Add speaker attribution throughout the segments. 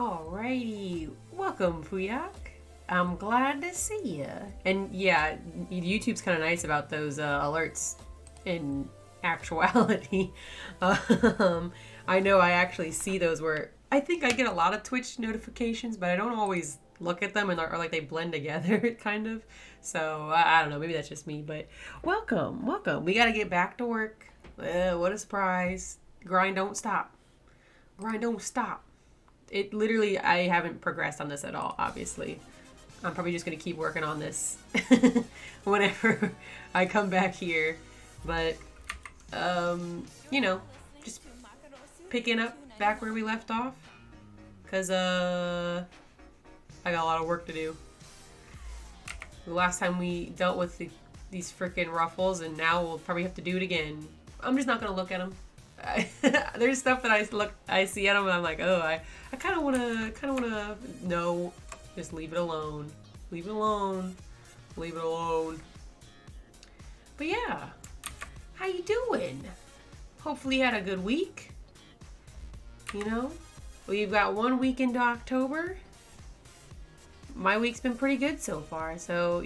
Speaker 1: Alrighty, welcome Fuyak. I'm glad to see you. And yeah, YouTube's kind of nice about those alerts in actuality. I know I actually see those where I think I get a lot of Twitch notifications, but I don't always look at them or like they blend together kind of. So I don't know, maybe that's just me, but welcome. We got to get back to work. What a surprise. Grind don't stop. It literally, I haven't progressed on this at all, obviously. I'm probably just going to keep working on this whenever I come back here. But, just picking up back where we left off. Because, I got a lot of work to do. The last time we dealt with these freaking ruffles, and now we'll probably have to do it again. I'm just not going to look at them. There's stuff that I see at them and I'm like, oh, I kind of want to, no, just leave it alone. But yeah, how you doing? Hopefully you had a good week. Well, you've got 1 week into October. My week's been pretty good so far, so,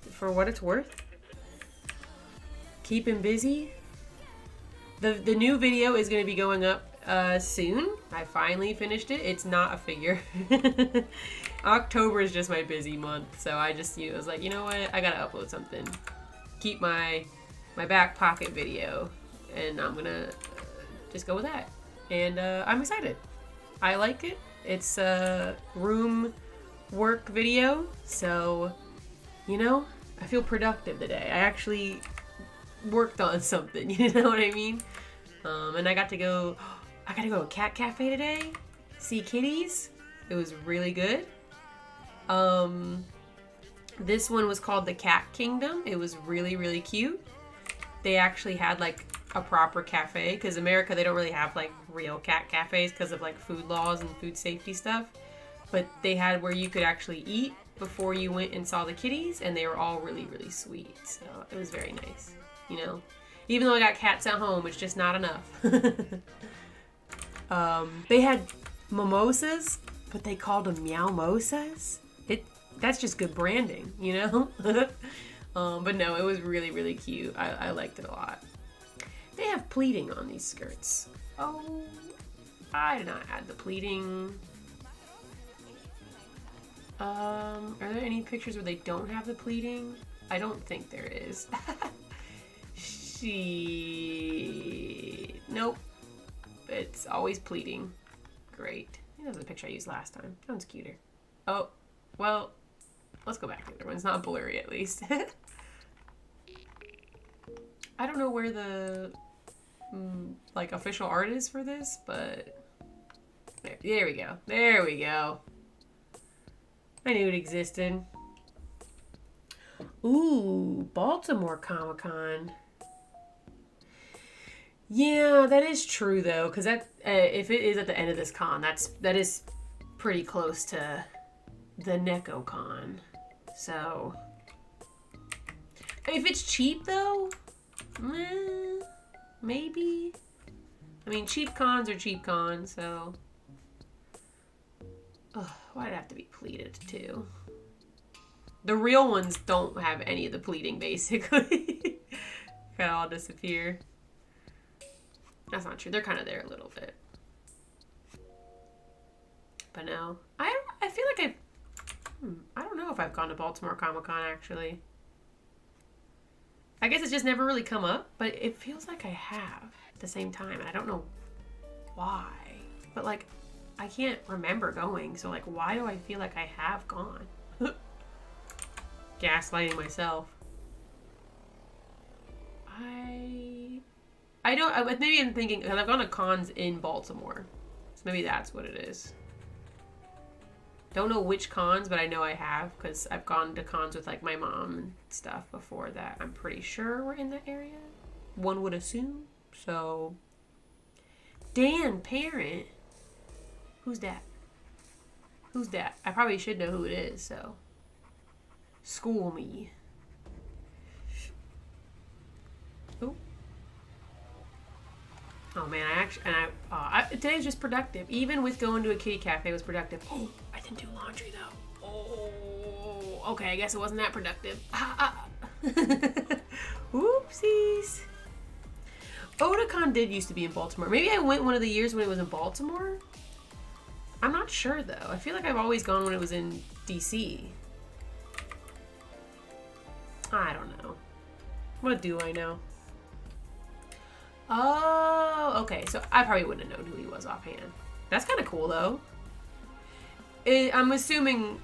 Speaker 1: for what it's worth. Keeping busy. The new video is going to be going up soon. I finally finished it. It's not a figure. October is just my busy month, so I just was like, you know what? I gotta upload something. Keep my back pocket video, and I'm gonna just go with that. And I'm excited. I like it. It's a room work video, so I feel productive today. I actually worked on something, you know what I mean? And I got to go to a cat cafe today, see kitties. It was really good. This one was called the Cat Kingdom. It was really, really cute. They actually had like a proper cafe, because America, they don't really have like real cat cafes because of like food laws and food safety stuff. But they had where you could actually eat before you went and saw the kitties, and they were all really, really sweet. So it was very nice. Even though I got cats at home, it's just not enough. They had mimosas, but they called them meow-mosas. That's just good branding, But no, it was really, really cute. I liked it a lot. They have pleating on these skirts. Oh, I did not add the pleating. Are there any pictures where they don't have the pleating? I don't think there is. Nope. It's always pleating. Great. I think that was the picture I used last time. That one's cuter. Oh, well, let's go back to the other one. It's not blurry, at least. I don't know where the official art is for this, but there we go. There we go. I knew it existed. Ooh, Baltimore Comic-Con. Yeah, that is true though, because that if it is at the end of this con, that is pretty close to the NecoCon. So if it's cheap though, maybe. I mean, cheap cons are cheap cons, so. Why'd it have to be pleated too? The real ones don't have any of the pleating, basically. Kind of all disappear. That's not true. They're kind of there a little bit. But no. I feel like I don't know if I've gone to Baltimore Comic-Con, actually. I guess it's just never really come up, but it feels like I have at the same time. I don't know why. But, like, I can't remember going, so, like, why do I feel like I have gone? Gaslighting myself. I don't, maybe I'm thinking, because I've gone to cons in Baltimore. So maybe that's what it is. Don't know which cons, but I know I have, because I've gone to cons with, like, my mom and stuff before that. I'm pretty sure we're in that area. One would assume. So, Dan Parent. Who's that? Who's that? I probably should know who it is, so. School me. Ooh. Oh man, today's just productive. Even with going to a kitty cafe was productive. Oh, I didn't do laundry though. Oh, okay. I guess it wasn't that productive. Oopsies. Otakon did used to be in Baltimore. Maybe I went one of the years when it was in Baltimore. I'm not sure though. I feel like I've always gone when it was in DC. I don't know. What do I know? Oh, okay. So I probably wouldn't have known who he was offhand. That's kind of cool though. I'm assuming,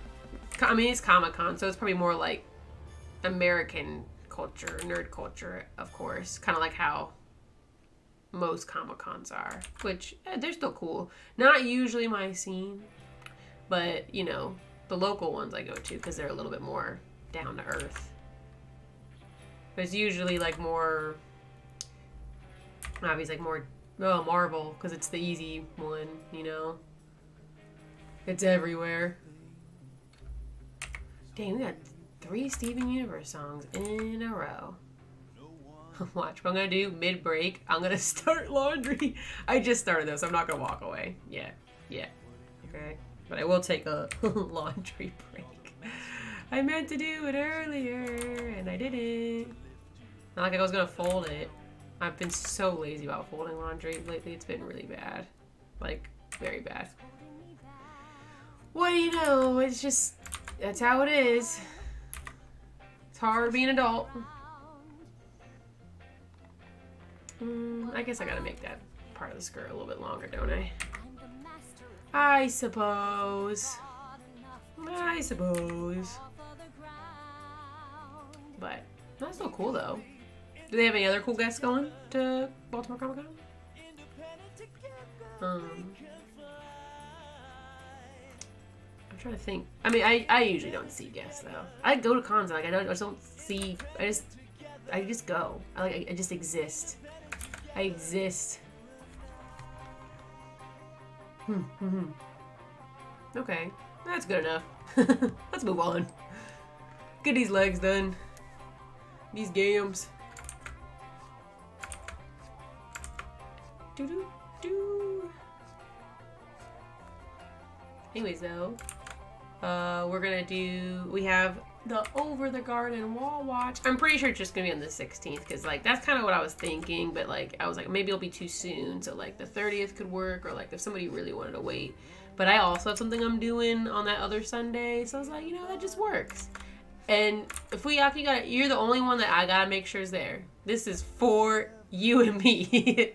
Speaker 1: I mean, it's Comic-Con, so it's probably more like American culture, nerd culture, of course. Kind of like how most Comic-Cons are, which they're still cool. Not usually my scene, but you know, the local ones I go to because they're a little bit more down to earth. But it's usually like more, obviously like more Marvel because it's the easy one, you know. It's everywhere. Dang, we got 3 Steven Universe songs in a row. Watch what I'm gonna do mid-break. I'm gonna start laundry. I just started this, so I'm not gonna walk away. Yeah. Okay. But I will take a laundry break. I meant to do it earlier, and I didn't. Not like I was gonna fold it. I've been so lazy about folding laundry lately. It's been really bad. Like, very bad. What do you know? It's just, that's how it is. It's hard being an adult. I guess I gotta make that part of the skirt a little bit longer, don't I? I suppose. But that's still cool though. Do they have any other cool guests going to Baltimore Comic Con? I'm trying to think. I mean, I usually don't see guests though. I go to cons like I just don't see. I just go. I just exist. I exist. Okay, that's good enough. Let's move on. Get these legs done. These games. Do. Anyways, though, we're gonna do. We have the Over the Garden Wall Watch. I'm pretty sure it's just gonna be on the 16th because like that's kind of what I was thinking. But like I was like maybe it'll be too soon. So like the 30th could work, or like if somebody really wanted to wait. But I also have something I'm doing on that other Sunday, so I was like, you know, that just works. And if you're the only one that I gotta make sure is there. This is for you and me.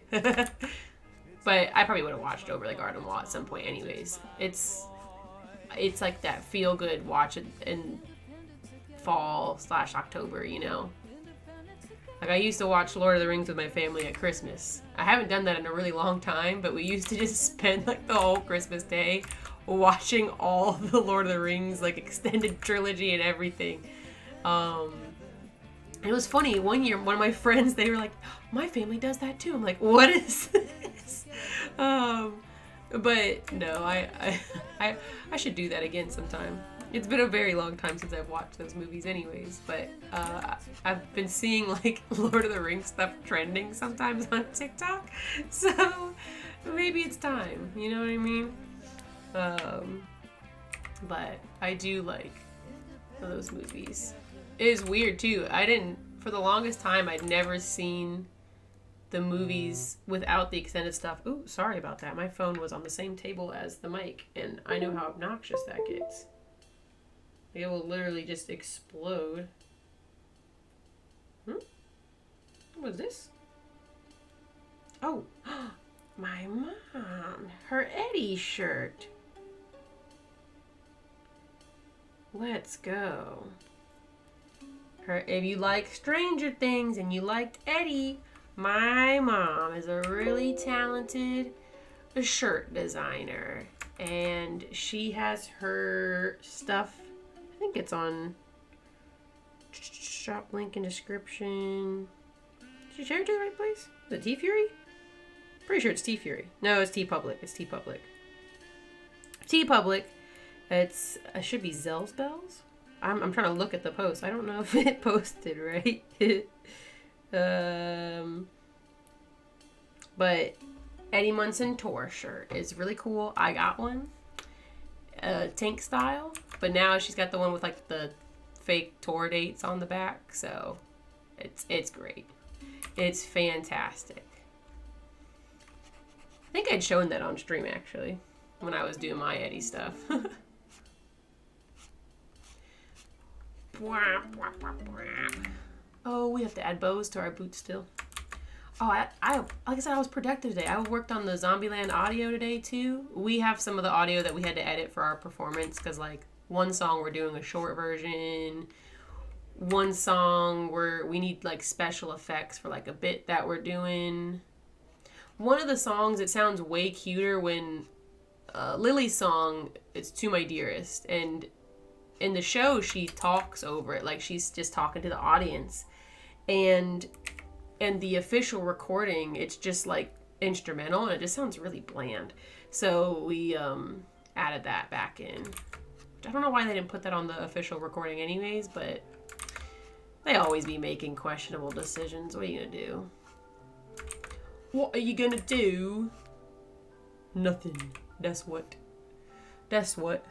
Speaker 1: But I probably would have watched Over the Garden Wall at some point anyways. It's like that feel good watch in fall/October, you know. Like I used to watch Lord of the Rings with my family at Christmas. I haven't done that in a really long time, but we used to just spend like the whole Christmas day watching all the Lord of the Rings like extended trilogy and everything. It was funny. One year, one of my friends, they were like, my family does that too. I'm like, what is this? But no, I should do that again sometime. It's been a very long time since I've watched those movies anyways, but I've been seeing like Lord of the Rings stuff trending sometimes on TikTok, so maybe it's time, you know what I mean? But I do like those movies. It is weird too. For the longest time, I'd never seen the movies without the extended stuff. Ooh, sorry about that. My phone was on the same table as the mic, and I know how obnoxious that gets. It will literally just explode. What was this? Oh, my mom. Her Eddie shirt. Let's go. If you like Stranger Things and you liked Eddie, my mom is a really talented shirt designer. And she has her stuff, I think it's on shop link in description. Did she share it to the right place? Is it T-Fury? Pretty sure it's T-Fury. No, it's T-Public. It's T-Public. T-Public. It should be Zell's Bells. I'm trying to look at the post. I don't know if it posted right. But Eddie Munson tour shirt is really cool. I got one, tank style, but now she's got the one with like the fake tour dates on the back. So it's great. It's fantastic. I think I'd shown that on stream actually when I was doing my Eddie stuff. Oh, we have to add bows to our boots still. Oh, I like I said, I was productive today. I worked on the Zombieland audio today too. We have some of the audio that we had to edit for our performance because like one song we're doing a short version. One song where we need like special effects for like a bit that we're doing. One of the songs, it sounds way cuter when Lily's song, it's To My Dearest, and in the show she talks over it like she's just talking to the audience, and the official recording it's just like instrumental and it just sounds really bland, so we added that back in. I don't know why they didn't put that on the official recording anyways, but they always be making questionable decisions. What are you gonna do? What are you gonna do? Nothing. That's what. But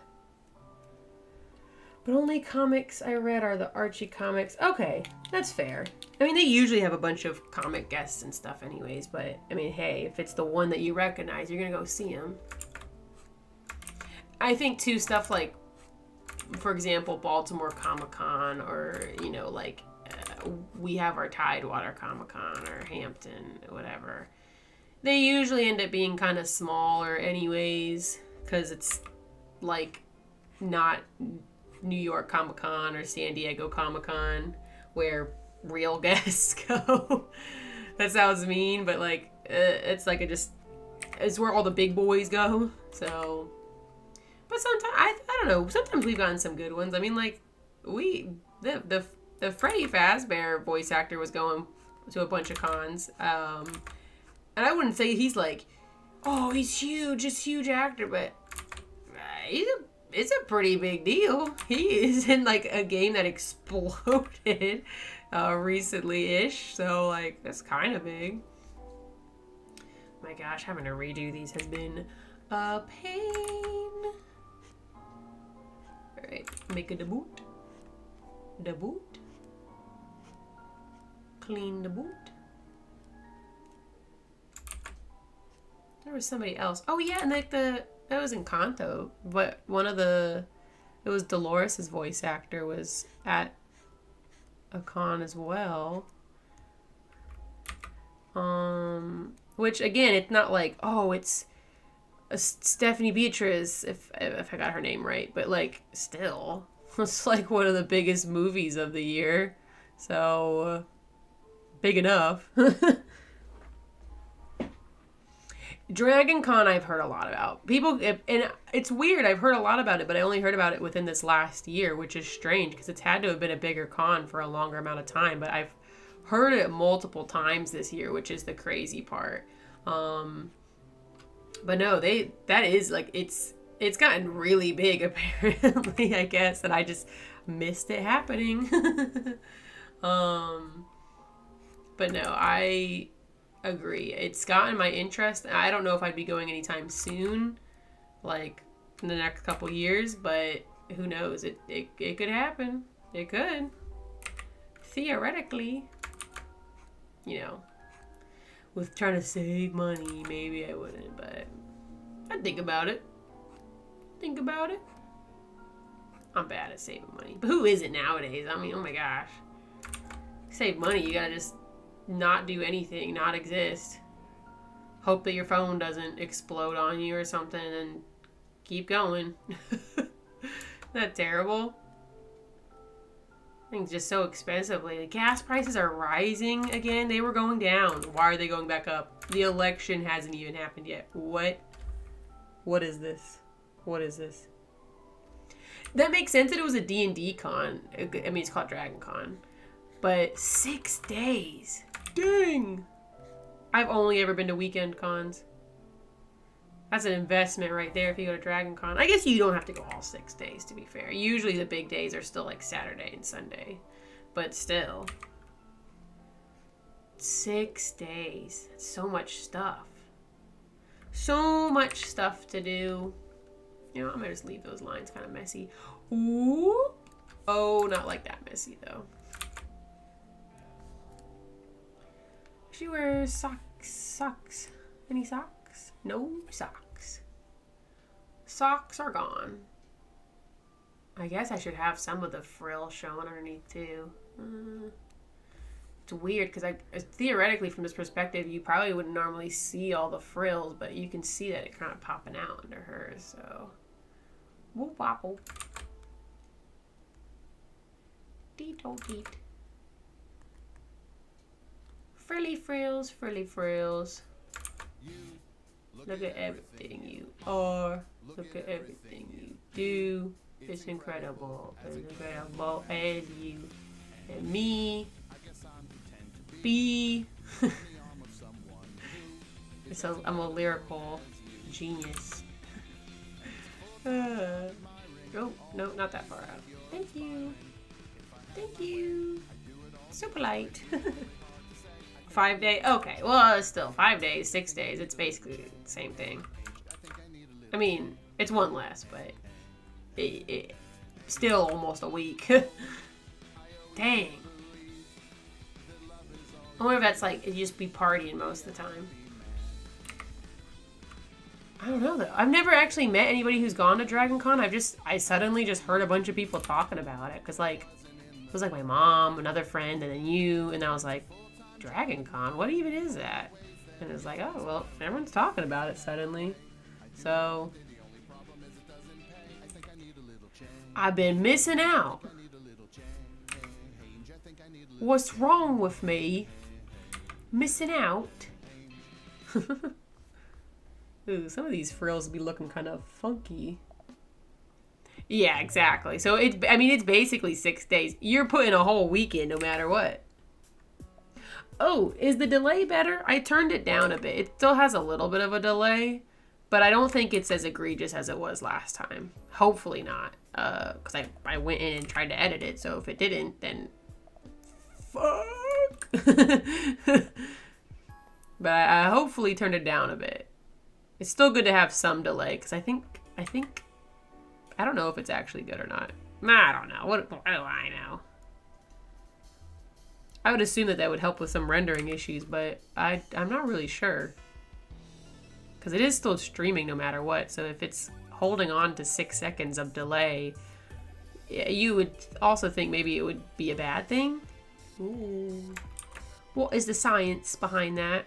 Speaker 1: only comics I read are the Archie comics. Okay, that's fair. I mean, they usually have a bunch of comic guests and stuff anyways, but I mean, hey, if it's the one that you recognize, you're gonna go see them. I think too, stuff like, for example, Baltimore Comic-Con, or, you know, like, we have our Tidewater Comic-Con, or Hampton, whatever. They usually end up being kind of smaller anyways, because it's, like, not New York Comic-Con or San Diego Comic-Con, where real guests go. That sounds mean, but, like, it's like it's where all the big boys go, so... But sometimes, I don't know, sometimes we've gotten some good ones. I mean, like, the Freddy Fazbear voice actor was going to a bunch of cons. And I wouldn't say he's like, oh, he's huge, just huge actor, but it's a pretty big deal. He is in, like, a game that exploded recently-ish, so, like, that's kind of big. My gosh, having to redo these has been a pain. Alright, make a debut. Clean the boot. There was somebody else. Oh yeah, and like that was Encanto, but it was Dolores' voice actor was at a con as well. Which again, it's not like, oh, it's Stephanie Beatriz, if I got her name right, but like still, it's like one of the biggest movies of the year, so big enough. Dragon Con I've heard a lot about. People, and it's weird, I've heard a lot about it, but I only heard about it within this last year, which is strange because it's had to have been a bigger con for a longer amount of time, but I've heard it multiple times this year, which is the crazy part. But no, that is like, it's gotten really big apparently, I guess, and I just missed it happening. But no, I agree. It's gotten my interest. I don't know if I'd be going anytime soon, like in the next couple years, but who knows? It could happen. It could. Theoretically, you know. With trying to save money, maybe I wouldn't, but I'd think about it. I'm bad at saving money. But who isn't nowadays? I mean, oh my gosh. Save money, you gotta just not do anything, not exist. Hope that your phone doesn't explode on you or something, and keep going. Isn't that terrible? Things just so expensive lately. Gas prices are rising again. They were going down. Why are they going back up? The election hasn't even happened yet. What is this? What is this? That makes sense that it was a D&D con. I mean, it's called Dragon Con. But 6 days. Dang. I've only ever been to weekend cons. That's an investment right there if you go to Dragon Con. I guess you don't have to go all 6 days, to be fair. Usually the big days are still like Saturday and Sunday. But still. 6 days. That's so much stuff. So much stuff to do. You know, I'm gonna just leave those lines kind of messy. Ooh. Oh, not like that messy though. She wears socks. Any socks? No socks. Socks are gone. I guess I should have some of the frill showing underneath too. It's weird because theoretically from this perspective you probably wouldn't normally see all the frills, but you can see that it kind of popping out under hers. So, whoop wobble. Deet. Frilly frills, frilly frills. Look at everything you are. Look at everything you do. It's incredible. It's incredible. And you and me. B. I'm a lyrical genius. Oh, no, not that far out. Thank you. Thank you. Super light. 5 days. Okay, well, it's still 5 days, 6 days. It's basically the same thing. I mean, it's one less, but it still almost a week. Dang. I wonder if that's like, you just be partying most of the time. I don't know though. I've never actually met anybody who's gone to Dragon Con. I suddenly just heard a bunch of people talking about it. Cause like, it was like my mom, another friend, and then you, and I was like, Dragon Con? What even is that? And it's like, oh, well, everyone's talking about it suddenly. So, I've been missing out. What's wrong with me? Missing out? Ooh, some of these frills be looking kind of funky. Yeah, exactly. So, it's basically 6 days. You're putting a whole week in no matter what. Oh, is the delay better? I turned it down a bit. It still has a little bit of a delay, but I don't think it's as egregious as it was last time. Hopefully not, because I went in and tried to edit it, so if it didn't, then fuck. But I hopefully turned it down a bit. It's still good to have some delay, because I think, I don't know if it's actually good or not. I don't know. What do I know? I would assume that would help with some rendering issues, but I'm not really sure. Because it is still streaming no matter what, so if it's holding on to 6 seconds of delay, you would also think maybe it would be a bad thing. Ooh. What is the science behind that?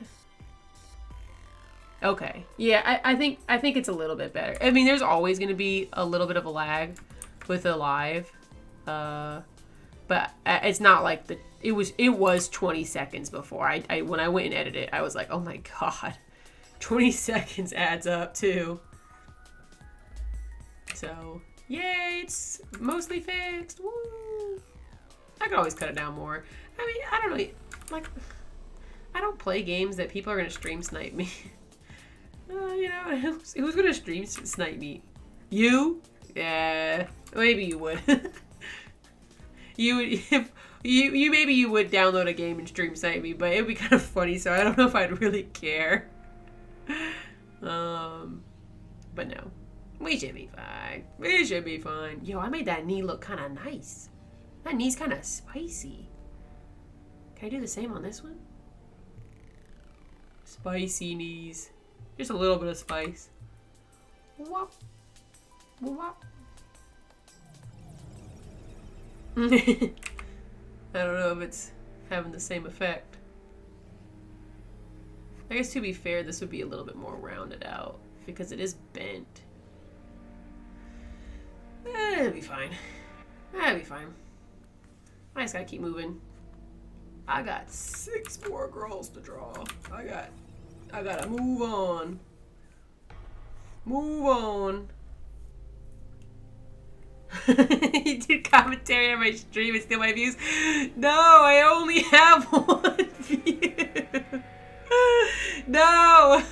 Speaker 1: Okay. Yeah, I think it's a little bit better. I mean, there's always going to be a little bit of a lag with a live. But it's not like it was 20 seconds before. I when I went and edited it, I was like, oh my god. 20 seconds adds up too. So, yay, it's mostly fixed. Woo! I could always cut it down more. I mean, I don't know. Like, I don't play games that people are going to stream snipe me. You know, who's going to stream snipe me? You? Yeah, maybe you would. You maybe you would download a game and stream snipe me, but it would be kind of funny, so I don't know if I'd really care. But no. We should be fine. We should be fine. Yo, I made that knee look kind of nice. That knee's kind of spicy. Can I do the same on this one? Spicy knees. Just a little bit of spice. Wop. Wop. I don't know if it's having the same effect. I guess to be fair, this would be a little bit more rounded out because it is bent. It'll be fine. That'll be fine. I just gotta keep moving. I got 6 more girls to draw. I gotta move on. Move on. You do commentary on my stream and steal my views? No, I only have 1 view. No.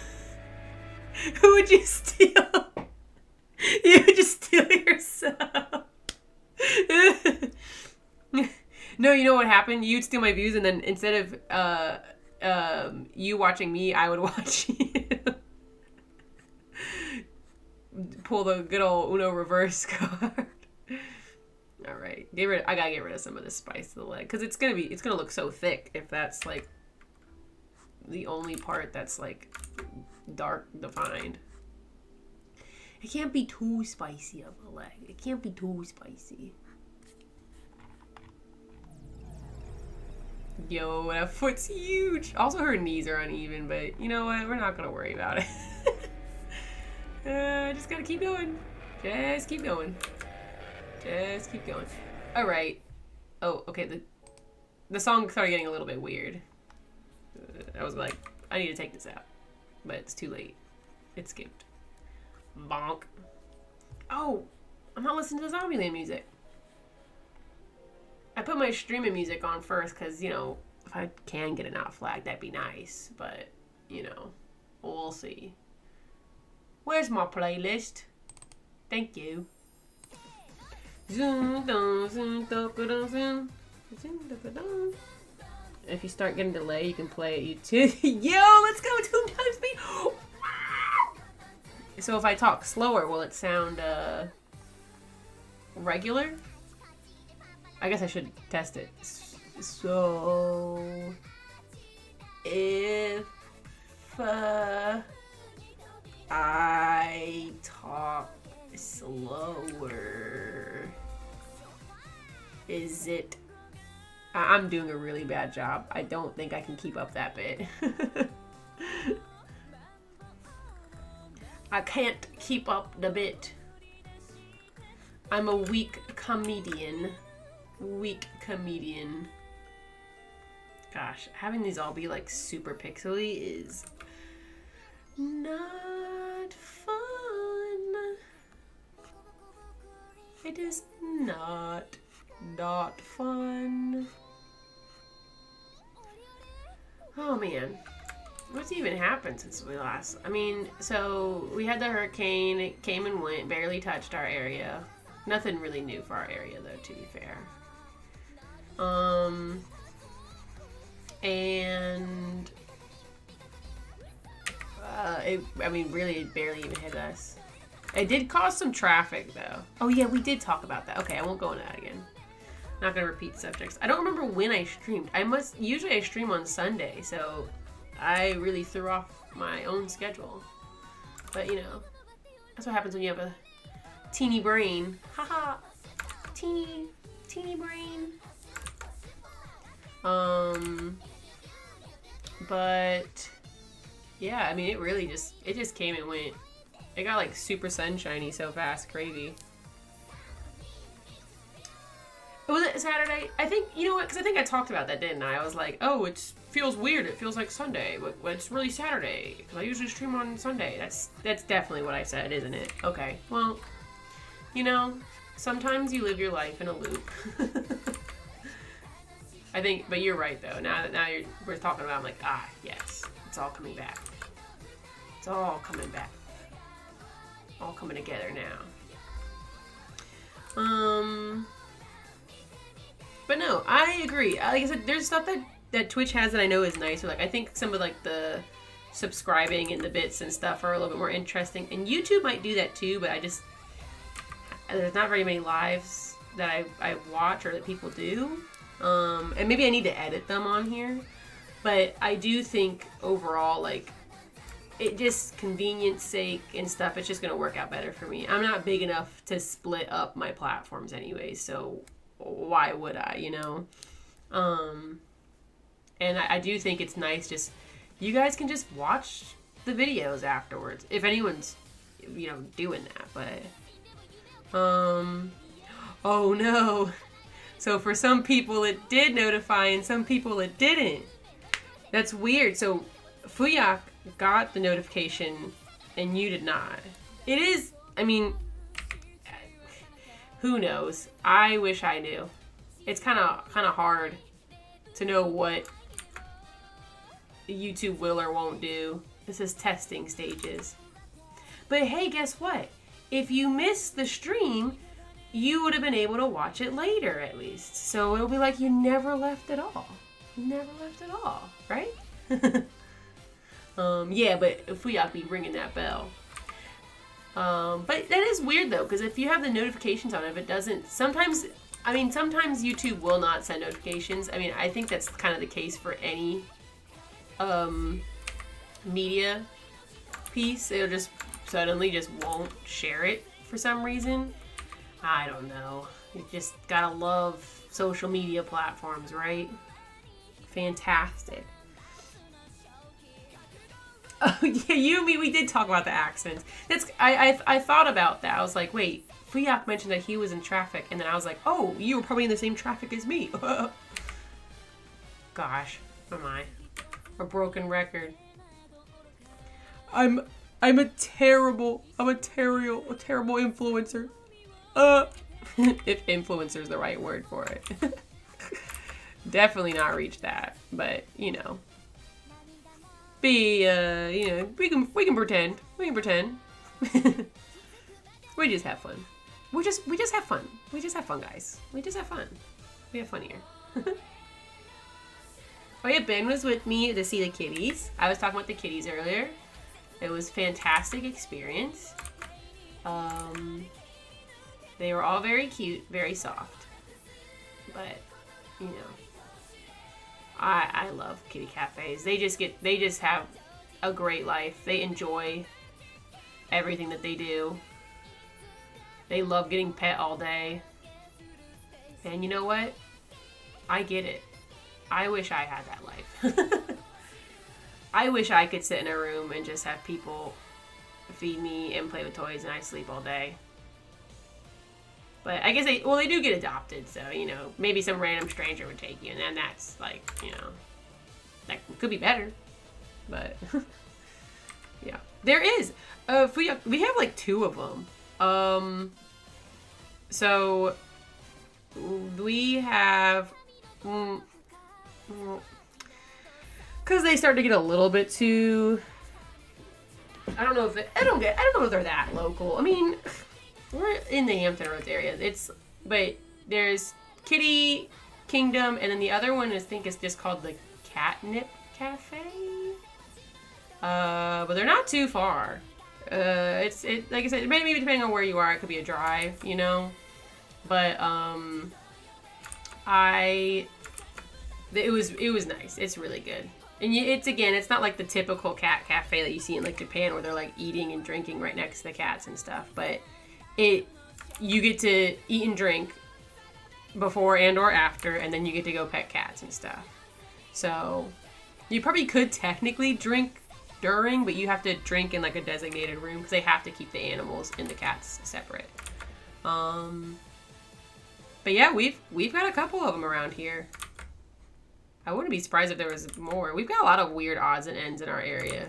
Speaker 1: Who would you steal? You would just steal yourself. No, you know what happened? You'd steal my views, and then instead of you watching me, I would watch you. Pull the good old Uno reverse card. All right, I gotta get rid of some of this spice to the leg because it's gonna look so thick if that's like the only part that's like dark defined. It can't be too spicy of a leg. It can't be too spicy. Yo, that foot's huge. Also, her knees are uneven, but you know what? We're not gonna worry about it. Just gotta keep going. Just keep going. Just keep going. All right. Oh, okay. The song started getting a little bit weird. I was like, I need to take this out, but it's too late. It skipped. Bonk. Oh, I'm not listening to Zombieland music. I put my streaming music on first because, you know, if I can get it not flagged, that'd be nice. But, you know, we'll see. Where's my playlist? Thank you. If you start getting delay, you can play it YouTube. Yo, let's go 2 times speed. So if I talk slower, will it sound regular? I guess I should test it. So if I talk slower, is it... I'm doing a really bad job. I don't think I can keep up that bit. I can't keep up the bit. I'm a weak comedian. Weak comedian. Gosh, having these all be like super pixely is not fun. It is not fun. Oh man, what's even happened since we last? I mean, so we had the hurricane. It came and went, barely touched our area. Nothing really new for our area, though, to be fair. And really, it barely even hit us. It did cause some traffic, though. Oh yeah, we did talk about that. Okay, I won't go into that again. Not gonna repeat subjects. I don't remember when I streamed. Usually I stream on Sunday, so I really threw off my own schedule. But you know, that's what happens when you have a teeny brain. Haha, teeny brain. But yeah, I mean, it just came and went. It got like super sunshiny so fast, crazy. Was it Saturday? I think, you know what, because I think I talked about that, didn't I? I was like, oh, it feels weird. It feels like Sunday, but it's really Saturday. Because I usually stream on Sunday. That's definitely what I said, isn't it? Okay, well, you know, sometimes you live your life in a loop. I think, but you're right, though. Now we're talking about it, I'm like, yes, it's all coming back. It's all coming back. All coming together now. But no, I agree. Like I said, there's stuff that Twitch has that I know is nice. Or like I think some of like the subscribing and the bits and stuff are a little bit more interesting. And YouTube might do that too, but there's not very many lives that I watch or that people do. And maybe I need to edit them on here. But I do think overall, like, it just convenience sake and stuff, it's just going to work out better for me. I'm not big enough to split up my platforms anyway, so why would I, you know? And I do think it's nice just, you guys can just watch the videos afterwards, if anyone's, you know, doing that, but, oh no. So for some people it did notify and some people it didn't. That's weird. So Fuyak got the notification and you did not. It is, I mean, who knows? I wish I knew. It's kind of hard to know what YouTube will or won't do. This is testing stages. But hey, guess what? If you missed the stream, you would have been able to watch it later at least. So it'll be like you never left at all. You never left at all, right? Yeah, but Fuyak be ringing that bell. But that is weird though, because if you have the notifications on, if it doesn't, sometimes YouTube will not send notifications. I mean, I think that's kind of the case for any media piece. It'll just suddenly just won't share it for some reason. I don't know. You just gotta love social media platforms, right? Fantastic. Oh yeah, you and me, we did talk about the accents. I thought about that. I was like, wait, Fuyak mentioned that he was in traffic, and then I was like, oh, you were probably in the same traffic as me. Gosh, am I a broken record? I'm a terrible influencer. If influencer is the right word for it. Definitely not reach that, but you know. We can pretend. We just have fun. We just have fun. We just have fun, guys. We just have fun. We have fun here. Oh yeah, Ben was with me to see the kitties. I was talking about the kitties earlier. It was a fantastic experience. They were all very cute, very soft. But, you know, I love kitty cafes. They just have a great life. They enjoy everything that they do. They love getting pet all day. And you know what? I get it. I wish I had that life. I wish I could sit in a room and just have people feed me and play with toys and I sleep all day. But I guess they do get adopted, so, you know, maybe some random stranger would take you, and then that's, like, you know, that could be better. But, yeah. There is. We have, like, 2 of them. So, we have, because they start to get a little bit too, I don't know if they're that local. I mean, we're in the Hampton Roads area. But there's Kitty Kingdom, and then the other one I think is just called the Catnip Cafe. But they're not too far. It's like I said, maybe depending on where you are, it could be a drive, you know. But it was nice. It's really good. And it's not like the typical cat cafe that you see in like Japan where they're like eating and drinking right next to the cats and stuff. But you get to eat and drink before and or after, and then you get to go pet cats and stuff. So you probably could technically drink during, but you have to drink in like a designated room because they have to keep the animals and the cats separate. But yeah, we've got a couple of them around here. I wouldn't be surprised if there was more. We've got a lot of weird odds and ends in our area.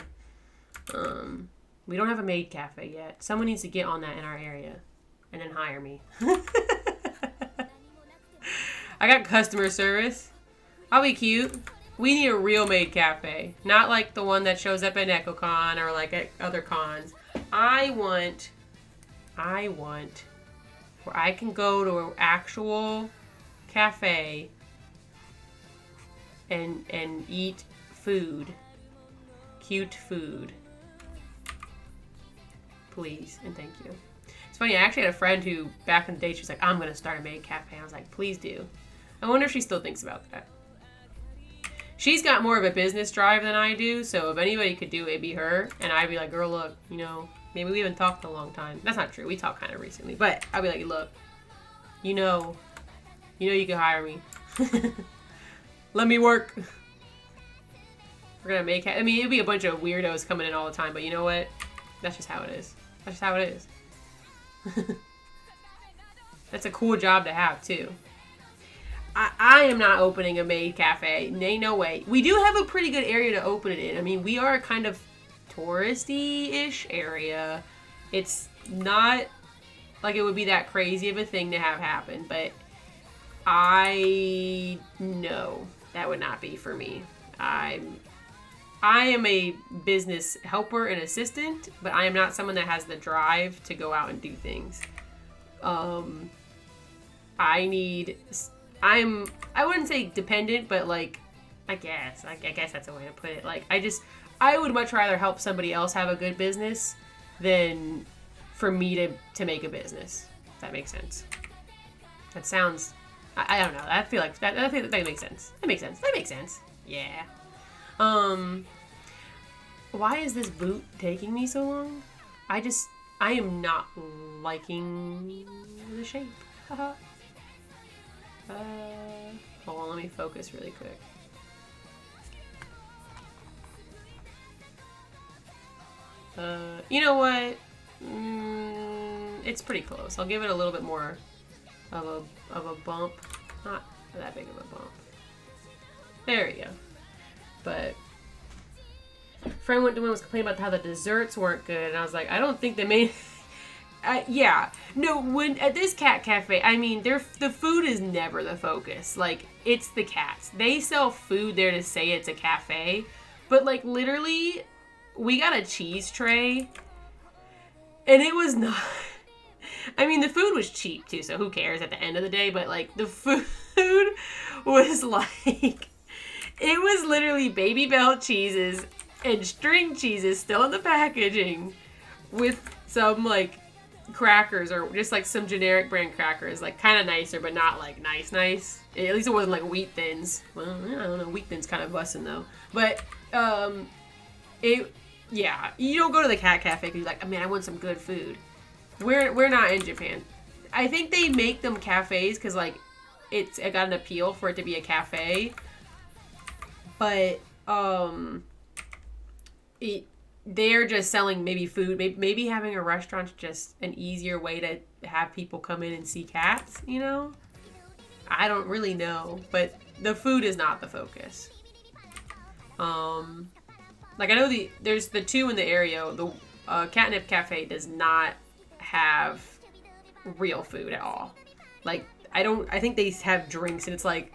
Speaker 1: We don't have a maid cafe yet. Someone needs to get on that in our area and then hire me. I got customer service. I'll be cute. We need a real maid cafe. Not like the one that shows up at EchoCon or like at other cons. I want where I can go to an actual cafe and eat food. Cute food. Please and thank you. It's funny, I actually had a friend who, back in the day, she was like, I'm going to start a maid cafe. I was like, please do. I wonder if she still thinks about that. She's got more of a business drive than I do, so if anybody could do it, it'd be her. And I'd be like, girl, look, you know, maybe we haven't talked in a long time. That's not true. We talked kind of recently. But I'd be like, look, you know you can hire me. Let me work. We're going to make it. I mean, it'd be a bunch of weirdos coming in all the time, but you know what? That's just how it is. That's just how it is. That's a cool job to have, too. I am not opening a maid cafe. No way. We do have a pretty good area to open it in. I mean, we are a kind of touristy-ish area. It's not like it would be that crazy of a thing to have happen, but I know that would not be for me. I am a business helper and assistant, but I am not someone that has the drive to go out and do things. I wouldn't say dependent, but like I guess that's a way to put it. Like, I would much rather help somebody else have a good business than for me to make a business. If that makes sense. That sounds, I don't know. I feel like that makes sense. That makes sense. Yeah. Why is this boot taking me so long? I am not liking the shape. Haha. Hold on, let me focus really quick. You know what? It's pretty close. I'll give it a little bit more of a bump. Not that big of a bump. There we go. But friend went to one was complaining about how the desserts weren't good, and I was like, I don't think they made. Yeah, no. When at this cat cafe, I mean, the food is never the focus. Like, it's the cats. They sell food there to say it's a cafe, but like literally, we got a cheese tray, and it was not. I mean, the food was cheap too, so who cares at the end of the day? But like, the food was like, it was literally Baby Bell cheeses and string cheeses still in the packaging, with some like crackers or just like some generic brand crackers, like kind of nicer but not like nice. At least it wasn't like Wheat Thins. Well, I don't know, Wheat Thins kind of busting though. But yeah, you don't go to the cat cafe because you're like, oh, man, I want some good food. We're not in Japan. I think they make them cafes because like it got an appeal for it to be a cafe, but they're just selling maybe food. Maybe having a restaurant's just an easier way to have people come in and see cats, you know? I don't really know, but the food is not the focus. Like, I know there's the two in the area. The Catnip Cafe does not have real food at all. Like, I think they have drinks, and it's like,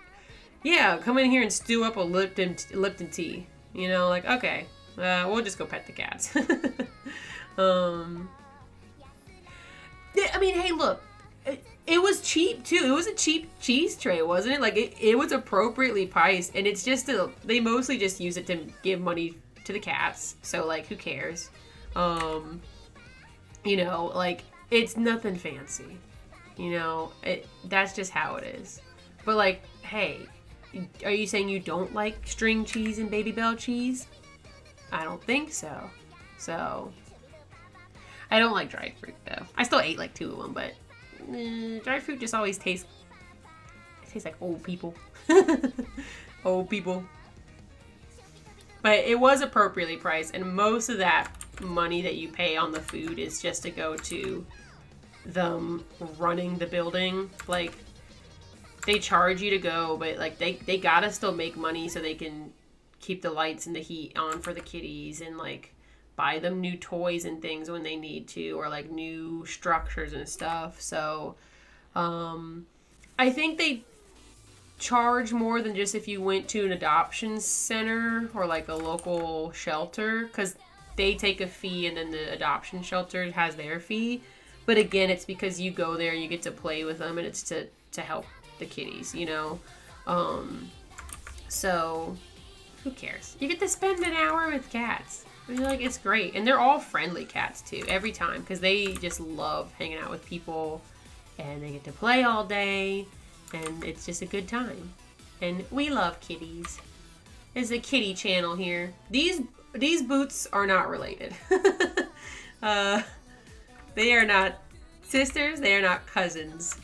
Speaker 1: yeah, come in here and stew up a Lipton tea. You know, like, okay. We'll just go pet the cats. I mean, hey, look. It was cheap, too. It was a cheap cheese tray, wasn't it? Like, it was appropriately priced. And it's just, they mostly just use it to give money to the cats. So, like, who cares? You know, like, it's nothing fancy. You know, that's just how it is. But, like, hey, are you saying you don't like string cheese and Baby Bell cheese? I don't think so. So, I don't like dried fruit, though. I still ate, like, 2 of them, but dried fruit just always tastes like old people. Old people. But it was appropriately priced, and most of that money that you pay on the food is just to go to them running the building. Like, they charge you to go, but, like, they gotta still make money so they can keep the lights and the heat on for the kitties, and like buy them new toys and things when they need to, or like new structures and stuff. So I think they charge more than just if you went to an adoption center or like a local shelter, because they take a fee and then the adoption shelter has their fee. But again, it's because you go there and you get to play with them, and it's to help the kitties, you know. So who cares? You get to spend an hour with cats. I mean, like, it's great. And they're all friendly cats, too, every time. Because they just love hanging out with people. And they get to play all day. And it's just a good time. And we love kitties. There's a kitty channel here. These boots are not related. They are not sisters. They are not cousins.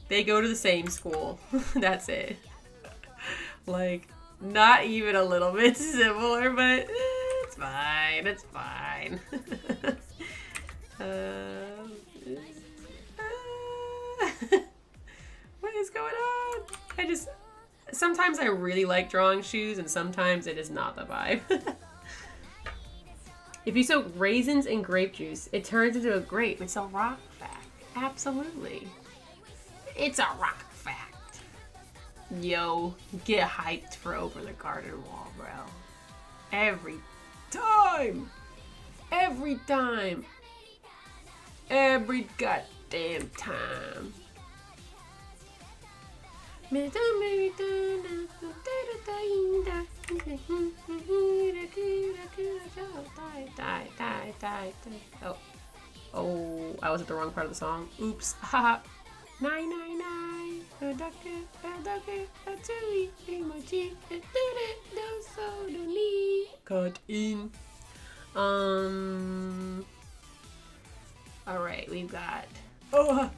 Speaker 1: They go to the same school. That's it. Like, not even a little bit similar, but it's fine. It's fine. What is going on? Sometimes I really like drawing shoes, and sometimes it is not the vibe. If you soak raisins in grape juice, it turns into a grape. It's a rock fact. Absolutely. It's a rock fact. Yo, get hyped for Over the Garden Wall, bro. Every time. Every time. Every goddamn time. Oh. Oh, I was at the wrong part of the song. Oops. Haha. 999. Cut in. Alright, we've got. Oh!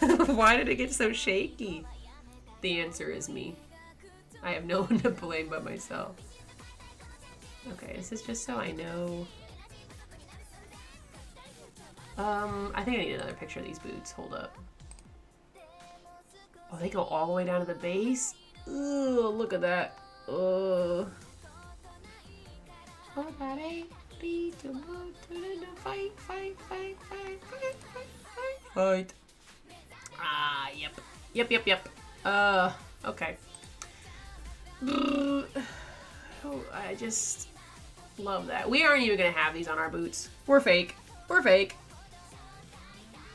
Speaker 1: Why did it get so shaky? The answer is me. I have no one to blame but myself. Okay, this is just so I know. I think I need another picture of these boots. Hold up. Oh, they go all the way down to the base? Ugh, look at that. Ugh. Fight. Ah, yep. Okay. Oh, I just love that. We aren't even gonna have these on our boots. We're fake.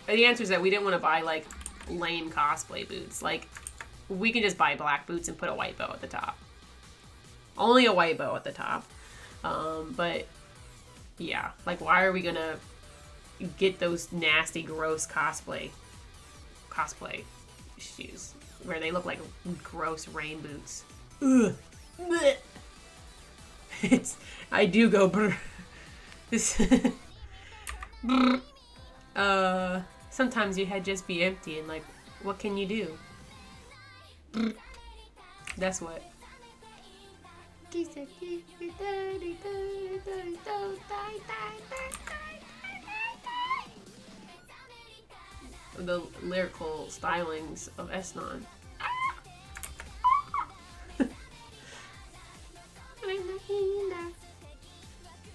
Speaker 1: And the answer is that we didn't want to buy, like, lame cosplay boots. Like, we can just buy black boots and put a white bow at the top. Only a white bow at the top. But, yeah. Like, why are we gonna get those nasty, gross cosplay shoes? Where they look like gross rain boots. Ugh. I do go brr. This... brr. Sometimes your head just be empty and like, what can you do? That's what. The lyrical stylings of Esnon.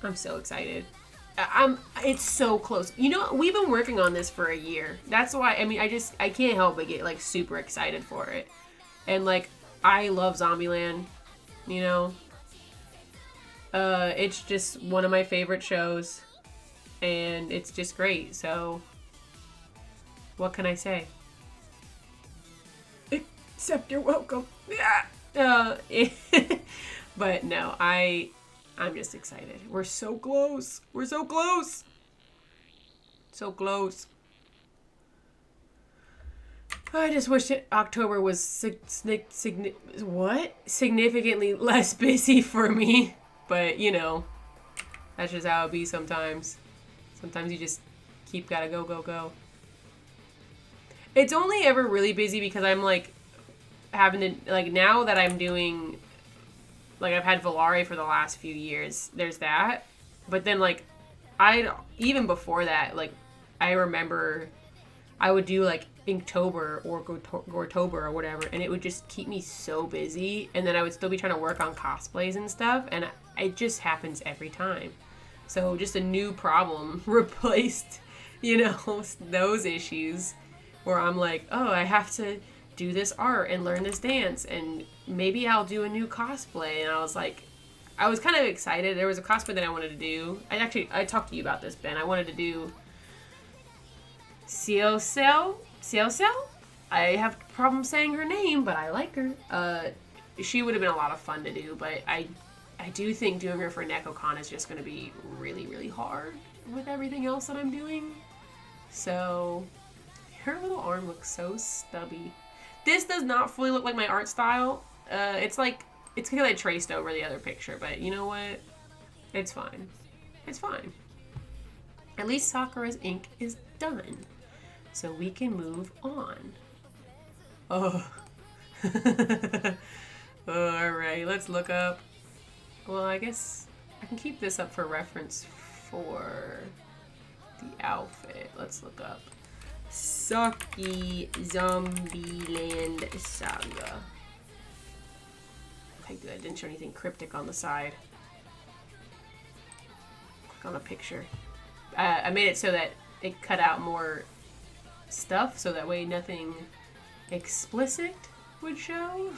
Speaker 1: I'm so excited. It's so close. You know, we've been working on this for a year. That's why, I mean, I can't help but get, like, super excited for it. And, like, I love Zombieland, you know? It's just one of my favorite shows. And it's just great, so... what can I say? Except you're welcome. Yeah. But no, I'm just excited. We're so close. We're so close. So close. I just wish October was significantly less busy for me. But, you know, that's just how it be sometimes. Sometimes you just gotta go. It's only ever really busy because I'm, like, having to, like, now that I'm doing... like, I've had Volare for the last few years. There's that. But then, like, even before that, like, I remember I would do, like, Inktober or Gortober or whatever, and it would just keep me so busy. And then I would still be trying to work on cosplays and stuff, and it just happens every time. So just a new problem replaced, you know, those issues where I'm like, oh, I have to do this art and learn this dance, and maybe I'll do a new cosplay. And I was like, I was kind of excited. There was a cosplay that I wanted to do. I talked to you about this, Ben. I wanted to do Ciocel? I have problems saying her name, but I like her. She would have been a lot of fun to do, but I do think doing her for NecoCon is just going to be really, really hard with everything else that I'm doing. So, her little arm looks so stubby. This does not fully look like my art style. It's because I traced over the other picture, but you know what? It's fine. It's fine. At least Sakura's ink is done. So we can move on. Oh. Alright, let's look up. Well, I guess I can keep this up for reference for the outfit. Let's look up Saki Zombieland Saga. Okay, good. Didn't show anything cryptic on the side. Click on a picture. I made it so that it cut out more stuff, so that way nothing explicit would show.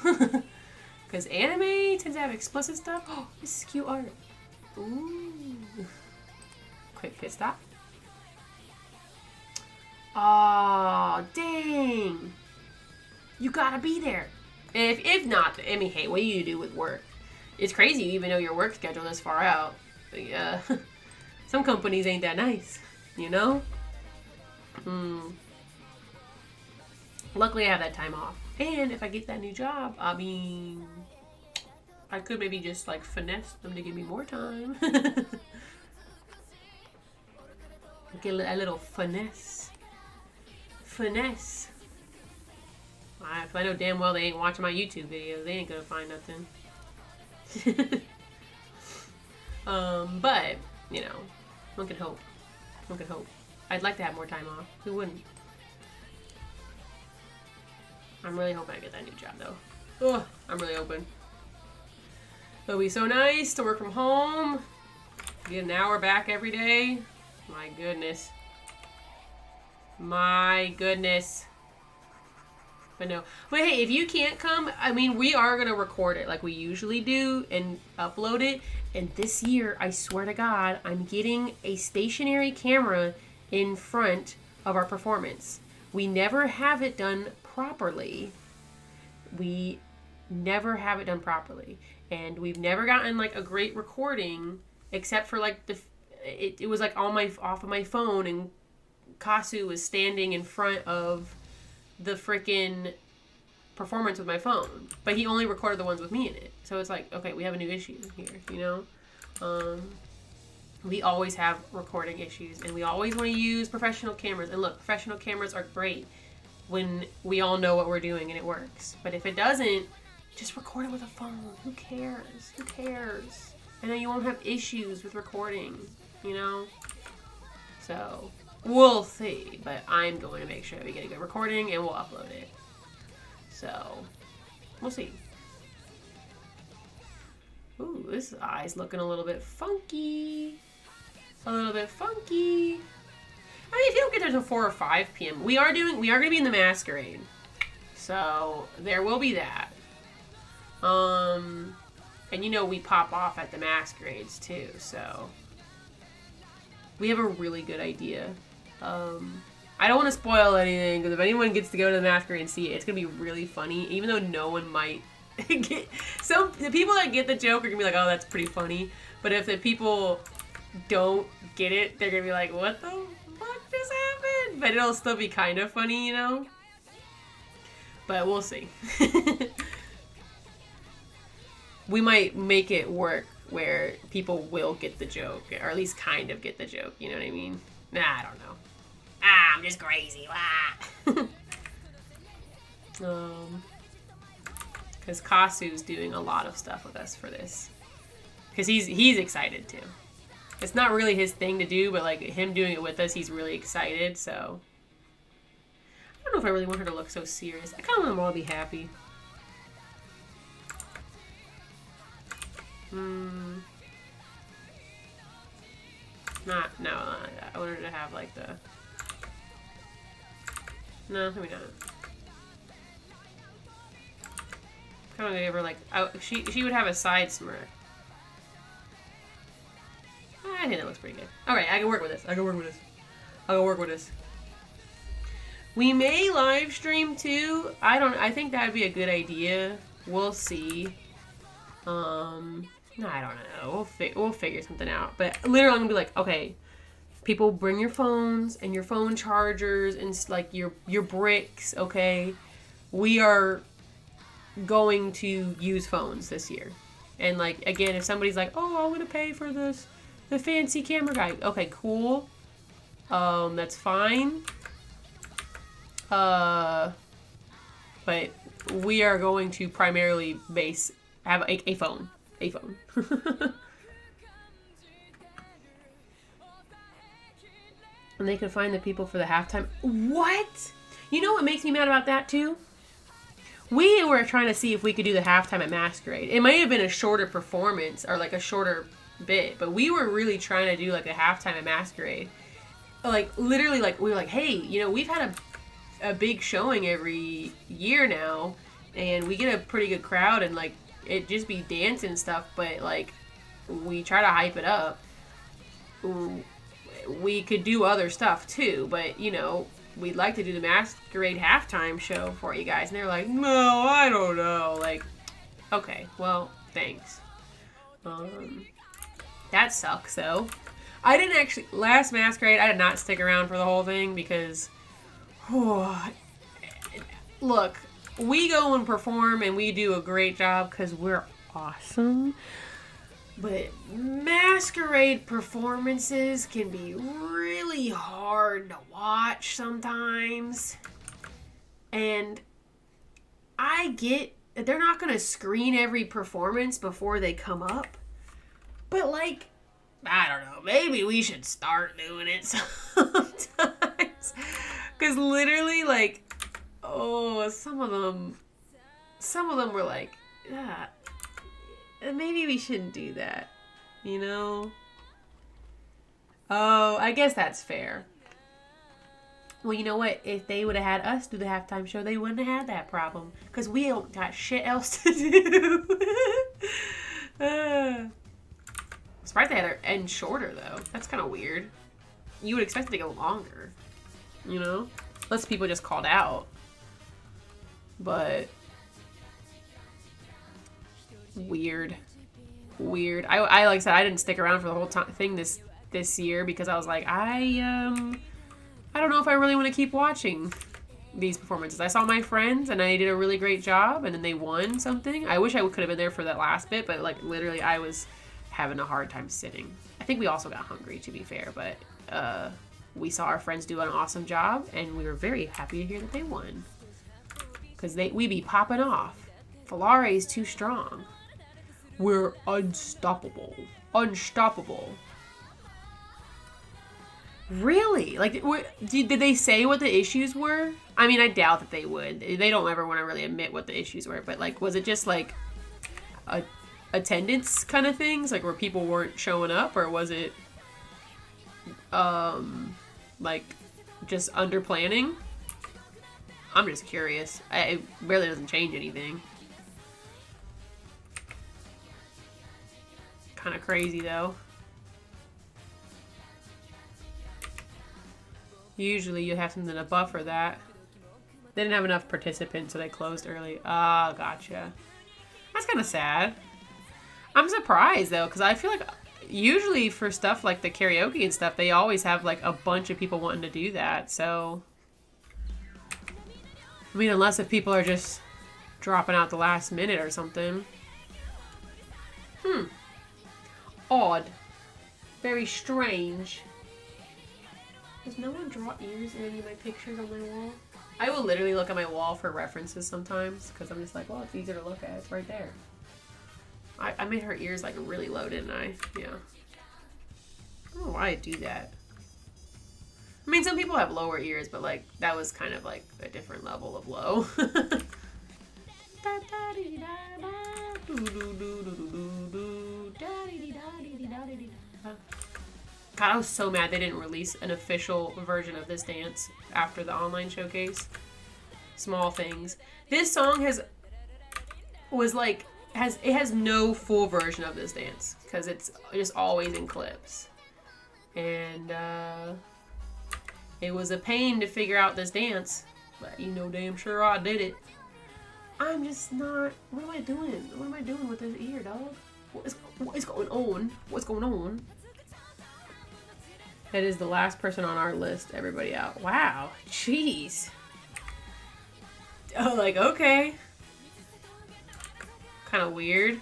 Speaker 1: Because anime tends to have explicit stuff. Oh, this is cute art. Ooh. Quick pit stop. Aw, dang. You gotta be there. If not, I mean, hey, what do you do with work? It's crazy you even know your work schedule this far out. But yeah, some companies ain't that nice, you know? Luckily I have that time off. And if I get that new job, I mean, I could maybe just like finesse them to give me more time. Get a little finesse. Finesse. I know damn well they ain't watching my YouTube videos. They ain't gonna find nothing. But, you know, one could hope. One could hope. I'd like to have more time off. Who wouldn't? I'm really hoping I get that new job, though. Ugh, I'm really hoping. It'll be so nice to work from home. Get an hour back every day. My goodness. My goodness. But no. But hey, if you can't come, I mean, we are going to record it like we usually do and upload it. And this year, I swear to God, I'm getting a stationary camera in front of our performance. We never have it done properly. We never have it done properly. And we've never gotten like a great recording except for like it was like off of my phone, and Kasu was standing in front of the freaking performance with my phone, but he only recorded the ones with me in it. So it's like, okay, we have a new issue here, you know? We always have recording issues, and we always want to use professional cameras. And look, professional cameras are great when we all know what we're doing and it works. But if it doesn't, just record it with a phone. Who cares? Who cares? And then you won't have issues with recording, you know? So we'll see, but I'm going to make sure we get a good recording and we'll upload it. So, we'll see. Ooh, this eye's looking a little bit funky. A little bit funky. I mean, if you don't get there till 4 or 5 p.m., we are going to be in the masquerade. So, there will be that. And you know we pop off at the masquerades too, so we have a really good idea. I don't want to spoil anything, because if anyone gets to go to the masquerade and see it, it's going to be really funny, even though no one might get... The people that get the joke are going to be like, oh, that's pretty funny. But if the people don't get it, they're going to be like, what the fuck just happened? But it'll still be kind of funny, you know? But we'll see. We might make it work where people will get the joke, or at least kind of get the joke, you know what I mean? Nah, I don't know. I'm just crazy. Because Kasu's doing a lot of stuff with us for this. Because he's excited too. It's not really his thing to do, but like him doing it with us, he's really excited, so. I don't know if I really want her to look so serious. I kind of want them all to be happy. No, I wanted her to have like the... No, maybe not. Kind of give her like... she would have a side smirk. I think that looks pretty good. Alright, I can work with this. We may live stream too. I think that would be a good idea. We'll see. No, I don't know. We'll figure something out. But literally, I'm gonna be like, okay, people, bring your phones and your phone chargers and like your bricks. Okay, we are going to use phones this year. And like again, if somebody's like, oh, I'm gonna pay for the fancy camera guy. Okay, cool. That's fine. But we are going to primarily have a phone. A phone. And they could find the people for the halftime. What? You know what makes me mad about that too? We were trying to see if we could do the halftime at Masquerade. It might have been a shorter performance or like a shorter bit, but we were really trying to do like a halftime at Masquerade. Like literally, like we were like, hey, you know, we've had a big showing every year now, and we get a pretty good crowd, and like it just be dancing and stuff, but like we try to hype it up. We could do other stuff too, but you know, we'd like to do the Masquerade halftime show for you guys. And they're like, no, I don't know. Like, okay, well, thanks. That sucks though. I didn't actually, last Masquerade, I did not stick around for the whole thing because, look, we go and perform and we do a great job because we're awesome. But Masquerade performances can be really hard to watch sometimes. And I get, they're not going to screen every performance before they come up. But like, I don't know, maybe we should start doing it sometimes. Because literally, like, some of them were like, yeah, maybe we shouldn't do that, you know? Oh, I guess that's fair. Well, you know what? If they would have had us do the halftime show, they wouldn't have had that problem. Because we don't got shit else to do. I'm surprised they had it end shorter, though. That's kind of weird. You would expect it to go longer, you know? Unless people just called out. But weird. I like I said, I didn't stick around for the whole thing this year because I was like, I don't know if I really want to keep watching these performances. I saw my friends and I did a really great job and then they won something. I wish I could have been there for that last bit, but like literally I was having a hard time sitting. I think we also got hungry, to be fair, but we saw our friends do an awesome job and we were very happy to hear that they won. Because we be popping off. Falare is too strong. We're unstoppable. Unstoppable. Really? Like, did they say what the issues were? I mean, I doubt that they would. They don't ever want to really admit what the issues were. But, like, was it just, like, attendance kind of things? Like, where people weren't showing up? Or was it, like, just under planning? I'm just curious. It really doesn't change anything. Kind of crazy, though. Usually you have something to buffer that. They didn't have enough participants, so they closed early. Ah, gotcha. That's kind of sad. I'm surprised, though, because I feel like usually for stuff like the karaoke and stuff, they always have, like, a bunch of people wanting to do that, so... I mean, unless if people are just dropping out the last minute or something. Odd. Very strange. Does no one draw ears in any of my pictures on my wall? I will literally look at my wall for references sometimes, because I'm just like, well, it's easier to look at. It's right there. I made her ears, like, really low, didn't I? Yeah. I don't know why I do that. I mean, some people have lower ears, but, like, that was kind of, like, a different level of low. God, I was so mad they didn't release an official version of this dance after the online showcase. Small things. This song has no full version of this dance because it's just always in clips. And it was a pain to figure out this dance, but you know damn sure I did it. I'm just not... What am I doing? What am I doing with this ear, dog? What is going on? What's going on? That is the last person on our list. Everybody out. Wow. Jeez. Oh, like, okay. Kind of weird.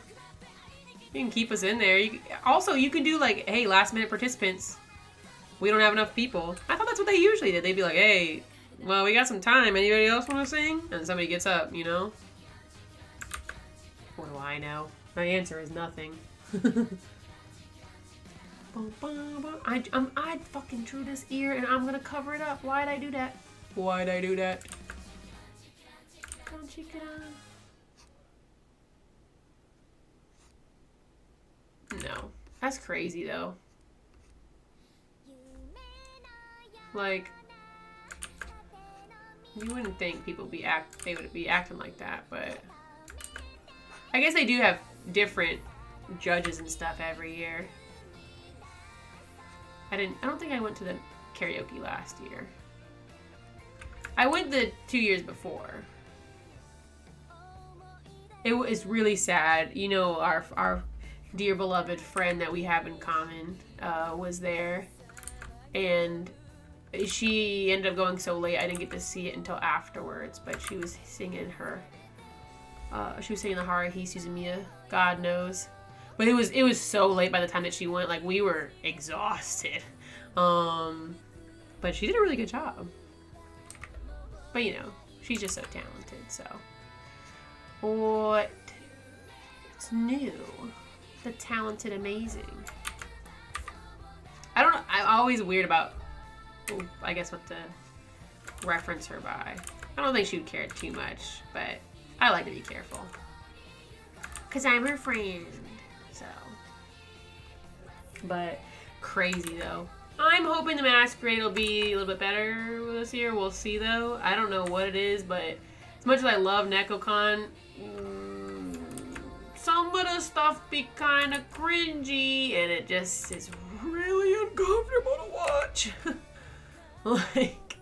Speaker 1: You can keep us in there. Also, you can do, like, hey, last minute participants. We don't have enough people. I thought that's what they usually did. They'd be like, hey, well, we got some time. Anybody else want to sing? And somebody gets up, you know? What do I know? My answer is nothing. I fucking drew this ear and I'm gonna cover it up. Why'd I do that? Why'd I do that? No. That's crazy though. Like, you wouldn't think people they would be acting like that, but I guess they do have different judges and stuff every year. I don't think I went to the karaoke last year. I went the 2 years before. It was really sad. You know, our dear beloved friend that we have in common was there, and she ended up going so late I didn't get to see it until afterwards. But she was singing the Haruhi Suzumiya, God knows. But it was so late by the time that she went. Like, we were exhausted. But she did a really good job. But, you know, she's just so talented, so. What's new? The talented amazing. I don't know. I'm always weird about, I guess, what to reference her by. I don't think she would care too much, but I like to be careful. Because I'm her friend, so. But crazy, though. I'm hoping the Masquerade will be a little bit better this year. We'll see, though. I don't know what it is, but as much as I love NekoCon, some of the stuff be kind of cringy, and it just is really uncomfortable to watch. Like,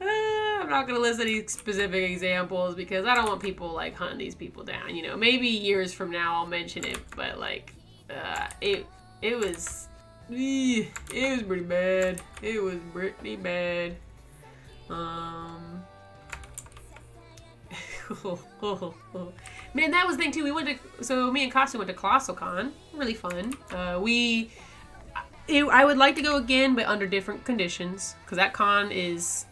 Speaker 1: I'm not going to list any specific examples because I don't want people, like, hunting these people down, you know. Maybe years from now I'll mention it, but, like, it was pretty bad. It was pretty bad. Man, that was the thing too. So me and Kasu went to ColossalCon. Really fun. I would like to go again, but under different conditions, because that con is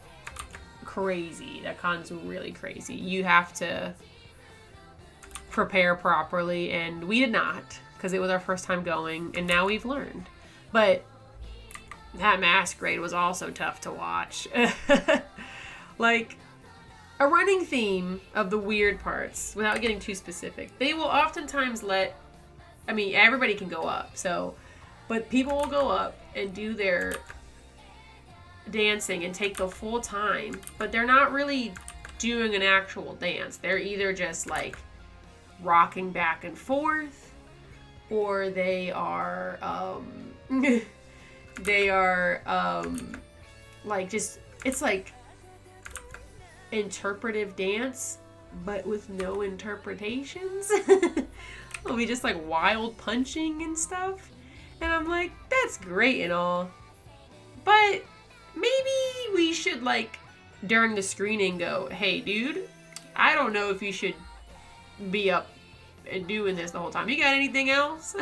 Speaker 1: crazy. That con's really crazy. You have to prepare properly, and we did not, because it was our first time going, and now we've learned. But that Masquerade was also tough to watch. Like, a running theme of the weird parts, without getting too specific, they will oftentimes everybody can go up, but people will go up and do their dancing and take the full time, but they're not really doing an actual dance. They're either just, like, rocking back and forth, or they are, like, just, it's like interpretive dance, but with no interpretations. It'll be just like wild punching and stuff. And I'm like, that's great and all, but maybe we should, like, during the screening go, hey dude, I don't know if you should be up and doing this the whole time. You got anything else?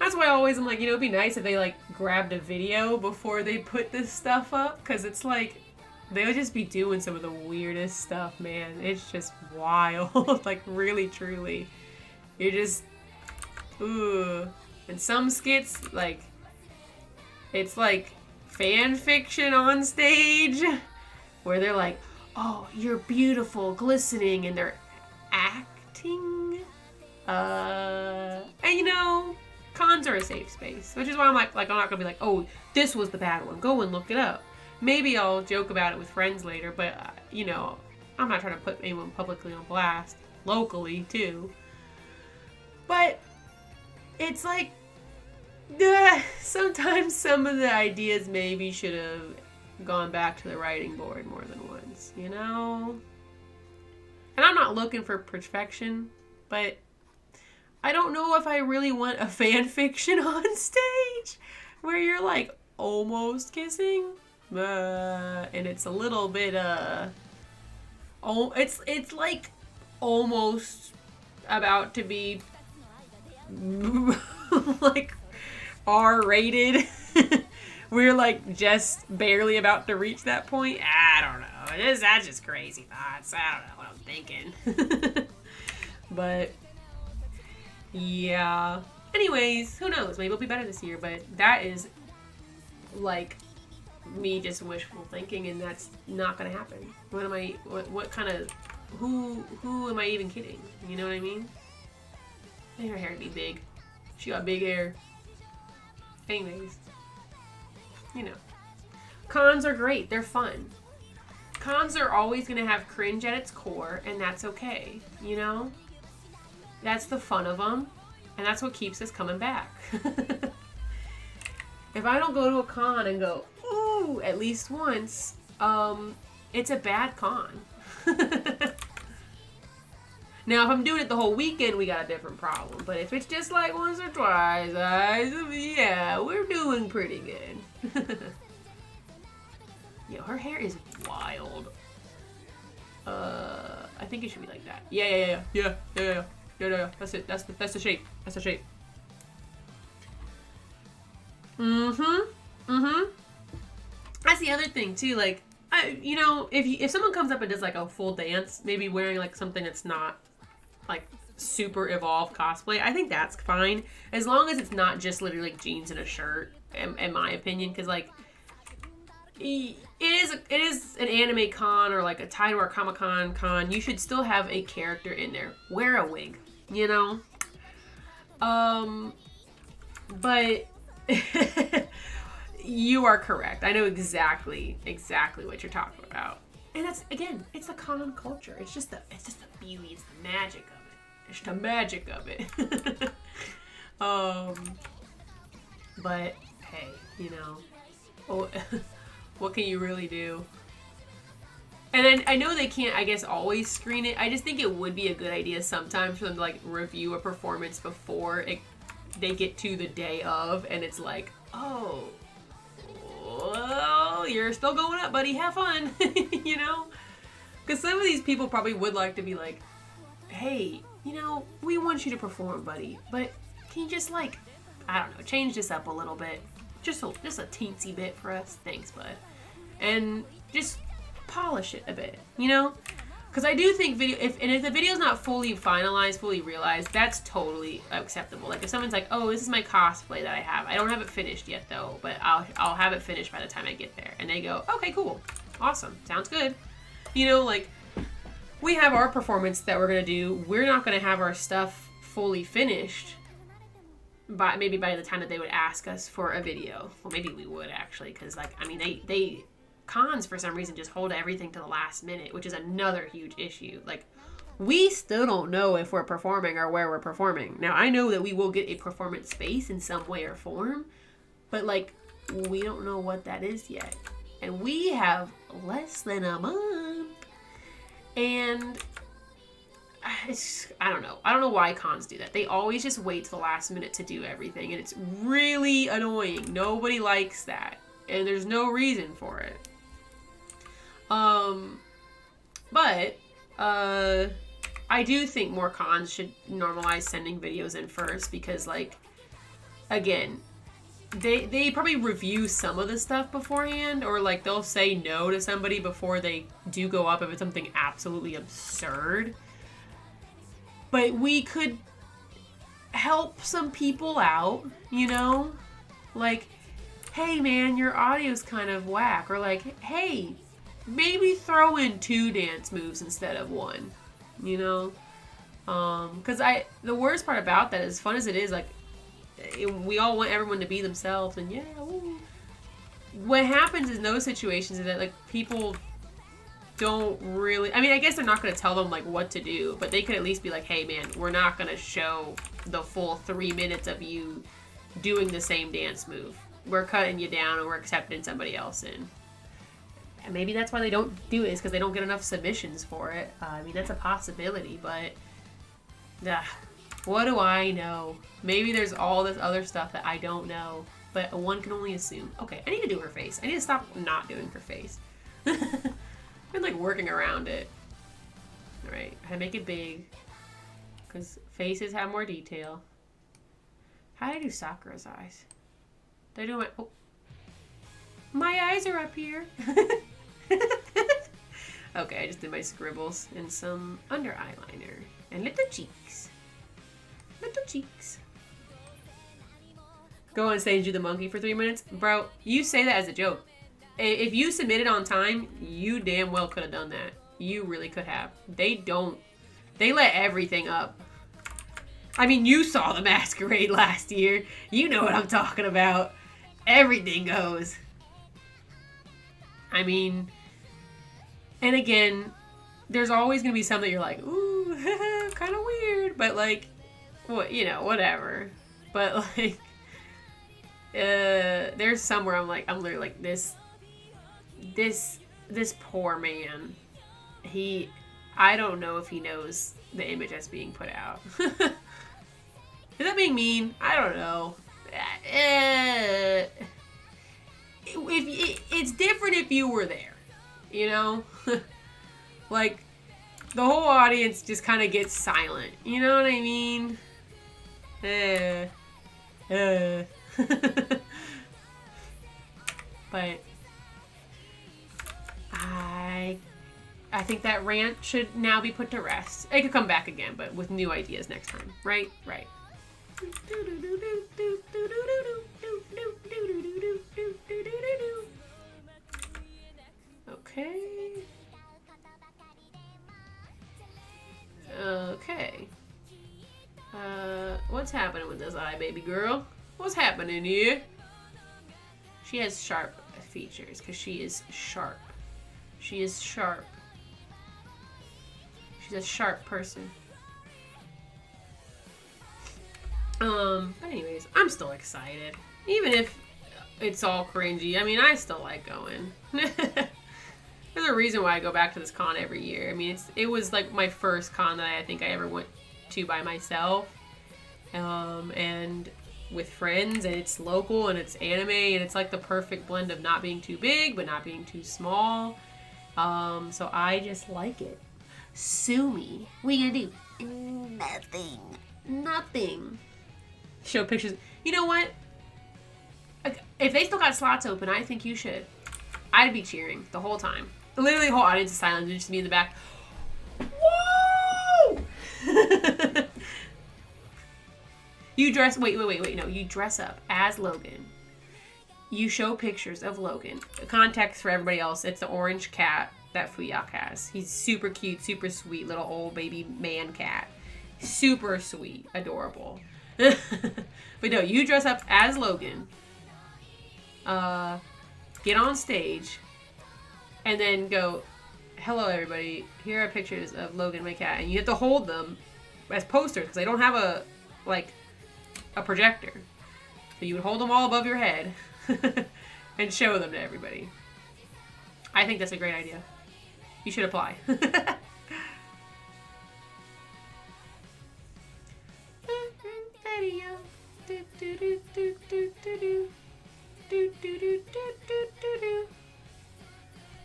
Speaker 1: That's why I always am like, you know, it'd be nice if they, like, grabbed a video before they put this stuff up, because it's like, they would just be doing some of the weirdest stuff, man. It's just wild. Like, really, truly. You're just, ooh. And some skits, like, it's like fan fiction on stage, where they're like, oh, you're beautiful, glistening, and they're acting. And, you know, cons are a safe space, which is why I'm like I'm not gonna be like, oh, this was the bad one, go and look it up. Maybe I'll joke about it with friends later, but, you know, I'm not trying to put anyone publicly on blast, locally, too. But it's like, sometimes some of the ideas maybe should have gone back to the writing board more than once, you know? And I'm not looking for perfection, but I don't know if I really want a fan fiction on stage where you're, like, almost kissing. And it's a little bit, it's like almost about to be, like, R-rated. We're, like, just barely about to reach that point. I don't know. That's just crazy thoughts. I don't know what I'm thinking. But, yeah. Anyways, who knows? Maybe it'll be better this year, but that is, like, me just wishful thinking, and that's not gonna happen. What kind of, who am I even kidding? You know what I mean? I think her hair would be big. She got big hair. Anyways, you know, cons are great. They're fun. Cons are always gonna have cringe at its core, and that's okay. You know, that's the fun of them, and that's what keeps us coming back. If I don't go to a con and go, ooh, at least once, it's a bad con. Now, if I'm doing it the whole weekend, we got a different problem. But if it's just like once or twice, yeah, we're doing pretty good. Yo, her hair is wild. I think it should be like that. Yeah. That's it. That's the shape. That's the shape. That's the other thing too. Like, you know, if someone comes up and does like a full dance, maybe wearing like something that's not like super evolved cosplay, I think that's fine as long as it's not just literally like jeans and a shirt. In my opinion, because like it is an anime con or like a Tide or Comic-Con con. You should still have a character in there. Wear a wig, you know. But you are correct. I know exactly what you're talking about. And that's, again, it's the con culture. It's just the beauty. It's the magic of it. It's the magic of it. But hey, you know, what can you really do? And then I know they can't, I guess, always screen it. I just think it would be a good idea sometimes for them to like review a performance before they get to the day of, and it's like, oh, well, you're still going up, buddy. Have fun, you know? Because some of these people probably would like to be like, hey, you know, we want you to perform, buddy, but can you just like, I don't know, change this up a little bit, just a teensy bit for us, thanks, bud, and just polish it a bit, you know? Because I do think if the video's not fully finalized, fully realized, that's totally acceptable. Like if someone's like, oh, this is my cosplay that I have. I don't have it finished yet though, but I'll have it finished by the time I get there. And they go, okay, cool. Awesome. Sounds good. You know, like we have our performance that we're going to do. We're not going to have our stuff fully finished maybe by the time that they would ask us for a video. Well, maybe we would actually, because like, I mean, they cons for some reason just hold everything to the last minute, which is another huge issue. Like, we still don't know if we're performing or where we're performing. Now, I know that we will get a performance space in some way or form, but like, we don't know what that is yet. And we have less than a month. And I don't know. I don't know why cons do that. They always just wait till the last minute to do everything, and it's really annoying. Nobody likes that, and there's no reason for it. But I do think more cons should normalize sending videos in first, because like, again, they probably review some of the stuff beforehand, or like they'll say no to somebody before they do go up if it's something absolutely absurd. But we could help some people out, you know? Like, hey man, your audio's kind of whack. Or like, hey, maybe throw in 2 dance moves instead of 1, you know? Because the worst part about that, as fun as it is, like, we all want everyone to be themselves, and yeah, woo. What happens in those situations is that, like, people don't really, I mean, I guess they're not going to tell them like what to do, but they could at least be like, hey man, we're not going to show the full 3 minutes of you doing the same dance move. We're cutting you down and we're accepting somebody else in. And maybe that's why they don't do it, is because they don't get enough submissions for it. I mean, that's a possibility, but what do I know? Maybe there's all this other stuff that I don't know, but one can only assume. Okay, I need to do her face. I need to stop not doing her face. Been like working around it. Alright, I make it big, because faces have more detail. How do I do Sakura's eyes? Did I do my... Oh. My eyes are up here. Okay, I just did my scribbles and some under eyeliner. And little cheeks. Little cheeks. Go on stage and do the monkey for 3 minutes? Bro, you say that as a joke. If you submitted on time, you damn well could have done that. You really could have. They let everything up. I mean, you saw the masquerade last year. You know what I'm talking about. Everything goes. I mean, and again, there's always going to be some that you're like, ooh, kind of weird. But like, what, you know, whatever. But like, there's somewhere I'm literally like, this poor man, I don't know if he knows the image that's being put out. Is that being mean? I don't know. It's different if you were there, you know? Like, the whole audience just kind of gets silent. You know what I mean? But I think that rant should now be put to rest. It could come back again, but with new ideas next time. Right? Right. Okay. Okay. What's happening with this eye, baby girl? What's happening here? She has sharp features because she is sharp. She is sharp. She's a sharp person. But anyways, I'm still excited. Even if it's all cringy. I mean, I still like going. There's a reason why I go back to this con every year. I mean, it was like my first con that I think I ever went to by myself. And with friends, and it's local, and it's anime, and it's like the perfect blend of not being too big, but not being too small. So I just like it. Sue me. What are you gonna do? Nothing. Nothing. Show pictures. You know what? If they still got slots open, I think you should. I'd be cheering the whole time. Literally, the whole audience is silent. Just me in the back. Whoa! You dress. Wait. No, you dress up as Logan. You show pictures of Logan. Context for everybody else: it's the orange cat that Fuyak has. He's super cute, super sweet, little old baby man cat. Super sweet, adorable. But no, you dress up as Logan. Get on stage, and then go, hello everybody, here are pictures of Logan, my cat. And you have to hold them as posters, because they don't have a projector. So you would hold them all above your head and show them to everybody. I think that's a great idea. You should apply.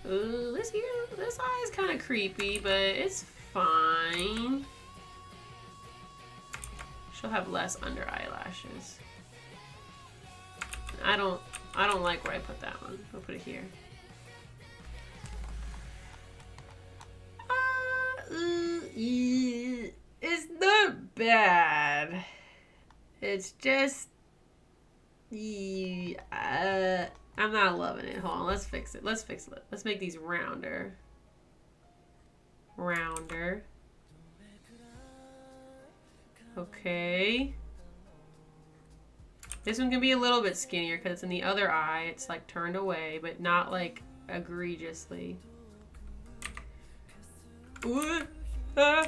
Speaker 1: Ooh, this eye is kind of creepy, but it's fine. She'll have less under eyelashes. I don't like where I put that one. I'll put it here. It's not bad. It's just I'm not loving it. Hold on, let's fix it. Let's make these rounder. Okay. This one can be a little bit skinnier because it's in the other eye. It's like turned away, but not like egregiously. Ooh, oh,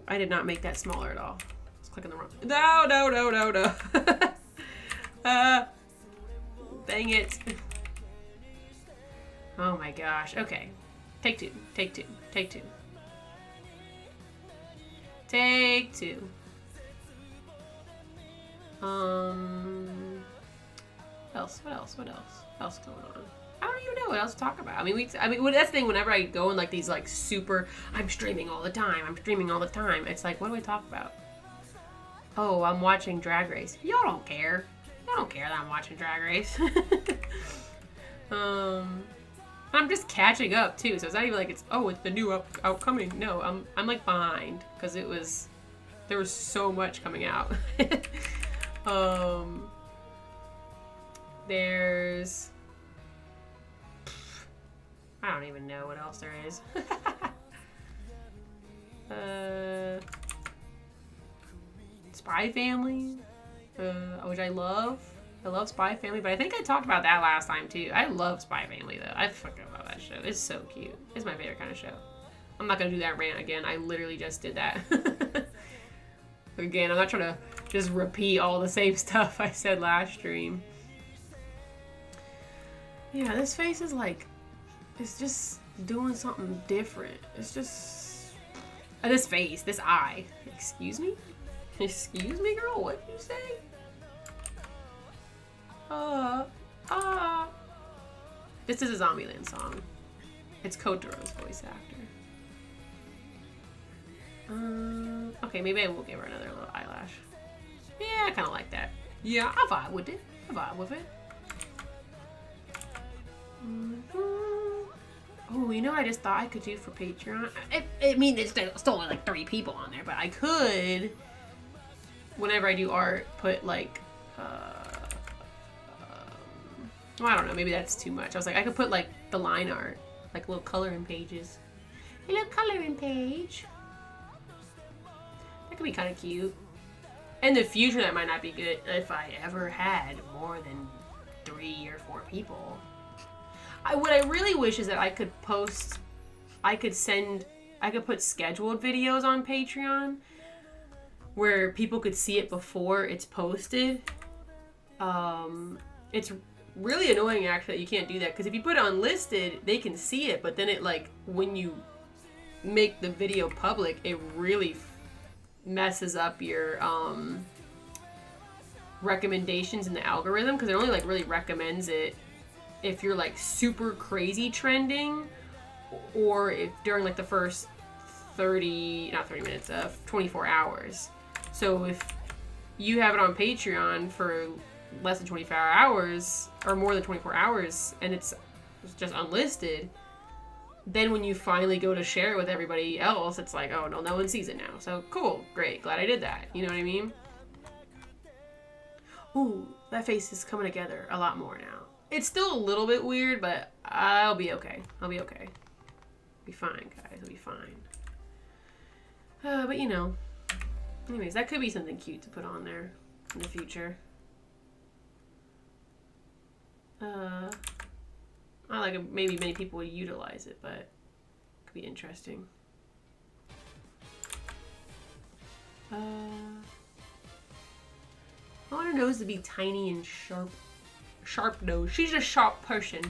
Speaker 1: I did not make that smaller at all. I was clicking the wrong. No. Dang it. Oh my gosh. Okay. Take two. What else going on? I don't even know what else to talk about. I mean, that's the thing. Whenever I go in like these like super, I'm streaming all the time. It's like, what do I talk about? Oh, I'm watching Drag Race. Y'all don't care. I don't care that I'm watching Drag Race. I'm just catching up too, so it's not even like it's the new upcoming. No, I'm like behind because there was so much coming out. There's I don't even know what else there is. Spy Family, which I love. I love Spy Family, but I think I talked about that last time too. I love Spy Family though. I fucking love that show. It's so cute. It's my favorite kind of show. I'm not gonna do that rant again. I literally just did that. Again, I'm not trying to just repeat all the same stuff I said last stream. Yeah, this face is like, it's just doing something different. It's just this face, this eye. Excuse me? Excuse me, girl? What did you say? This is a Zombieland song. It's Kotaro's voice actor. Okay, maybe I will give her another little eyelash. Yeah, I kind of like that. Yeah, I vibe with it. I vibe with it. Oh, you know what I just thought I could do for Patreon? I mean, it's still only like 3 people on there, but I could, whenever I do art, put like, well, I don't know, maybe that's too much. I was like, I could put like the line art, like little coloring pages. A little coloring page. That could be kind of cute. In the future, that might not be good if I ever had more than 3 or 4 people. What I really wish is that I could post, I could put scheduled videos on Patreon where people could see it before it's posted. It's really annoying actually that you can't do that, because if you put it unlisted, they can see it, but then it like, when you make the video public, it really messes up your recommendations in the algorithm, because it only like really recommends it if you're like super crazy trending, or if during like the first 24 hours. So if you have it on Patreon for less than 24 hours or more than 24 hours and it's just unlisted, then when you finally go to share it with everybody else, it's like, oh no, no one sees it now. So cool, great, glad I did that. You know what I mean? Ooh, that face is coming together a lot more now. It's still a little bit weird, but I'll be okay. I'll be okay. Be fine, guys. I'll be fine. But you know, anyways, that could be something cute to put on there in the future. I like it, maybe many people would utilize it, but it could be interesting. I want her nose to be tiny and sharp. Sharp nose. She's a sharp person.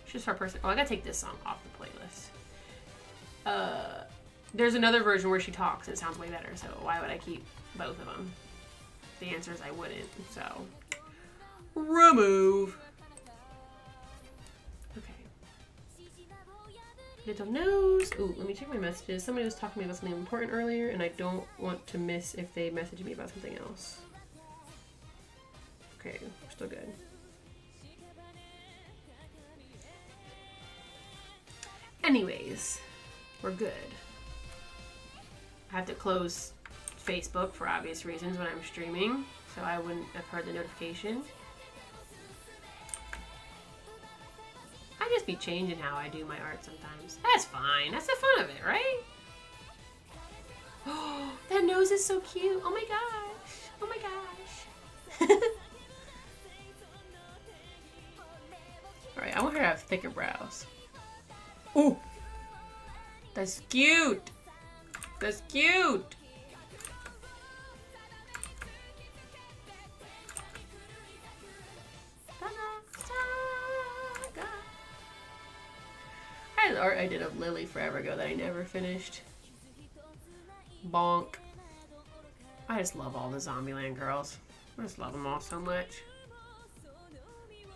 Speaker 1: She's a sharp person. Oh, I gotta take this song off the playlist. There's another version where she talks and it sounds way better, so why would I keep both of them? The answer is I wouldn't, so remove. Okay. Little nose. Ooh, let me check my messages. Somebody was talking to me about something important earlier, and I don't want to miss if they message me about something else. Okay, we're still good. Anyways, we're good. I have to close Facebook for obvious reasons when I'm streaming, so I wouldn't have heard the notification. I just be changing how I do my art sometimes. That's fine. That's the fun of it, right? Oh, that nose is so cute. Oh my gosh. Oh my gosh. Alright, I want her to have thicker brows. Ooh! That's cute! That's cute! I had art I did of Lily forever ago that I never finished. Bonk. I just love all the Zombieland girls. I just love them all so much.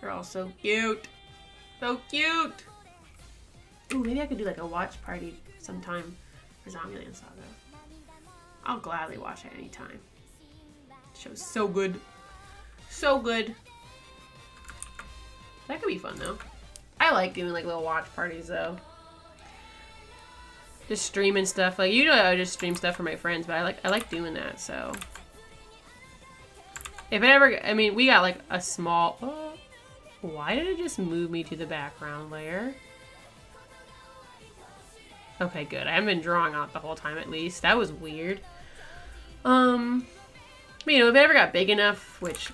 Speaker 1: They're all so cute. So cute! Ooh, maybe I could do like a watch party sometime for Zombieland Saga. I'll gladly watch it anytime. The show's so good. So good. That could be fun though. I like doing like little watch parties though. Just streaming stuff. Like, you know, I just stream stuff for my friends, but I like doing that, so. If it ever, I mean, we got like a small, why did it just move me to the background layer? Okay, good. I haven't been drawing on it the whole time at least. That was weird. But, you know, if it ever got big enough, which,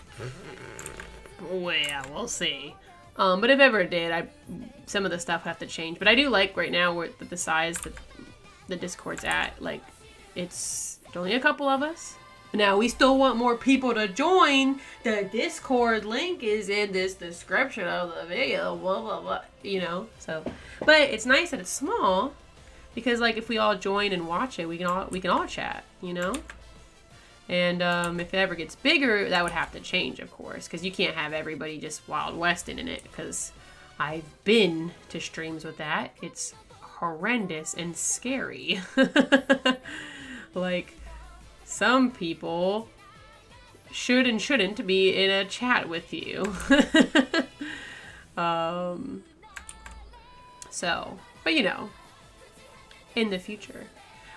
Speaker 1: well, yeah, we'll see. But if ever it did, some of the stuff would have to change. But I do like right now where the size that the Discord's at. Like, it's only a couple of us. Now, we still want more people to join. The Discord link is in this description of the video, blah, blah, blah, you know? So, but it's nice that it's small because, like, if we all join and watch it, we can all chat, you know? And if it ever gets bigger, that would have to change, of course, because you can't have everybody just Wild Westing in it, because I've been to streams with that. It's horrendous and scary. Like, some people should and shouldn't be in a chat with you. So, but you know, in the future,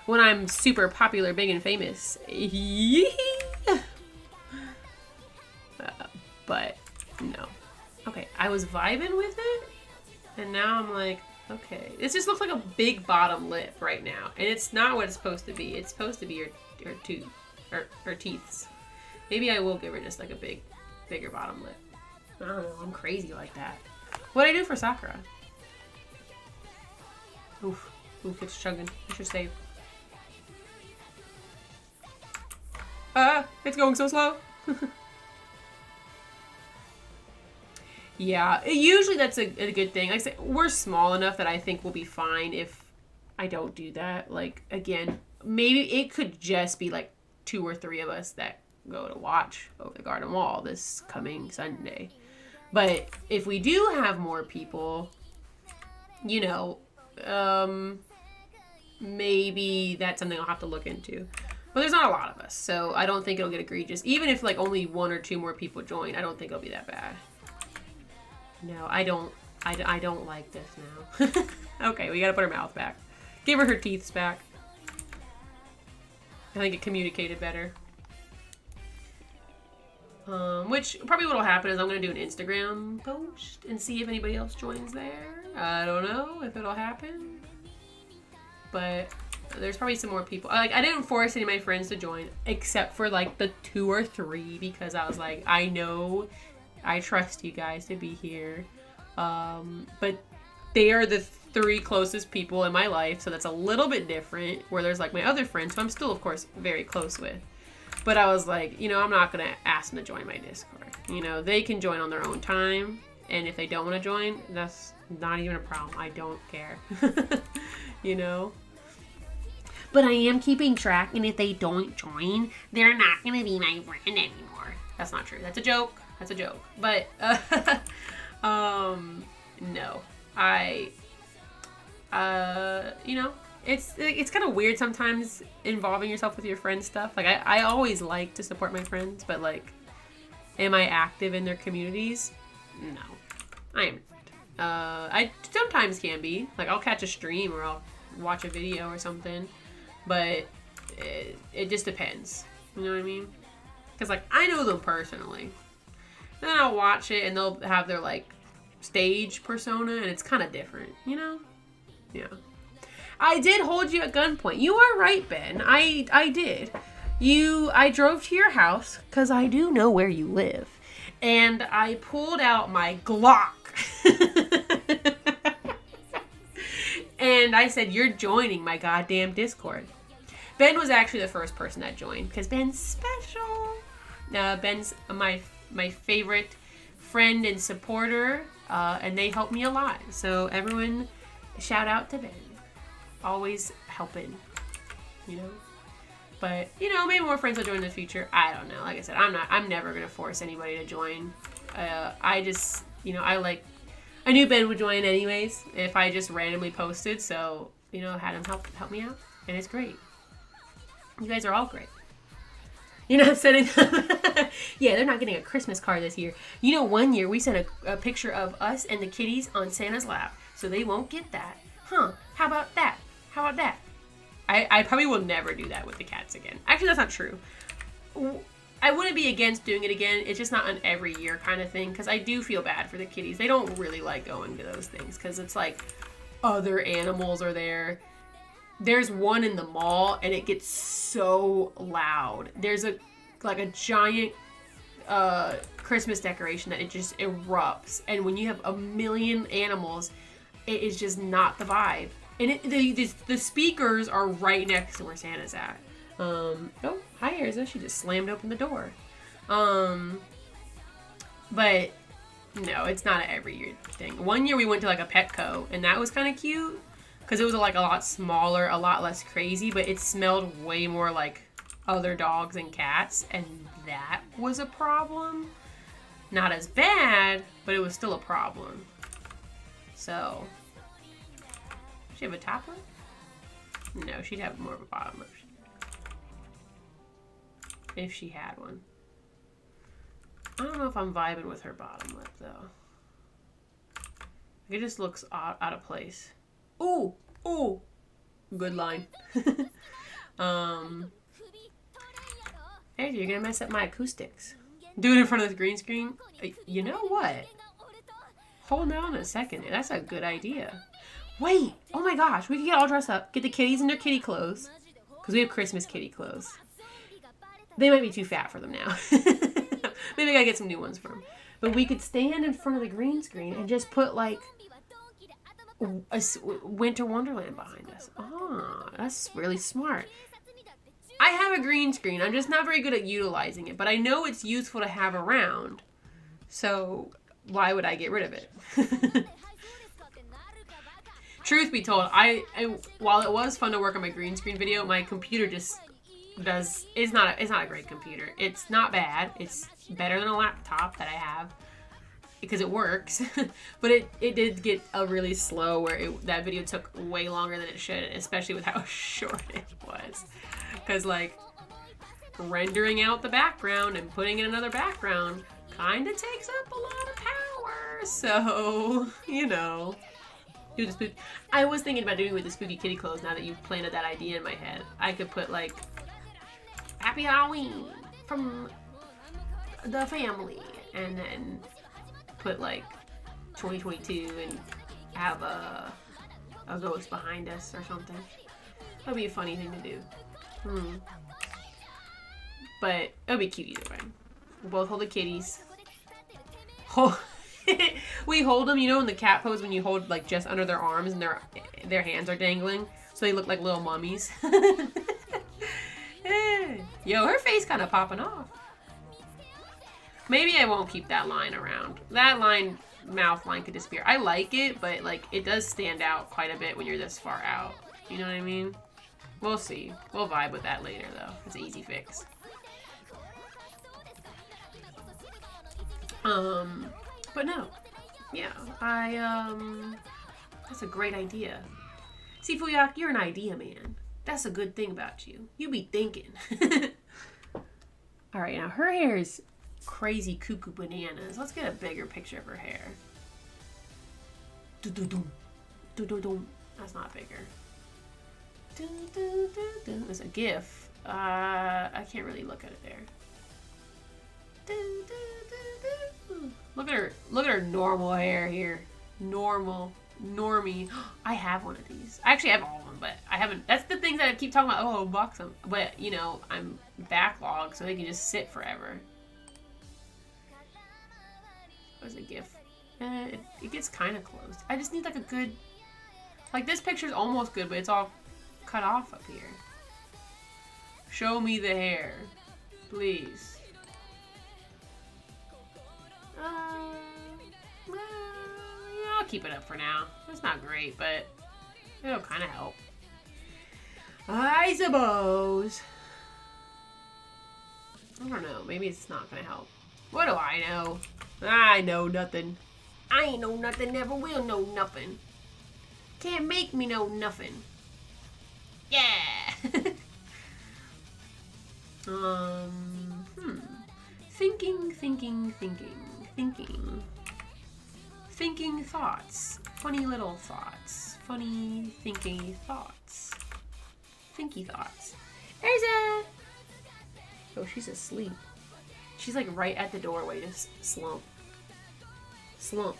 Speaker 1: when I'm super popular, big, and famous, but no. Okay, I was vibing with it, and now I'm like, okay. It just looks like a big bottom lip right now, and it's not what it's supposed to be. It's supposed to be your tooth, or teeths. Maybe I will give her just like a bigger bottom lip. I don't know, I'm crazy like that. What'd I do for Sakura? Oof, it's chugging. I should save. It's going so slow. Yeah, usually that's a good thing. Like I said, we're small enough that I think we'll be fine if I don't do that. Like, again, maybe it could just be like 2 or 3 of us that go to watch Over the Garden Wall this coming Sunday. But if we do have more people, you know, maybe that's something I'll have to look into. But there's not a lot of us, so I don't think it'll get egregious. Even if like only 1 or 2 more people join, I don't think it'll be that bad. No, I don't like this now. Okay, we gotta put her mouth back. Give her teeth back. I think it communicated better. Which probably what'll happen is I'm gonna do an Instagram post and see if anybody else joins there. I don't know if it'll happen, but there's probably some more people. Like, I didn't force any of my friends to join except for like the 2 or 3 because I was like, I know I trust you guys to be here. But they are the 3 closest people in my life, so that's a little bit different, where there's like my other friends who I'm still, of course, very close with. But I was like, you know, I'm not going to ask them to join my Discord. You know, they can join on their own time, and if they don't want to join, that's not even a problem. I don't care. You know? But I am keeping track, and if they don't join, they're not going to be my friend anymore. That's not true. That's a joke. That's a joke. But, no. You know, it's kind of weird sometimes involving yourself with your friends' stuff. Like, I always like to support my friends, but, like, am I active in their communities? No. I am not. I sometimes can be. Like, I'll catch a stream or I'll watch a video or something. But it just depends. You know what I mean? Because, like, I know them personally. Then I'll watch it and they'll have their, like, stage persona and it's kind of different, you know? Yeah. I did hold you at gunpoint. You are right, Ben. I did. I drove to your house because I do know where you live. And I pulled out my Glock. And I said, you're joining my goddamn Discord. Ben was actually the first person that joined because Ben's special. Ben's my favorite friend and supporter, and they help me a lot. So everyone, shout out to Ben. Always helping, you know. But you know, maybe more friends will join in the future. I don't know. Like I said, I'm never gonna force anybody to join. I just, you know, I knew Ben would join anyways if I just randomly posted. So you know, had him help me out, and it's great. You guys are all great. You're not sending them. Yeah, they're not getting a Christmas card this year. You know, one year we sent a picture of us and the kitties on Santa's lap, so they won't get that. Huh? How about that? How about that? I probably will never do that with the cats again. Actually, that's not true. I wouldn't be against doing it again. It's just not an every year kind of thing, because I do feel bad for the kitties. They don't really like going to those things, because it's like other animals are there. There's one in the mall, and it gets so loud. There's a giant Christmas decoration that it just erupts. And when you have a million animals, it is just not the vibe. And the speakers are right next to where Santa's at. Oh, Hi, Erza. She just slammed open the door. But no, it's not an every year thing. One year we went to like a Petco, and that was kind of cute because it was like a lot smaller, a lot less crazy, but it smelled way more like other dogs and cats, and that was a problem. Not as bad, but it was still a problem. So, does she have a top lip? No, she'd have more of a bottom lip. If she had one. I don't know if I'm vibing with her bottom lip, though. It just looks out of place. Ooh! Ooh! Good line. Hey, you're gonna mess up my acoustics. Do it in front of the green screen? You know what? Hold on a second. That's a good idea. Wait! Oh my gosh, we can get all dressed up. Get the kitties in their kitty clothes. Because we have Christmas kitty clothes. They might be too fat for them now. Maybe I gotta get some new ones for them. But we could stand in front of the green screen and just put like a Winter Wonderland behind us. Oh, that's really smart. I have a green screen. I'm just not very good at utilizing it. But I know it's useful to have around. So why would I get rid of it? Truth be told, while it was fun to work on my green screen video, my computer just it's not a great computer. It's not bad. It's better than a laptop that I have because it works. But it did get really slow where that video took way longer than it should, especially with how short it was. Because like rendering out the background and putting in another background kind of takes up a lot of power. So, you know. Do the spooky. I was thinking about doing it with the spooky kitty clothes now that you've planted that idea in my head. I could put like Happy Halloween from the family and then put like 2022 and have a ghost behind us or something. That'd be a funny thing to do. But it'll be cute either way. We'll both hold the kitties. We hold them, you know, in the cat pose when you hold like just under their arms and their hands are dangling, so they look like little mummies. Yo, her face kind of popping off. Maybe I won't keep that line around. That line, mouth line, could disappear. I like it, but like it does stand out quite a bit when you're this far out. You know what I mean? We'll see. We'll vibe with that later, though. It's an easy fix. But no. Yeah, that's a great idea. See, Fuyak, you're an idea man. That's a good thing about you. You be thinking. Alright, now her hair is crazy cuckoo bananas. Let's get a bigger picture of her hair. That's not bigger. It's a GIF. I can't really look at it there. Look at her normal hair here. Normal. Normie. I have one of these. I actually have all of them, but I haven't. That's the things that I keep talking about. Oh, I'll box them. But, you know, I'm backlogged, so they can just sit forever. What is a GIF? It gets kind of close. I just need like a good... Like this picture's almost good, but it's all cut off up here. Show me the hair. Please. Yeah, I'll keep it up for now. It's not great, but it'll kind of help. I suppose. I don't know. Maybe it's not going to help. What do I know? I know nothing. I ain't know nothing, never will know nothing. Can't make me know nothing. Yeah! Thinking thoughts. Funny little thoughts. Funny thinky thoughts. Thinky thoughts. Erza! Oh, she's asleep. She's like right at the doorway, just slump. Slump.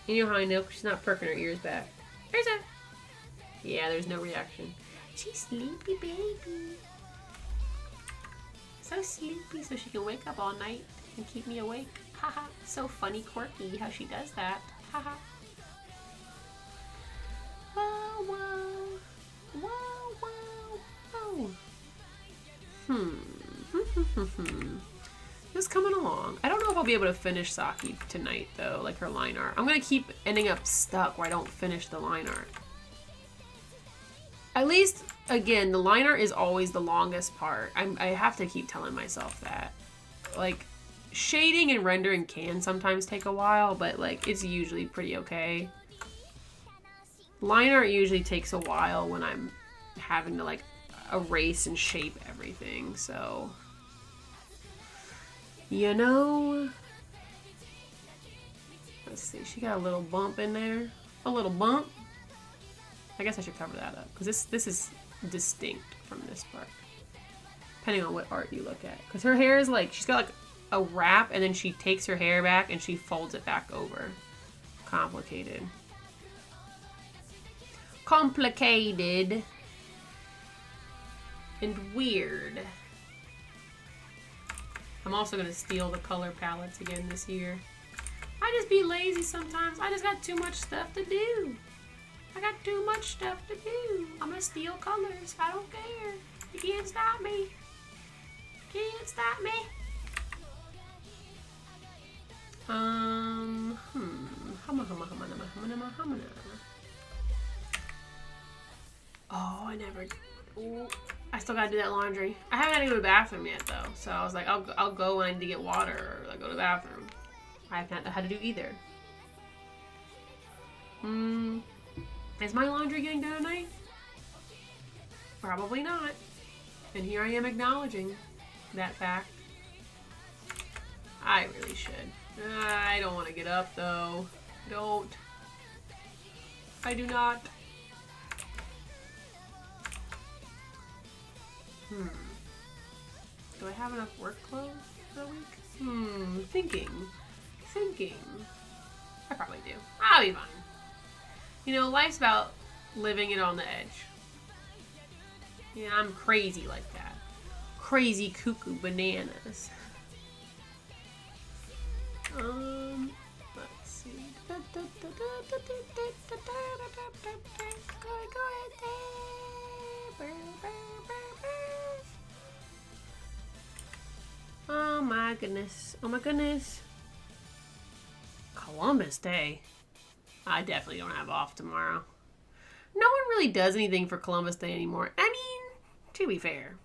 Speaker 1: You know how I know? She's not perking her ears back. Erza! Yeah, there's no reaction. She's sleepy, baby. So sleepy, so she can wake up all night and keep me awake. Haha. So funny, quirky how she does that. Haha. Whoa, whoa. Whoa, whoa, whoa. Just coming along. I don't know if I'll be able to finish Saki tonight, though, like her line art. I'm gonna keep ending up stuck where I don't finish the line art. At least, again, the line art is always the longest part. I have to keep telling myself that. Like, shading and rendering can sometimes take a while, but, like, it's usually pretty okay. Line art usually takes a while when I'm having to, like, erase and shape everything, so... You know... Let's see, she got a little bump in there. A little bump. I guess I should cover that up, because this is distinct from this part. Depending on what art you look at. Because her hair is like, she's got like a wrap, and then she takes her hair back and she folds it back over. Complicated. Complicated. And weird. I'm also going to steal the color palettes again this year. I just be lazy sometimes. I just got too much stuff to do. I got too much stuff to do. I'm gonna steal colors. I don't care. You can't stop me. Can't stop me. Oh, I never. Ooh, I still gotta do that laundry. I haven't had to go to the bathroom yet though, so I was like, I'll go when I need to get water or like go to the bathroom. I haven't had to do either. Is my laundry getting done tonight? Probably not. And here I am acknowledging that fact. I really should. I don't want to get up though. Don't. I do not. Do I have enough work clothes for the week? Thinking. I probably do. I'll be fine. You know, life's about living it on the edge. Yeah, I'm crazy like that. Crazy cuckoo bananas. Let's see. Oh my goodness. Oh my goodness. Columbus Day. I definitely don't have off tomorrow. No one really does anything for Columbus Day anymore. I mean, to be fair,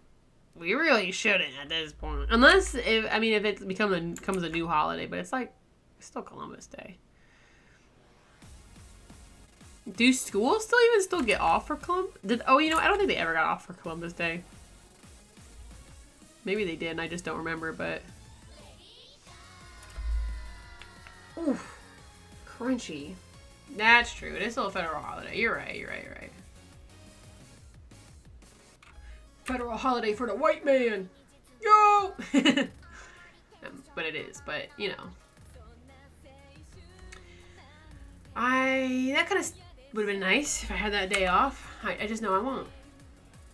Speaker 1: we really shouldn't at this point. Unless, if it becomes a new holiday, but it's like, it's still Columbus Day. Do schools still get off for Columbus? I don't think they ever got off for Columbus Day. Maybe they did and I just don't remember, but... Oof. Crunchy. That's true. It is still a federal holiday. You're right. Federal holiday for the white man. Yo! But it is. But, you know. That kind of would have been nice if I had that day off. I just know I won't.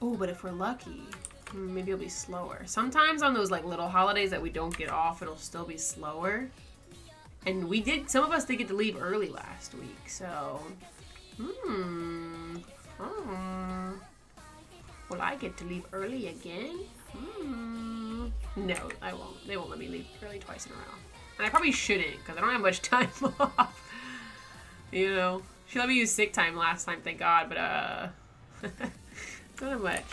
Speaker 1: Oh, but if we're lucky, maybe it'll be slower. Sometimes on those like little holidays that we don't get off, it'll still be slower. And some of us did get to leave early last week, so. Will I get to leave early again? No, I won't. They won't let me leave early twice in a row. And I probably shouldn't, because I don't have much time off. You know, she let me use sick time last time, thank God, but not have much.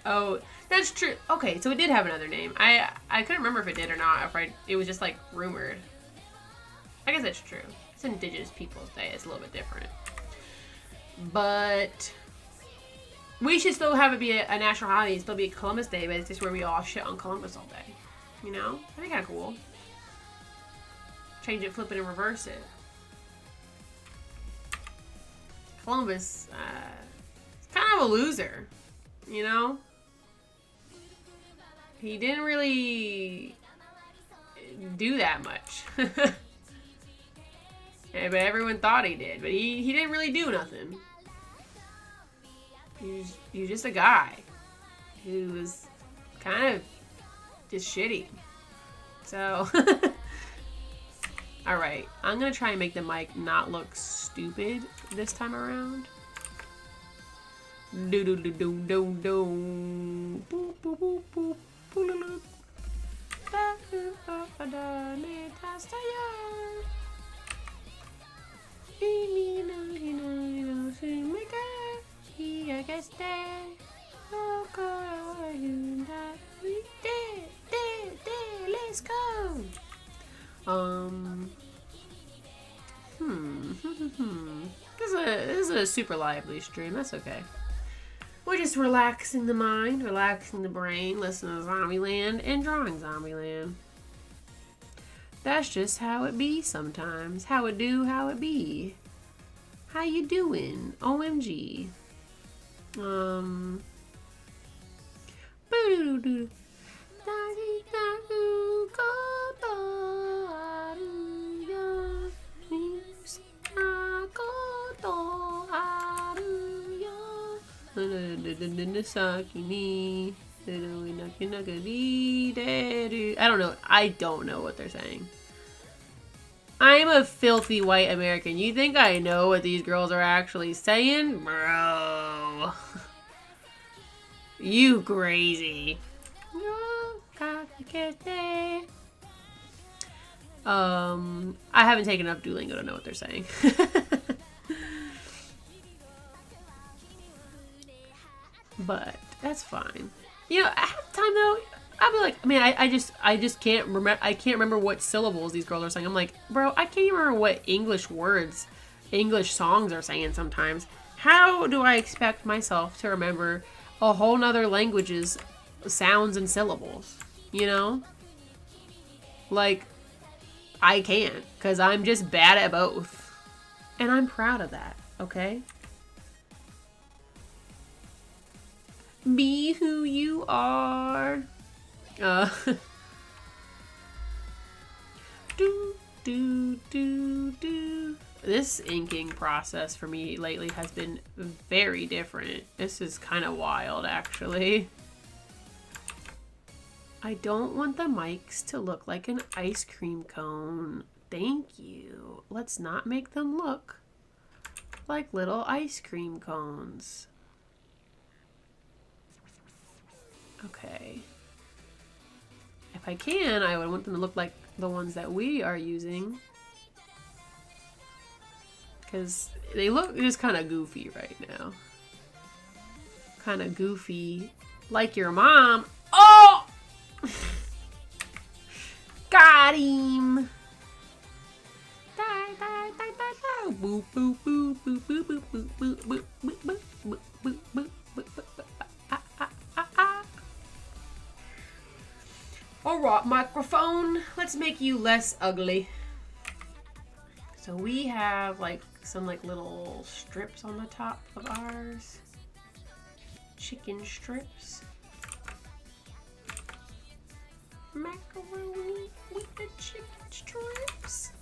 Speaker 1: Oh, that's true. Okay, so it did have another name. I couldn't remember if it did or not. It was just like rumored. I guess that's true. It's Indigenous Peoples Day. It's a little bit different. But we should still have it be a national holiday. It'd still be Columbus Day, but it's just where we all shit on Columbus all day. You know? I think kind of cool. Change it, flip it, and reverse it. Columbus, kind of a loser. You know? He didn't really do that much. Yeah, but everyone thought he did. But he didn't really do nothing. He was just a guy who was kind of just shitty. So, alright. I'm going to try and make the mic not look stupid this time around. Do do do do do do. Boop boop boop boop. Boop. Da da da ne tastaya. Ini no shumeka. Here gets there. Let's go. This is a super lively stream. That's okay. We're just relaxing the mind, relaxing the brain, listening to Zombieland and drawing Zombieland. That's just how it be sometimes. How it do, how it be. How you doing? OMG. I don't know what they're saying. I'm a filthy white American. You think I know what these girls are actually saying? Bro. You crazy. I haven't taken enough Duolingo to know what they're saying. But that's fine. You know, at the time though, I'll be like, I mean, I just can't remember. I can't remember what syllables these girls are saying. I'm like, bro, I can't even remember what English words, English songs are saying sometimes. How do I expect myself to remember a whole nother language's sounds and syllables? You know, like I can't, because I'm just bad at both, and I'm proud of that. Okay. Be who you are. Do, do, do, do. This inking process for me lately has been very different. This is kind of wild, actually. I don't want the mics to look like an ice cream cone. Thank you. Let's not make them look like little ice cream cones. Okay. If I can, I would want them to look like the ones that we are using. Because they look just kind of goofy right now. Kind of goofy. Like your mom. Oh! Got him! Die, die, die, die, die. Boop, boop, boop, boop, boop, boop, boop, boop, boop, boop, boop, boop, boop, boop, boop, boop. Alright, microphone, let's make you less ugly. So we have like some like little strips on the top of ours. Chicken strips. Macaroni with the chicken strips.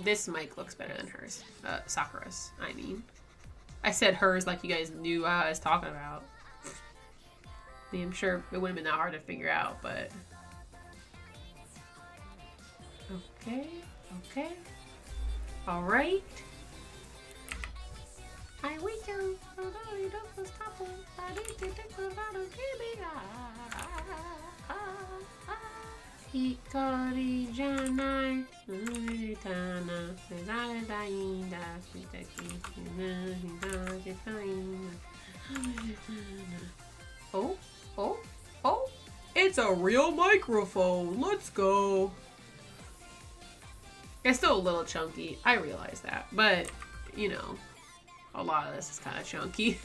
Speaker 1: This mic looks better than hers. Sakura's, I mean. I said hers like you guys knew what I was talking about. I mean, I'm sure it wouldn't have been that hard to figure out, but... Okay, okay. Alright. I wait till Hikari janai Tana Oh, oh, oh, it's a real microphone. Let's go. It's still a little chunky. I realize that. But, you know, a lot of this is kind of chunky.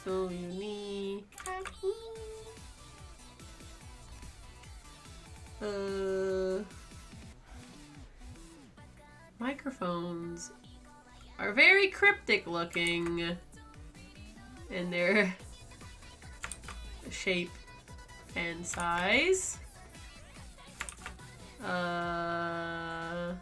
Speaker 1: So unique. Microphones are very cryptic looking in their shape and size. Not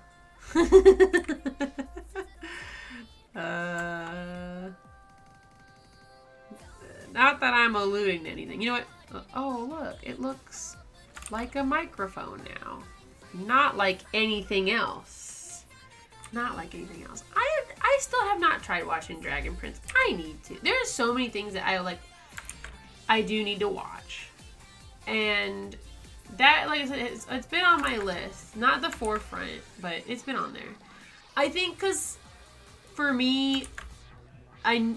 Speaker 1: that I'm alluding to anything. You know what? Oh, look. It looks like a microphone now. Not like anything else. not like anything else. I still have not tried watching Dragon Prince. I need to. There are so many things that I do need to watch. And that, like I said, it's been on my list. Not the forefront, but it's been on there. I think because for me, I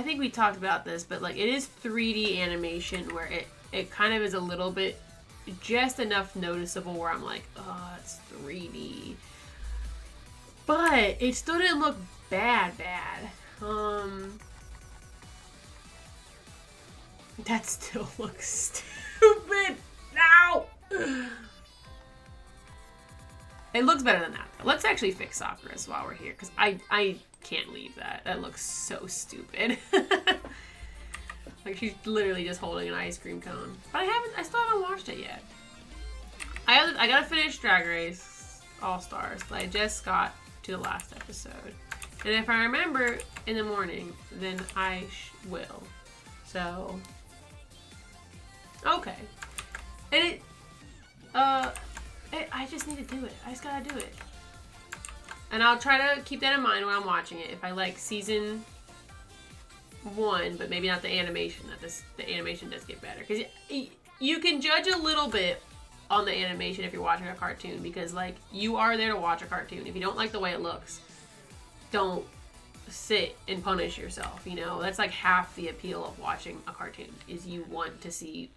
Speaker 1: think we talked about this, but like it is 3D animation where it kind of is a little bit just enough noticeable where I'm like, oh, it's 3D. But it still didn't look bad. That still looks stupid. No! It looks better than that. Let's actually fix Sakura's while we're here, because I can't leave that. That looks so stupid. Like she's literally just holding an ice cream cone. But I still haven't watched it yet. I gotta finish Drag Race All Stars. I just got to the last episode. And if I remember in the morning, then I will. So, okay. And I just need to do it. I just gotta do it. And I'll try to keep that in mind when I'm watching it. If I like season 1, but maybe not the animation, the animation does get better. Because you can judge a little bit on the animation if you're watching a cartoon, because like you are there to watch a cartoon. If you don't like the way it looks, don't sit and punish yourself. You know, that's like half the appeal of watching a cartoon, is you want to see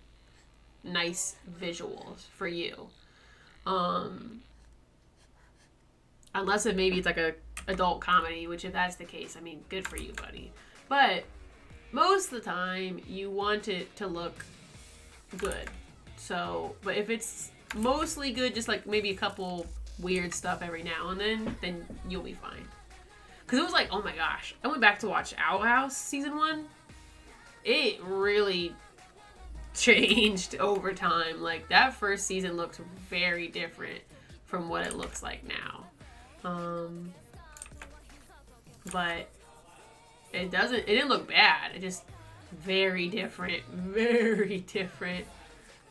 Speaker 1: nice visuals for you. Unless maybe it's like a adult comedy, which if that's the case, I mean, good for you, buddy. But most of the time you want it to look good. So, but if it's mostly good, just like maybe a couple weird stuff every now and then you'll be fine. Because it was like, oh my gosh, I went back to watch Owl House season 1. It really changed over time. Like that first season looks very different from what it looks like now. But it didn't look bad. It just very different.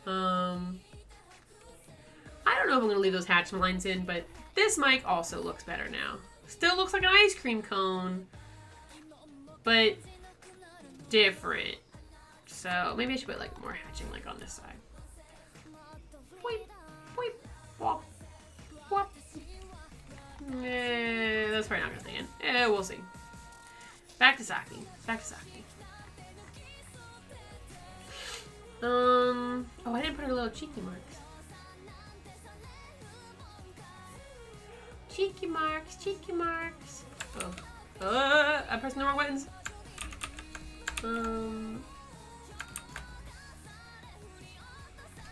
Speaker 1: I don't know if I'm going to leave those hatch lines in, but this mic also looks better now. Still looks like an ice cream cone, but different. So maybe I should put like more hatching like on this side. Weep, weep, wop, wop. That's probably not going to stand. We'll see. Back to Saki. Oh, I didn't put her little cheeky marks. Cheeky marks. Oh. I'm pressing the wrong buttons.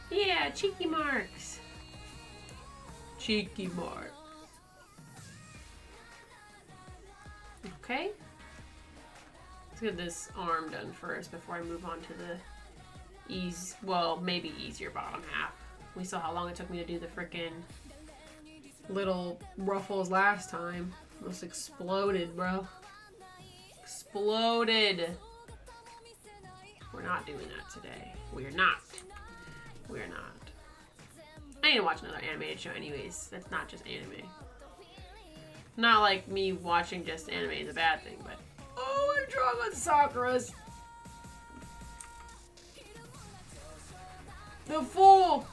Speaker 1: Yeah, cheeky marks. Okay. Let's get this arm done first before I move on to the maybe easier bottom half. We saw how long it took me to do the frickin' little ruffles last time. Almost exploded, bro. Exploded. We're not doing that today. We're not. I need to watch another animated show anyways. That's not just anime. Not like me watching just anime is a bad thing, but oh, I'm drawing with Sakura's. The fool.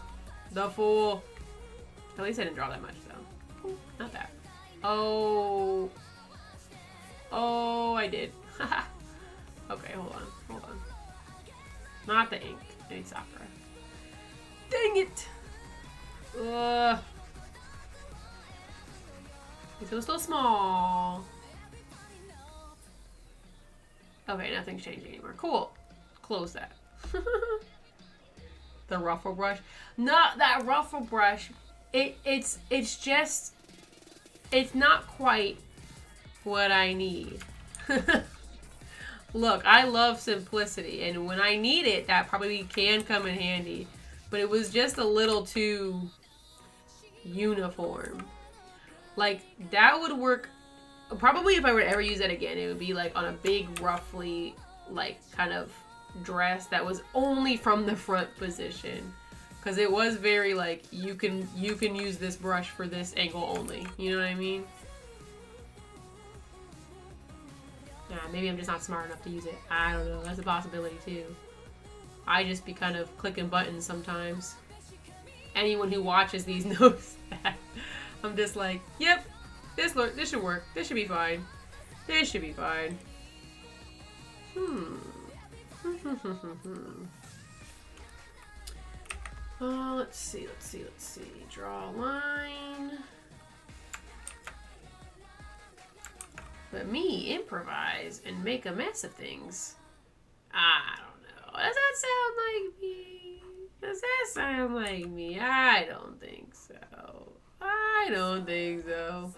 Speaker 1: At least I didn't draw that much though. Not that. Oh, I did. Okay, hold on. Not the ink. I need Sakura. Dang it. It's still small. Okay, nothing's changing anymore. Cool. Close that. The ruffle brush. Not that ruffle brush. It's just, it's not quite what I need. Look, I love simplicity, and when I need it, that probably can come in handy. But it was just a little too uniform. Like, that would work, probably if I were to ever use that again, it would be like on a big, roughly, like, kind of dress that was only from the front position. Because it was very, like, you can use this brush for this angle only. You know what I mean? Maybe I'm just not smart enough to use it. I don't know. That's a possibility too. I just be kind of clicking buttons sometimes. Anyone who watches these knows that. I'm just like, yep, this should work. This should be fine. This should be fine. Let's see. Draw a line. But me improvise and make a mess of things. I don't know. Does that sound like me? Does that sound like me? I don't think so. I don't think so.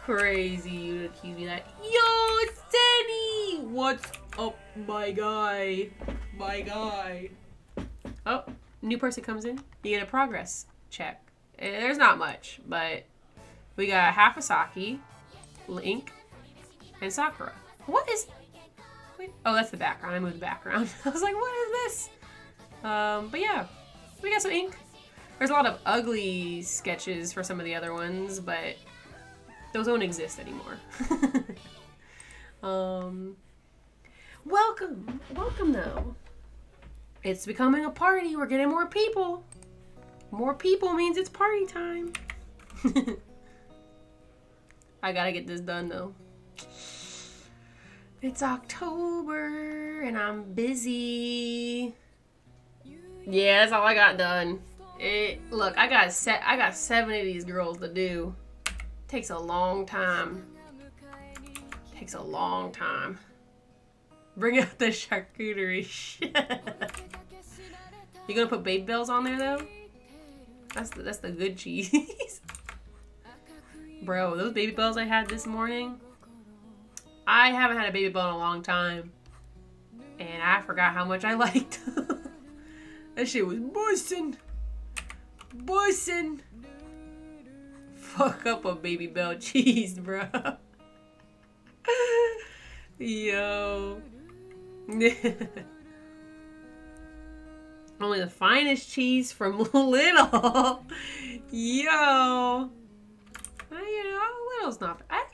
Speaker 1: Crazy you to accuse me that. Yo, it's Denny! What's up, my guy? My guy. Oh, new person comes in. You get a progress check. There's not much, but we got half a Saki, Link, and Sakura. What is... Wait, oh, that's the background. I moved the background. I was like, what is this? But yeah, we got some ink. There's a lot of ugly sketches for some of the other ones, but those don't exist anymore. Welcome though. It's becoming a party. We're getting more people. More people means it's party time. I gotta get this done though. It's October and I'm busy. Yeah, that's all I got done. Look, I got 7 of these girls to do. Takes a long time. Takes a long time. Bring out the charcuterie. You gonna put baby bells on there though? That's the good cheese. Bro, those baby bells I had this morning. I haven't had a baby bell in a long time. And I forgot how much I liked. That shit was bussin'. Bussin'. Fuck up a baby bell cheese, bro. Yo. Only the finest cheese from Little. Yo. Little's not bad.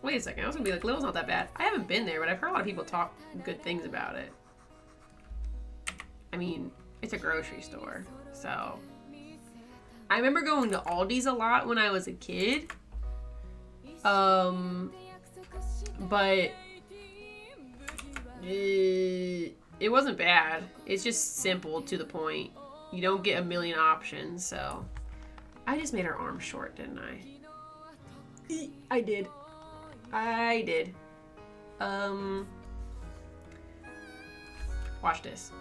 Speaker 1: Wait a second. I was gonna be like, Little's not that bad. I haven't been there, but I've heard a lot of people talk good things about it. I mean, it's a grocery store, so. I remember going to Aldi's a lot when I was a kid. But it wasn't bad. It's just simple, to the point. You don't get a million options, so. I just made her arm short, didn't I? I did. Watch this.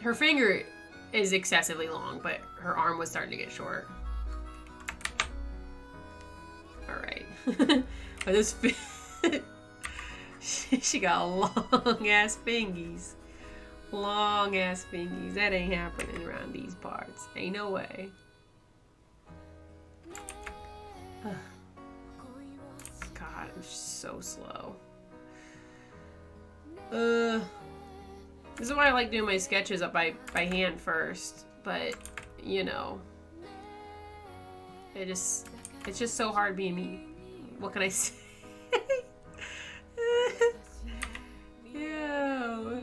Speaker 1: Her finger is excessively long, but her arm was starting to get short. Alright. But this she got long ass fingies. Long ass fingies. That ain't happening around these parts. Ain't no way. God, I'm so slow. This is why I like doing my sketches up by hand first, but it's just so hard being me. What can I say? Yeah.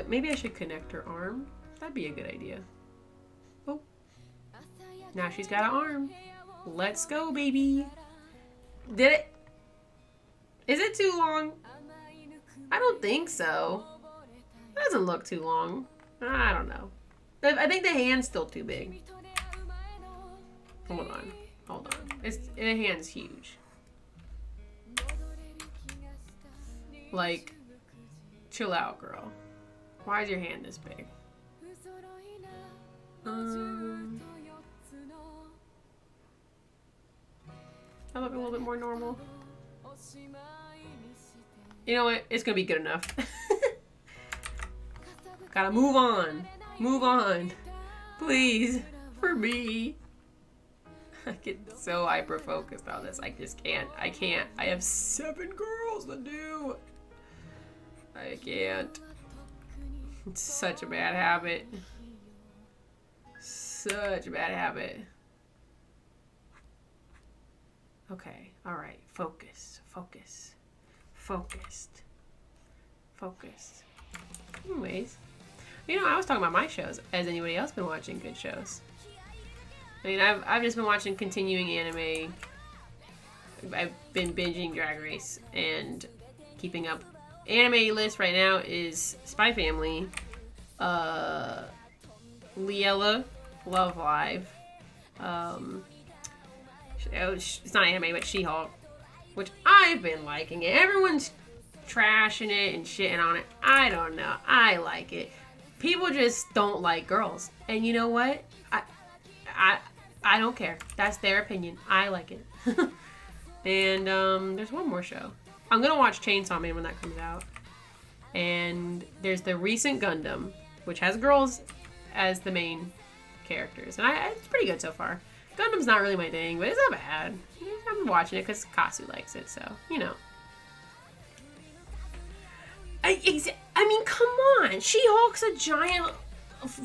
Speaker 1: Maybe I should connect her arm. That'd be a good idea. Oh. Now she's got an arm. Let's go, baby. Did it? Is it too long? I don't think so. It doesn't look too long. I don't know. I think the hand's still too big. Hold on. The hand's huge. Like, chill out, girl. Why is your hand this big? I look a little bit more normal. You know what? It's gonna be good enough. Gotta move on. Move on. Please. For me. I get so hyper-focused on this. I just can't. I can't. I have 7 girls to do. I can't. It's such a bad habit. Such a bad habit. Okay. All right. Focus. Focus. Focused. Focused. Anyways. You know, I was talking about my shows. Has anybody else been watching good shows? I mean, I've just been watching continuing anime. I've been binging Drag Race and keeping up. Anime list right now is Spy Family, Liella, Love Live. It's not anime, but She-Hulk, which I've been liking it. Everyone's trashing it and shitting on it. I don't know. I like it. People just don't like girls, and you know what? I don't care. That's their opinion. I like it. And there's one more show. I'm gonna watch Chainsaw Man when that comes out. And there's the recent Gundam, which has girls as the main characters, and it's pretty good so far. Gundam's not really my thing, but it's not bad. I've been watching it because Kasu likes it, so you know. I mean, come on. She-Hulk's a giant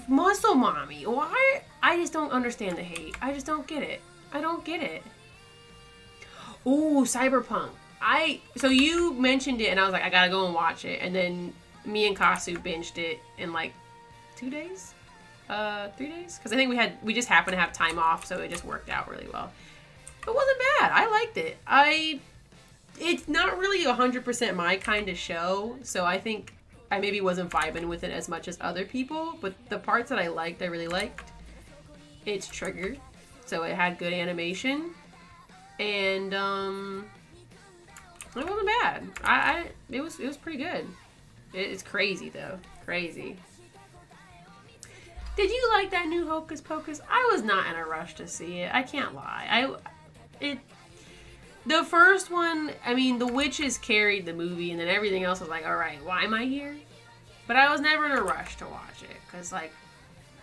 Speaker 1: muscle mommy. Why? I just don't understand the hate. I just don't get it. I don't get it. Ooh, Cyberpunk. So you mentioned it, and I was like, I gotta go and watch it. And then me and Kasu binged it in like 2 days? 3 days? Because I think we just happened to have time off, so it just worked out really well. It wasn't bad. I liked it. It's not really 100% my kind of show, so I think I maybe wasn't vibing with it as much as other people, but the parts that I liked, I really liked. It's triggered, so it had good animation, and it wasn't bad. It was pretty good. It's crazy though, crazy. Did you like that new Hocus Pocus? I was not in a rush to see it. I can't lie. The first one, I mean, the witches carried the movie, and then everything else was like, all right, why am I here? But I was never in a rush to watch it, because, like,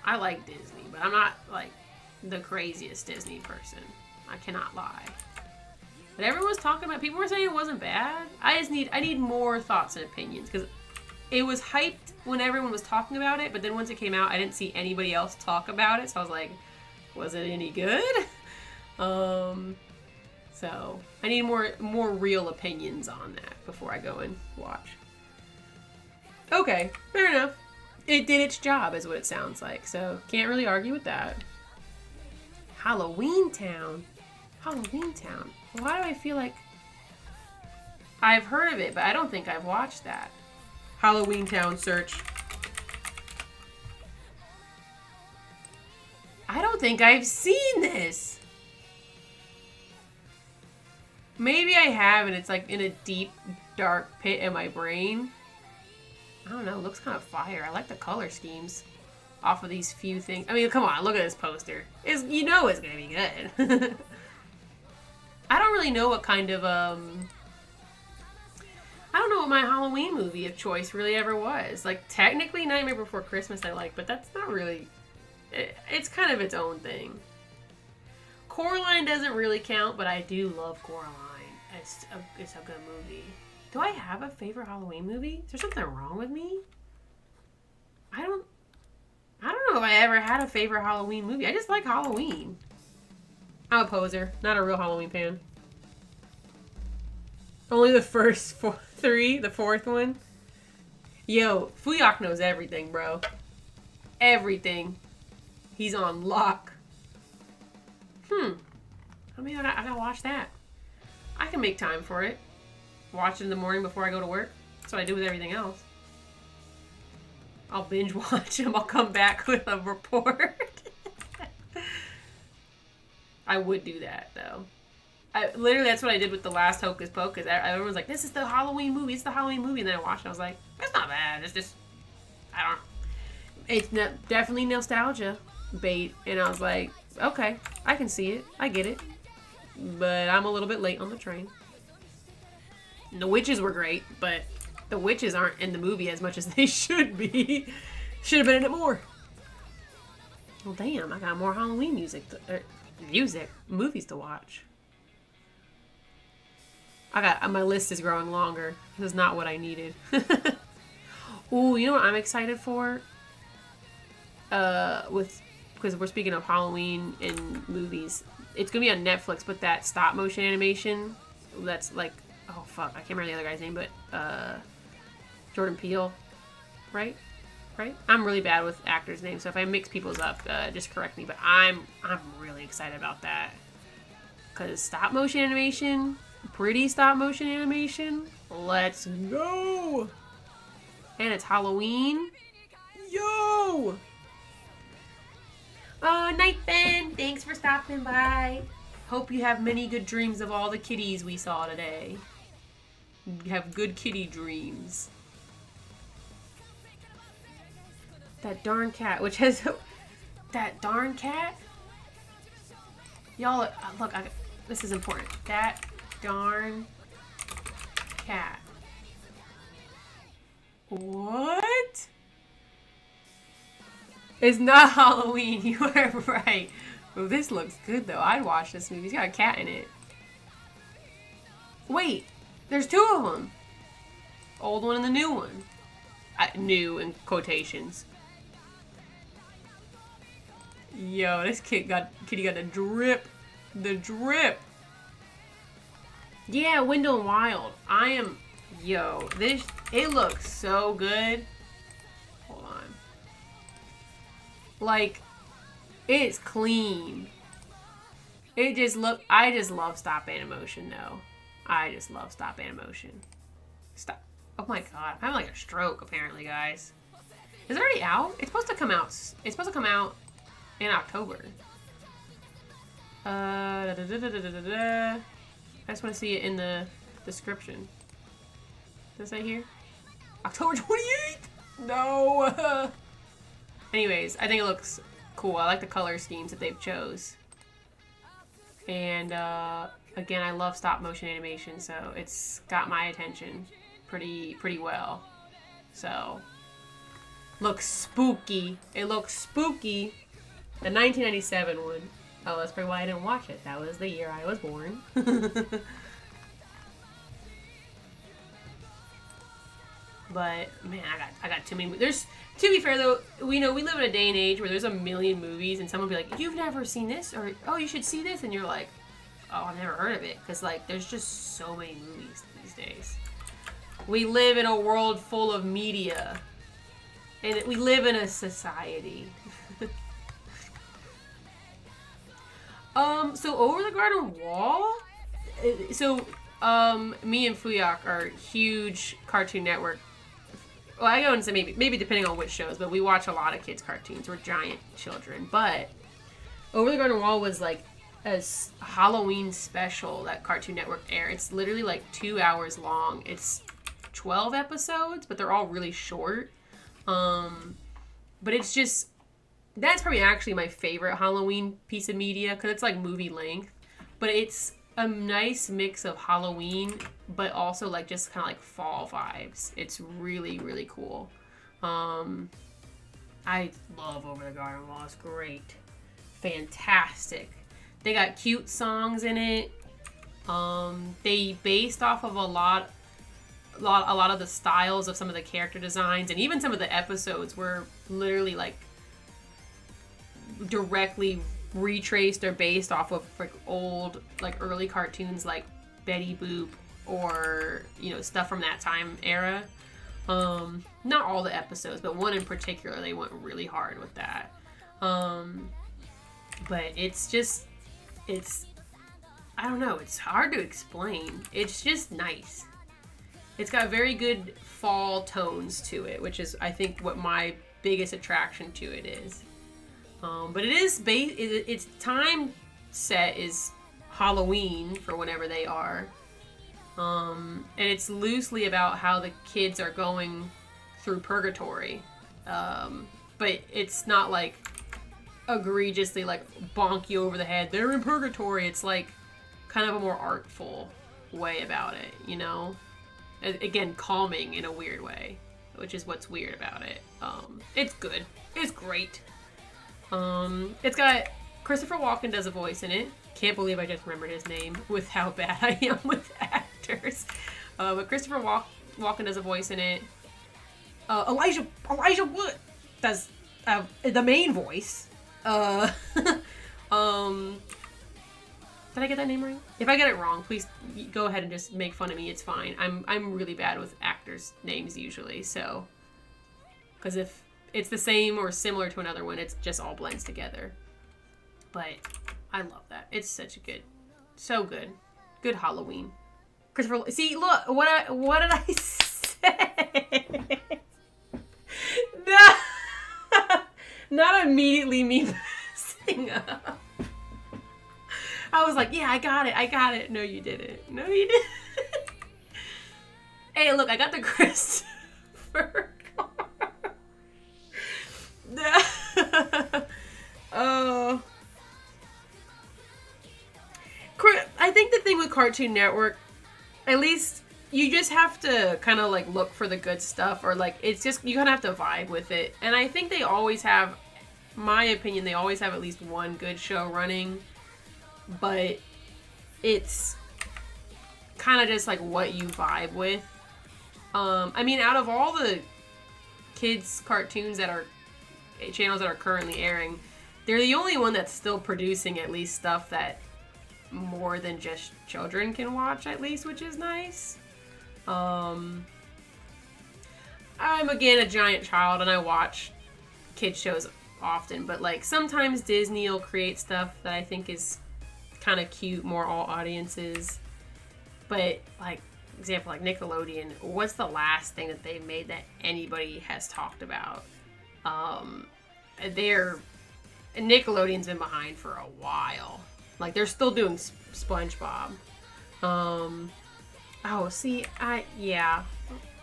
Speaker 1: I like Disney, but I'm not, like, the craziest Disney person. I cannot lie. But everyone was talking about, people were saying it wasn't bad. I need more thoughts and opinions, because it was hyped when everyone was talking about it, but then once it came out, I didn't see anybody else talk about it, so I was like, was it any good? So I need more real opinions on that before I go and watch. Okay, fair enough. It did its job, is what it sounds like. So can't really argue with that. Halloween Town. Halloween Town. Why do I feel like I've heard of it, but I don't think I've watched that. Halloween Town search. I don't think I've seen this. Maybe I have, and it's like in a deep, dark pit in my brain. I don't know. It looks kind of fire. I like the color schemes off of these few things. I mean, come on. Look at this poster. You know it's going to be good. I don't really know what kind of, I don't know what my Halloween movie of choice really ever was. Like, technically Nightmare Before Christmas I like, but that's not really... It's kind of its own thing. Coraline doesn't really count, but I do love Coraline. It's a good movie. Do I have a favorite Halloween movie? Is there something wrong with me? I don't know if I ever had a favorite Halloween movie. I just like Halloween. I'm a poser, not a real Halloween fan. Only the first three, the fourth one. Yo, Fuyak knows everything, bro. Everything. He's on lock. I mean, I gotta watch that. I can make time for it. Watch it in the morning before I go to work. That's what I do with everything else. I'll binge watch them. I'll come back with a report. I would do that, though. Literally, that's what I did with the last Hocus Pocus. Everyone was like, this is the Halloween movie. It's the Halloween movie. And then I watched it. I was like, it's not bad. It's just, it's definitely nostalgia bait. And I was like, okay, I can see it. I get it. But I'm a little bit late on the train. And the witches were great, but the witches aren't in the movie as much as they should be. Should have been in it more. Well, damn, I got more Halloween movies to watch. My list is growing longer. This is not what I needed. Ooh, you know what I'm excited for? Because we're speaking of Halloween and movies. it's gonna be on Netflix, but that stop motion animation, that's like, oh fuck, I can't remember the other guy's name, but Jordan Peele, right? I'm really bad with actors' names, so if I mix people's up, just correct me. But I'm really excited about that, because stop motion animation, pretty stop motion animation. Let's go! And it's Halloween. Yo! Oh, Nathan, thanks for stopping by. Hope you have many good dreams of all the kitties we saw today. You have good kitty dreams. That darn cat, which has... that darn cat? Y'all, look, this is important. That darn cat. What? It's not Halloween. You are right. Oh, this looks good, though. I'd watch this movie. It's got a cat in it. Wait. There's two of them. Old one and the new one. New in quotations. Yo, this kitty got the drip. The drip. Yeah, Wendell Wild. Yo, it looks so good. Hold on. Like, it's clean. I just love stop animation, though. I just love stop animation. Stop. Oh my god. I'm having like a stroke, apparently, guys. Is it already out? It's supposed to come out. It's supposed to come out in October. I just want to see it in the description. Does it say here? October 28th? No! Anyways, I think it looks cool. I like the color schemes that they've chose. And, again, I love stop motion animation, so it's got my attention pretty well. So, looks spooky. It looks spooky. The 1997 one. Oh, that's probably why I didn't watch it. That was the year I was born. But man, I got too many. To be fair though, we live in a day and age where there's a million movies, and someone will be like, "You've never seen this," or "Oh, you should see this," and you're like, "Oh, I've never heard of it," because like there's just so many movies these days. We live in a world full of media, and we live in a society. So Over the Garden Wall. So me and Fuyak are huge Cartoon Network. Well, I go and say maybe depending on which shows, but we watch a lot of kids' cartoons. We're giant children. But Over the Garden Wall was like a Halloween special that Cartoon Network aired. It's literally like 2 hours long. It's 12 episodes, but they're all really short. But it's just, that's probably actually my favorite Halloween piece of media because it's like movie length. But it's a nice mix of Halloween, but also like just kind of like fall vibes. It's really, really cool. I love Over the Garden Wall. It's great. Fantastic. They got cute songs in it. They based off of a lot of the styles of some of the character designs, and even some of the episodes were literally like directly retraced or based off of like old, like early cartoons like Betty Boop or stuff from that time era. Not all the episodes, but one in particular they went really hard with that. But it's I don't know, it's hard to explain. It's just nice. It's got very good fall tones to it, which is I think what my biggest attraction to it is. But it is its time set is Halloween for whenever they are. And it's loosely about how the kids are going through purgatory. But it's not like egregiously like bonk you over the head. They're in purgatory. It's like kind of a more artful way about it, Again, calming in a weird way, which is what's weird about it. It's good. It's great. It's got Christopher Walken does a voice in it. Can't believe I just remembered his name with how bad I am with actors. But Christopher Walken does a voice in it. Elijah Wood does the main voice. Did I get that name right? If I get it wrong, please go ahead and just make fun of me. It's fine. I'm really bad with actors' names usually, so. Because if it's the same or similar to another one, it's just all blends together. But I love that. It's such a good, so good. Good Halloween. Christopher, see, look, what did I say? No, not immediately me messing up. I was like, yeah, I got it. No, you didn't. Hey, look, I got the Christopher card. Oh. I think the thing with Cartoon Network, at least you just have to kind of like look for the good stuff, or like it's just you kind of have to vibe with it. And I think they always have, my opinion, they always have at least one good show running, but it's kind of just like what you vibe with. I mean, out of all the kids cartoons that are channels that are currently airing, they're the only one that's still producing at least stuff that more than just children can watch, at least, which is nice. I'm again a giant child and I watch kid shows often, but like sometimes Disney will create stuff that I think is kind of cute, more all audiences. But like example, like Nickelodeon, what's the last thing that they made that anybody has talked about? Nickelodeon's been behind for a while. Like they're still doing SpongeBob. Oh, see, I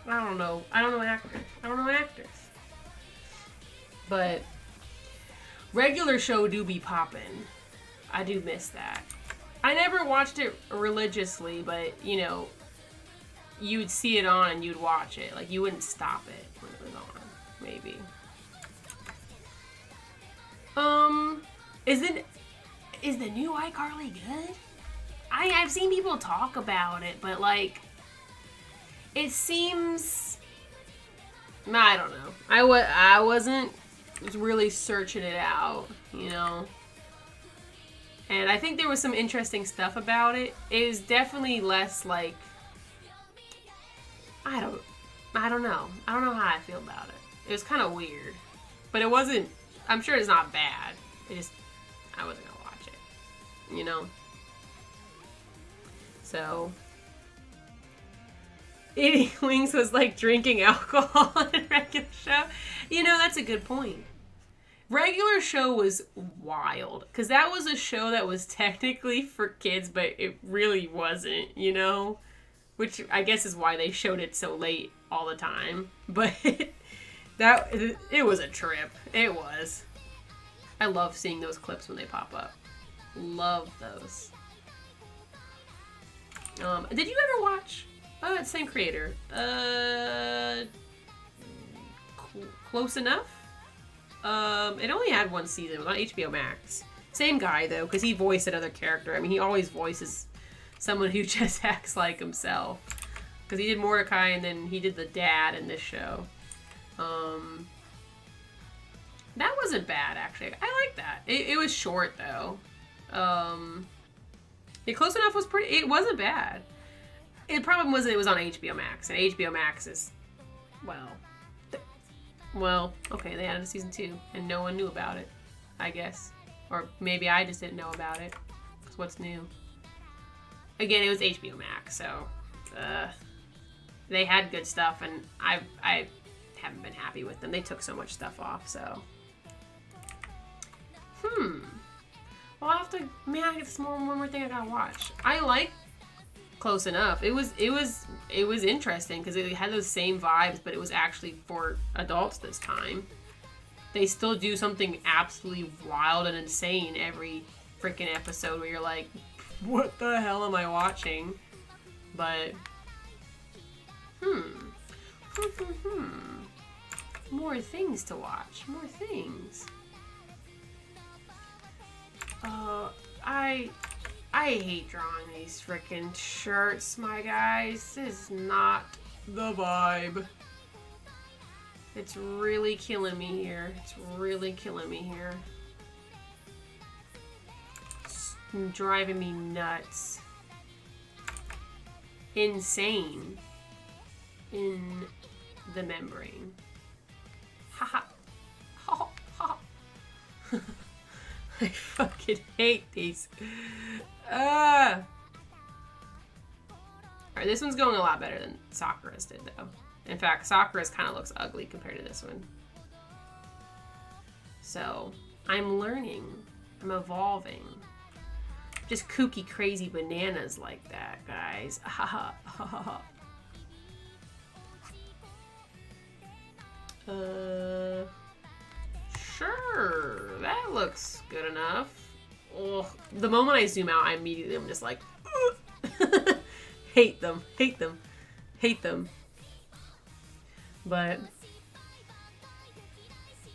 Speaker 1: don't know actors. But regular show do be poppin'. I do miss that. I never watched it religiously, but you know, you'd see it on and you'd watch it. Like you wouldn't stop it when it was on, maybe. Is the new iCarly good? I've seen people talk about it, but like, it seems, I don't know. I wasn't really searching it out, you know. And I think there was some interesting stuff about it. It was definitely less like, I don't know. I don't know how I feel about it. It was kind of weird, but it wasn't. I'm sure it's not bad. I wasn't gonna watch it, you know. So, eating wings was like drinking alcohol in regular show. You know, that's a good point. Regular show was wild, because that was a show that was technically for kids, but it really wasn't, you know? Which I guess is why they showed it so late all the time. But it was a trip. It was. I love seeing those clips when they pop up. Love those. Did you ever watch? Oh, it's same creator. Close Enough? It only had one season. It was on HBO Max. Same guy, though, because he voiced another character. I mean, he always voices someone who just acts like himself. Because he did Mordecai, and then he did the dad in this show. That wasn't bad, actually. I like that. It was short, though. Close Enough was pretty... It wasn't bad. The problem was that it was on HBO Max. And HBO Max is... Well, okay, they added a season 2. And no one knew about it, I guess. Or maybe I just didn't know about it. Because what's new? Again, it was HBO Max, so... they had good stuff, and I haven't been happy with them. They took so much stuff off, so... Well, I'll have to... Man, it's one more thing I gotta watch. I like Close Enough. It was interesting, because it had those same vibes, but it was actually for adults this time. They still do something absolutely wild and insane every freaking episode where you're like, what the hell am I watching? But... More things to watch. More things. I hate drawing these frickin' shirts, my guys. This is not the vibe. It's really killing me here. driving me nuts. Insane. In the membrane. Haha. Ha ha. I fucking hate these. Alright, this one's going a lot better than Sakura's did, though. In fact, Sakura's kind of looks ugly compared to this one. So, I'm learning. I'm evolving. Just kooky, crazy bananas like that, guys. Ha ha ha ha. Sure, that looks good enough. Ugh. The moment I zoom out, I immediately am just like, hate them, hate them, hate them. But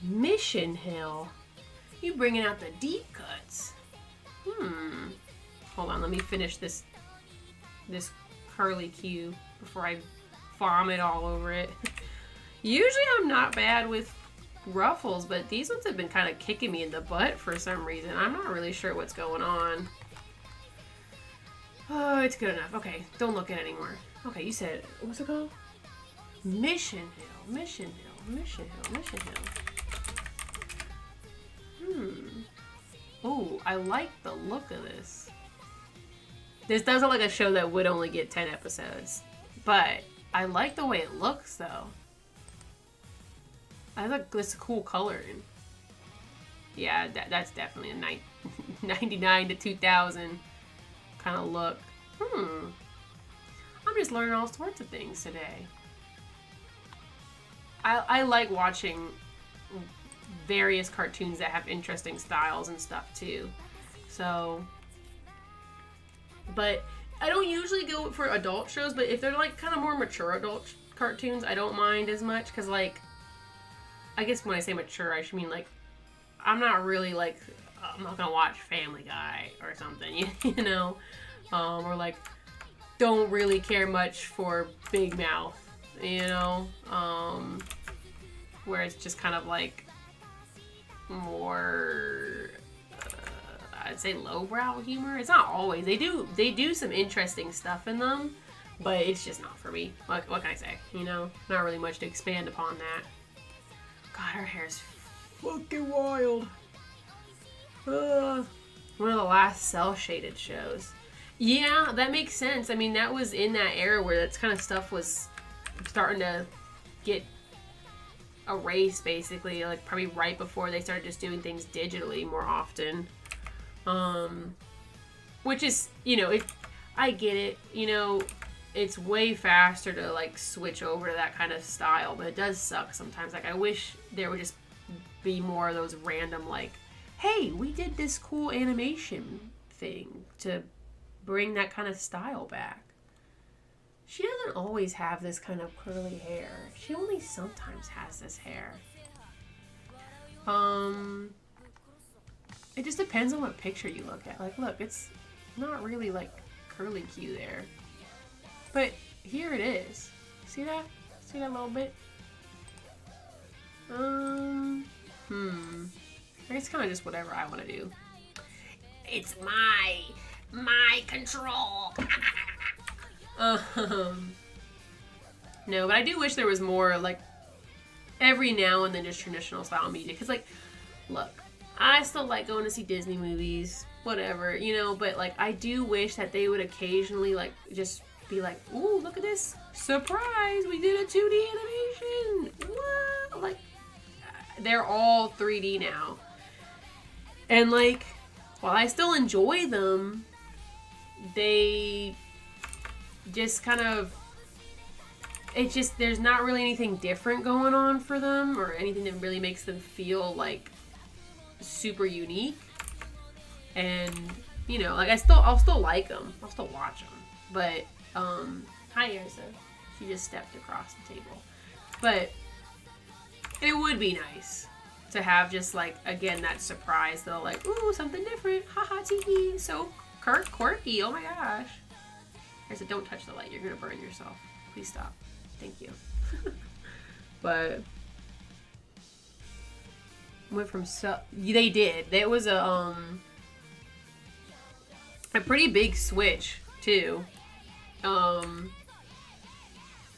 Speaker 1: Mission Hill, you bringing out the deep cuts. Hold on, let me finish this curly cue before I vomit all over it. Usually I'm not bad with ruffles, but these ones have been kind of kicking me in the butt for some reason. I'm not really sure what's going on. Oh, it's good enough. Okay, don't look at it anymore. Okay, you said, what's it called? Mission Hill, Mission Hill, Mission Hill, Mission Hill. Oh, I like the look of this. This does look like a show that would only get 10 episodes, but I like the way it looks, though. I like this cool coloring. Yeah, that's definitely a 99 to 2000 kind of look. I'm just learning all sorts of things today. I like watching various cartoons that have interesting styles and stuff too. So, but I don't usually go for adult shows, but if they're like kind of more mature adult cartoons, I don't mind as much, because like, I guess when I say mature, I should mean like, I'm not really like, I'm not gonna watch Family Guy or something, you know, or like, don't really care much for Big Mouth, you know, where it's just kind of like more, I'd say lowbrow humor. It's not always. They do some interesting stuff in them, but it's just not for me. What can I say? You know, not really much to expand upon that. God, her hair's fucking wild. One of the last cel-shaded shows. Yeah, that makes sense. I mean, that was in that era where that kind of stuff was starting to get erased, basically. Like, probably right before they started just doing things digitally more often. Which is, you know, I get it. You know, it's way faster to, like, switch over to that kind of style, but it does suck sometimes. Like, I wish there would just be more of those random, like, hey, we did this cool animation thing to bring that kind of style back. She doesn't always have this kind of curly hair. She only sometimes has this hair. It just depends on what picture you look at. Like, look, it's not really, like, curly Q there. But here it is. See that? See that little bit? It's kind of just whatever I want to do. It's my control. No, but I do wish there was more, like, every now and then just traditional style media. Because, like, look, I still like going to see Disney movies, whatever, you know, but, like, I do wish that they would occasionally, like, just be like, ooh, look at this, surprise, we did a 2D animation, what? Like, they're all 3D now. And, like, while I still enjoy them, they just kind of, it's just, there's not really anything different going on for them, or anything that really makes them feel, like, super unique. And, you know, like, I'll still like them. I'll still watch them. But, hi, Erza. She just stepped across the table. But it would be nice to have just, like, again, that surprise, though, like, ooh, something different. Haha, tee. So quirky. Oh my gosh. Erza, don't touch the light. You're gonna burn yourself. Please stop. Thank you. But went from they did. There was a a pretty big switch too.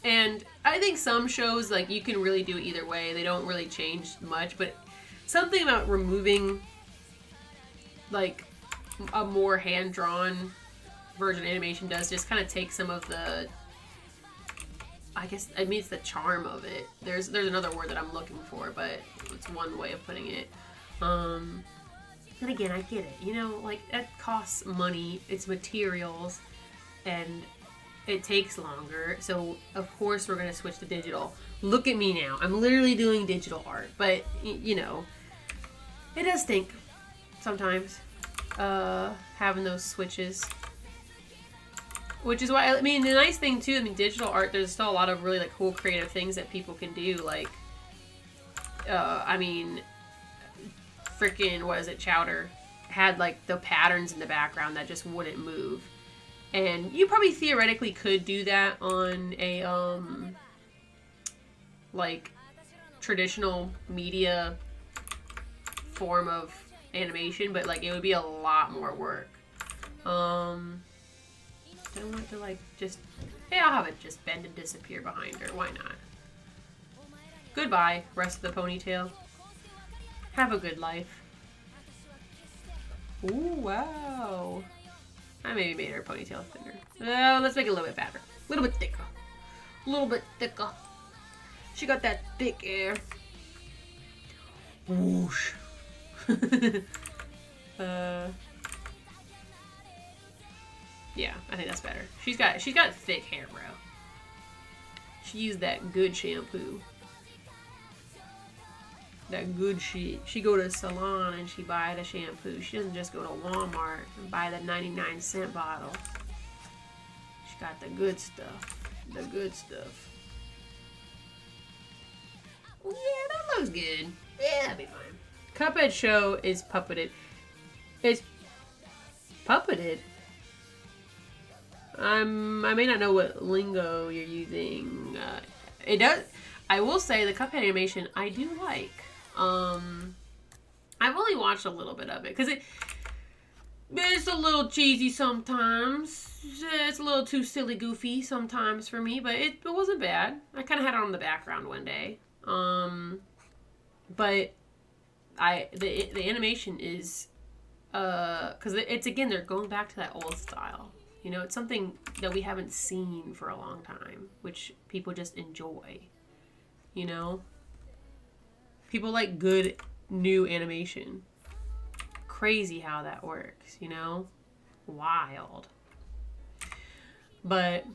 Speaker 1: And I think some shows, like, you can really do it either way. They don't really change much, but something about removing, like, a more hand-drawn version of animation does just kind of take some of the, I guess, I mean, it's the charm of it. There's another word that I'm looking for, but it's one way of putting it. And again, I get it. You know, like, that costs money. It's materials. And it takes longer, so of course we're gonna switch to digital. Look at me now. I'm literally doing digital art, but you know, it does stink sometimes having those switches. Which is why, I mean, the nice thing too, I mean, digital art, there's still a lot of really like cool creative things that people can do. Like, I mean, freaking, what is it, Chowder had like the patterns in the background that just wouldn't move. And you probably theoretically could do that on a, like, traditional media form of animation, but, like, it would be a lot more work. I don't want to, like, just, hey, I'll have it just bend and disappear behind her. Why not? Goodbye, rest of the ponytail. Have a good life. Ooh, wow. I maybe made her ponytail thinner. Let's make it a little bit fatter. A little bit thicker. A little bit thicker. She got that thick hair. Whoosh. Yeah, I think that's better. She's got thick hair, bro. She used that good shampoo. That good shit. She go to a salon and she buy the shampoo. She doesn't just go to Walmart and buy the 99-cent bottle. She got the good stuff. The good stuff. Yeah, that looks good. Yeah, that'll be fine. Cuphead show is puppeted. It's puppeted? I may not know what lingo you're using. It does. I will say the Cuphead animation I do like. I've only watched a little bit of it because it's a little cheesy sometimes. It's a little too silly goofy sometimes for me, but it wasn't bad. I kind of had it on the background one day. But the animation is because it's, again, they're going back to that old style. You know, it's something that we haven't seen for a long time, which people just enjoy. You know? People like good new animation. Crazy how that works, you know? Wild. But,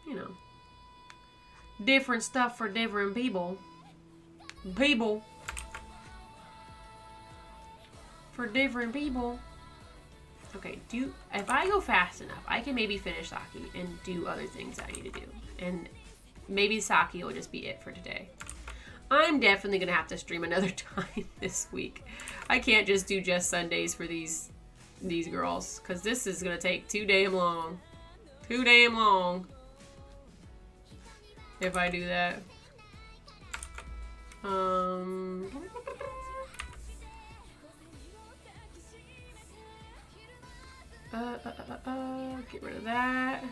Speaker 1: you know. Different stuff for different people. People. For different people. Okay, if I go fast enough, I can maybe finish Saki and do other things I need to do. And maybe Saki will just be it for today. I'm definitely going to have to stream another time this week. I can't just do just Sundays for these girls, because this is going to take too damn long. Too damn long. If I do that. Get rid of that.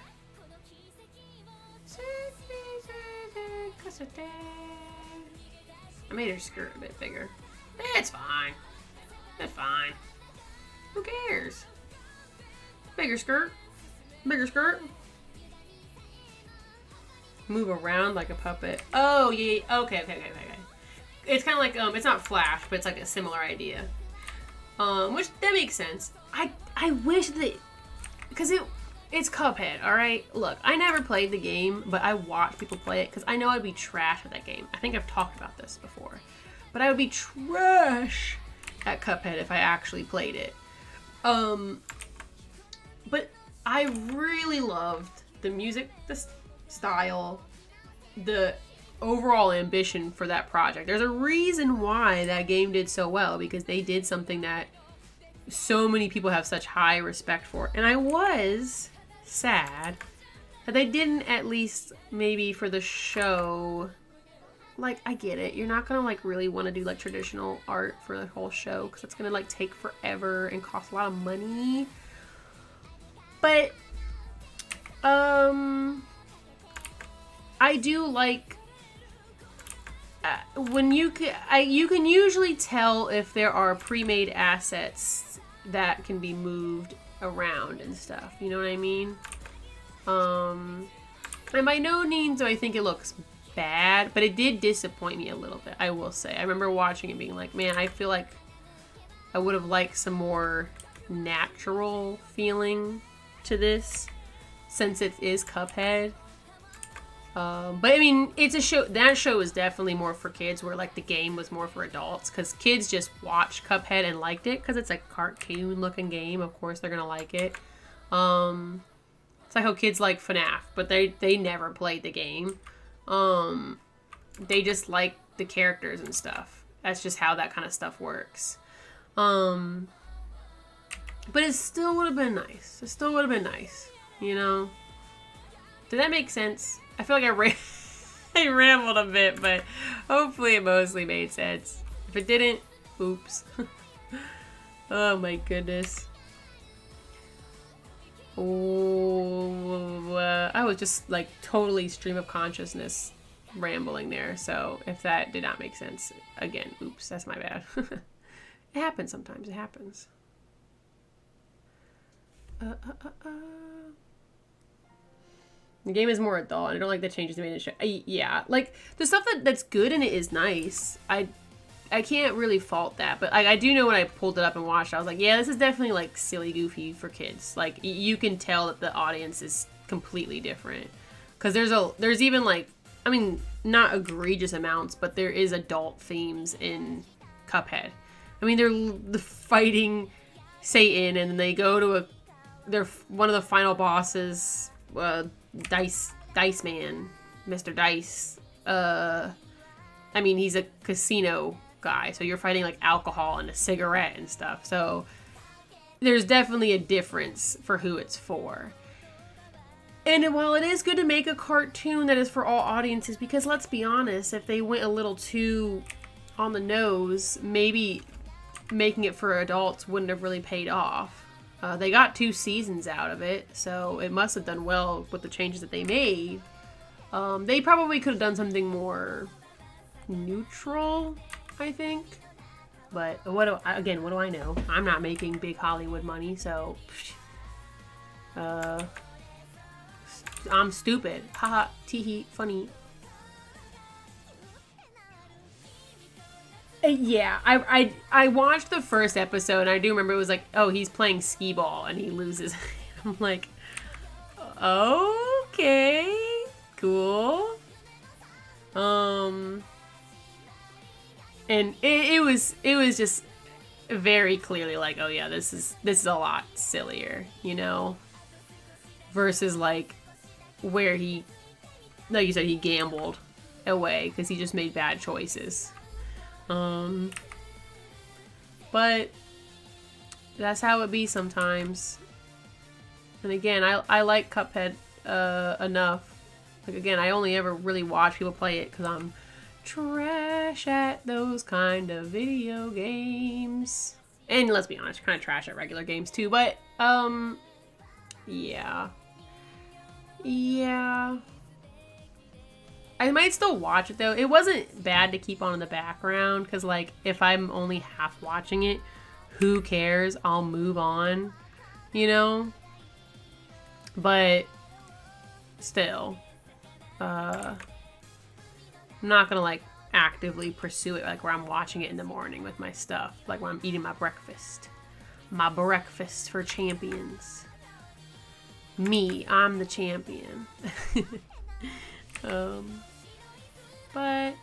Speaker 1: I made her skirt a bit bigger. It's fine. It's fine. Who cares? Bigger skirt. Bigger skirt. Move around like a puppet. Oh, yeah. Okay. It's kind of like, it's not Flash, but it's like a similar idea. Which, that makes sense. I wish that, because it's Cuphead, alright? Look, I never played the game, but I watch people play it, because I know I'd be trash at that game. I think I've talked about this before. But I would be trash at Cuphead if I actually played it. But I really loved the music, the style, the overall ambition for that project. There's a reason why that game did so well, because they did something that so many people have such high respect for. And I was sad that they didn't, at least maybe for the show, like, I get it, you're not gonna like really want to do like traditional art for the whole show, because it's gonna like take forever and cost a lot of money. But I do like when you can usually tell if there are pre-made assets that can be moved around and stuff. You know what I mean? And by no means do I think it looks bad, but it did disappoint me a little bit, I will say. I remember watching it being like, man, I feel like I would have liked some more natural feeling to this, since it is Cuphead. But I mean, it's a show. That show is definitely more for kids, where like the game was more for adults, because kids just watched Cuphead and liked it because it's a cartoon-looking game. Of course, they're gonna like it. It's like how kids like FNAF, but they never played the game. They just like the characters and stuff. That's just how that kind of stuff works. But it still would have been nice. It still would have been nice, you know? Did that make sense? I feel like I rambled a bit, but hopefully it mostly made sense. If it didn't, oops. Oh my goodness. Oh, I was just like totally stream of consciousness rambling there. So if that did not make sense, again, oops, that's my bad. It happens sometimes. It happens. The game is more adult, and I don't like the changes they made in the show. Yeah, like the stuff that's good in it is nice. I can't really fault that, but I do know when I pulled it up and watched it, I was like, yeah, this is definitely like silly goofy for kids. Like you can tell that the audience is completely different, because there's even like, I mean, not egregious amounts, but there is adult themes in Cuphead. I mean, they're fighting Satan, and they go to they're one of the final bosses, Dice Man, Mr. Dice. I mean, he's a casino guy, so you're fighting like alcohol and a cigarette and stuff. So there's definitely a difference for who it's for. And while it is good to make a cartoon that is for all audiences, because let's be honest, if they went a little too on the nose, maybe making it for adults wouldn't have really paid off. They got 2 seasons out of it, so it must have done well with the changes that they made. They probably could have done something more neutral, I think. But what do I know? I'm not making big Hollywood money, so I'm stupid. Haha, teehee, funny. Yeah, I watched the first episode, and I do remember it was like, oh, he's playing skee ball and he loses. I'm like, okay, cool. And it was just very clearly like, oh yeah, this is a lot sillier, you know, versus like where he, like you said, he gambled away because he just made bad choices. But that's how it be sometimes. And again, I like Cuphead enough. Like again, I only ever really watch people play it because I'm trash at those kind of video games. And let's be honest, kind of trash at regular games too. But yeah. I might still watch it though. It wasn't bad to keep on in the background because like if I'm only half watching it, who cares? I'll move on, you know? But still, I'm not gonna like actively pursue it like where I'm watching it in the morning with my stuff, like when I'm eating my breakfast. My breakfast for champions. Me, I'm the champion. But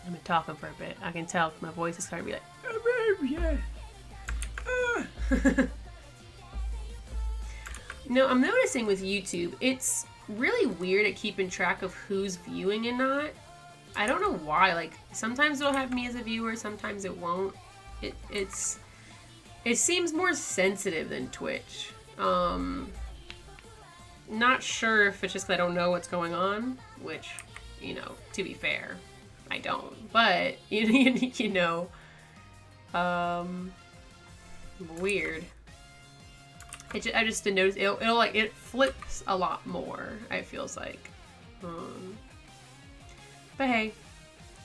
Speaker 1: I've been talking for a bit. I can tell my voice is starting to be like, No, I'm noticing with YouTube, it's really weird at keeping track of who's viewing and not. I don't know why. Like sometimes it'll have me as a viewer, sometimes it won't. It seems more sensitive than Twitch. Not sure if it's just 'cause I don't know what's going on, which, you know, to be fair, I don't. But you know, weird. I just didn't notice. It'll like, it flips a lot more, it feels like. But hey,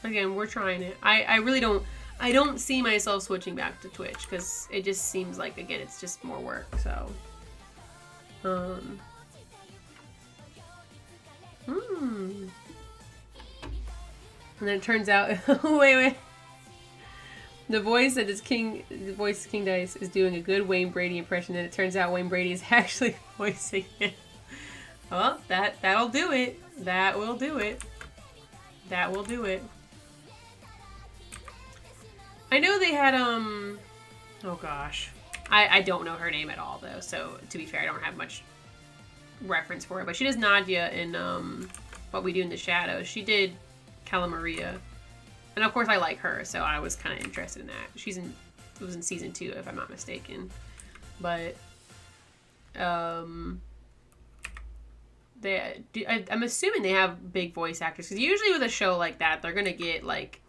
Speaker 1: again, we're trying it. I really don't, I don't see myself switching back to Twitch because it just seems like, again, it's just more work, so. And then it turns out, wait. The voice King Dice is doing a good Wayne Brady impression, and it turns out Wayne Brady is actually voicing it. Well, that'll do it. That will do it. That will do it. I know they had, oh gosh. I don't know her name at all, though, so to be fair, I don't have much reference for it, but she does Nadia in, What We Do in the Shadows. She did Calamaria. And of course I like her, so I was kind of interested in that. It was in season 2, if I'm not mistaken. But, I'm assuming they have big voice actors. Because usually with a show like that, they're going to get, like,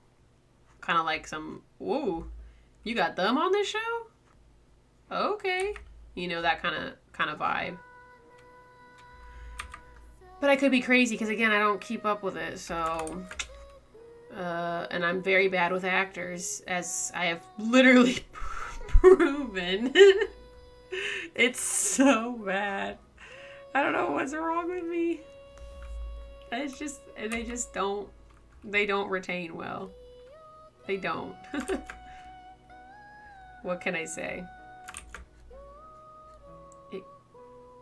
Speaker 1: kind of like some, whoa, you got them on this show? Okay. You know, that kind of vibe. But I could be crazy, because again, I don't keep up with it, so... and I'm very bad with actors, as I have literally proven. It's so bad. I don't know what's wrong with me. It's just, they don't retain well. They don't. What can I say?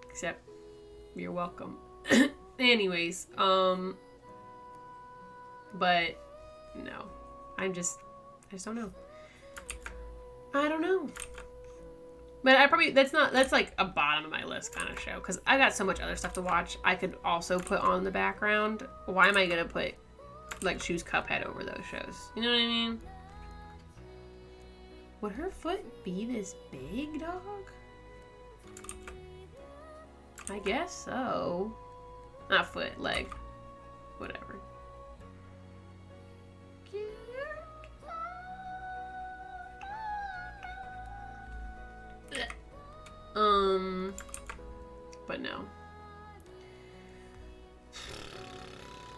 Speaker 1: Except, you're welcome. Anyways, but... No. I just don't know. I don't know. But that's like a bottom of my list kind of show. Because I got so much other stuff to watch. I could also put on the background. Why am I going to choose Cuphead over those shows? You know what I mean? Would her foot be this big, dog? I guess so. Not foot, leg. Whatever. But no.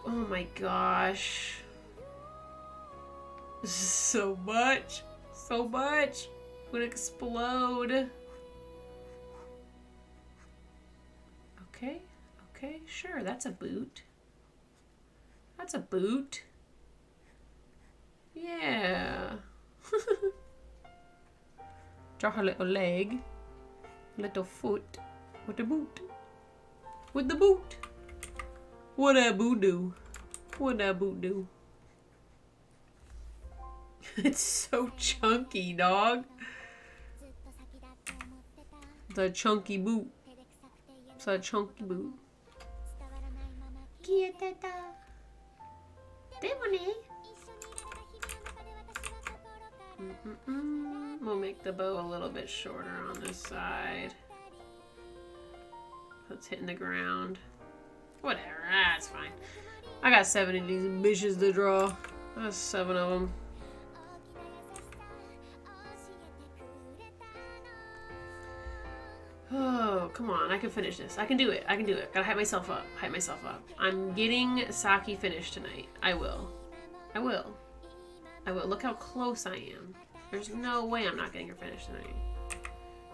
Speaker 1: Oh my gosh. So much. So much. Would explode. Okay. Okay, sure. That's a boot. That's a boot. Yeah. Draw her little leg. Little foot. With the boot. With the boot. What that boot do? What that boot do? It's so chunky, dog. The chunky boot. It's a chunky boot. We'll make the bow a little bit shorter on this side. It's hitting the ground. Whatever, that's fine. I got 7 of these bitches to draw. That's 7 of them. Oh, come on. I can finish this. I can do it. I can do it. Gotta hype myself up. Hype myself up. I'm getting Saki finished tonight. I will. I will. I will. Look how close I am. There's no way I'm not getting her finished tonight.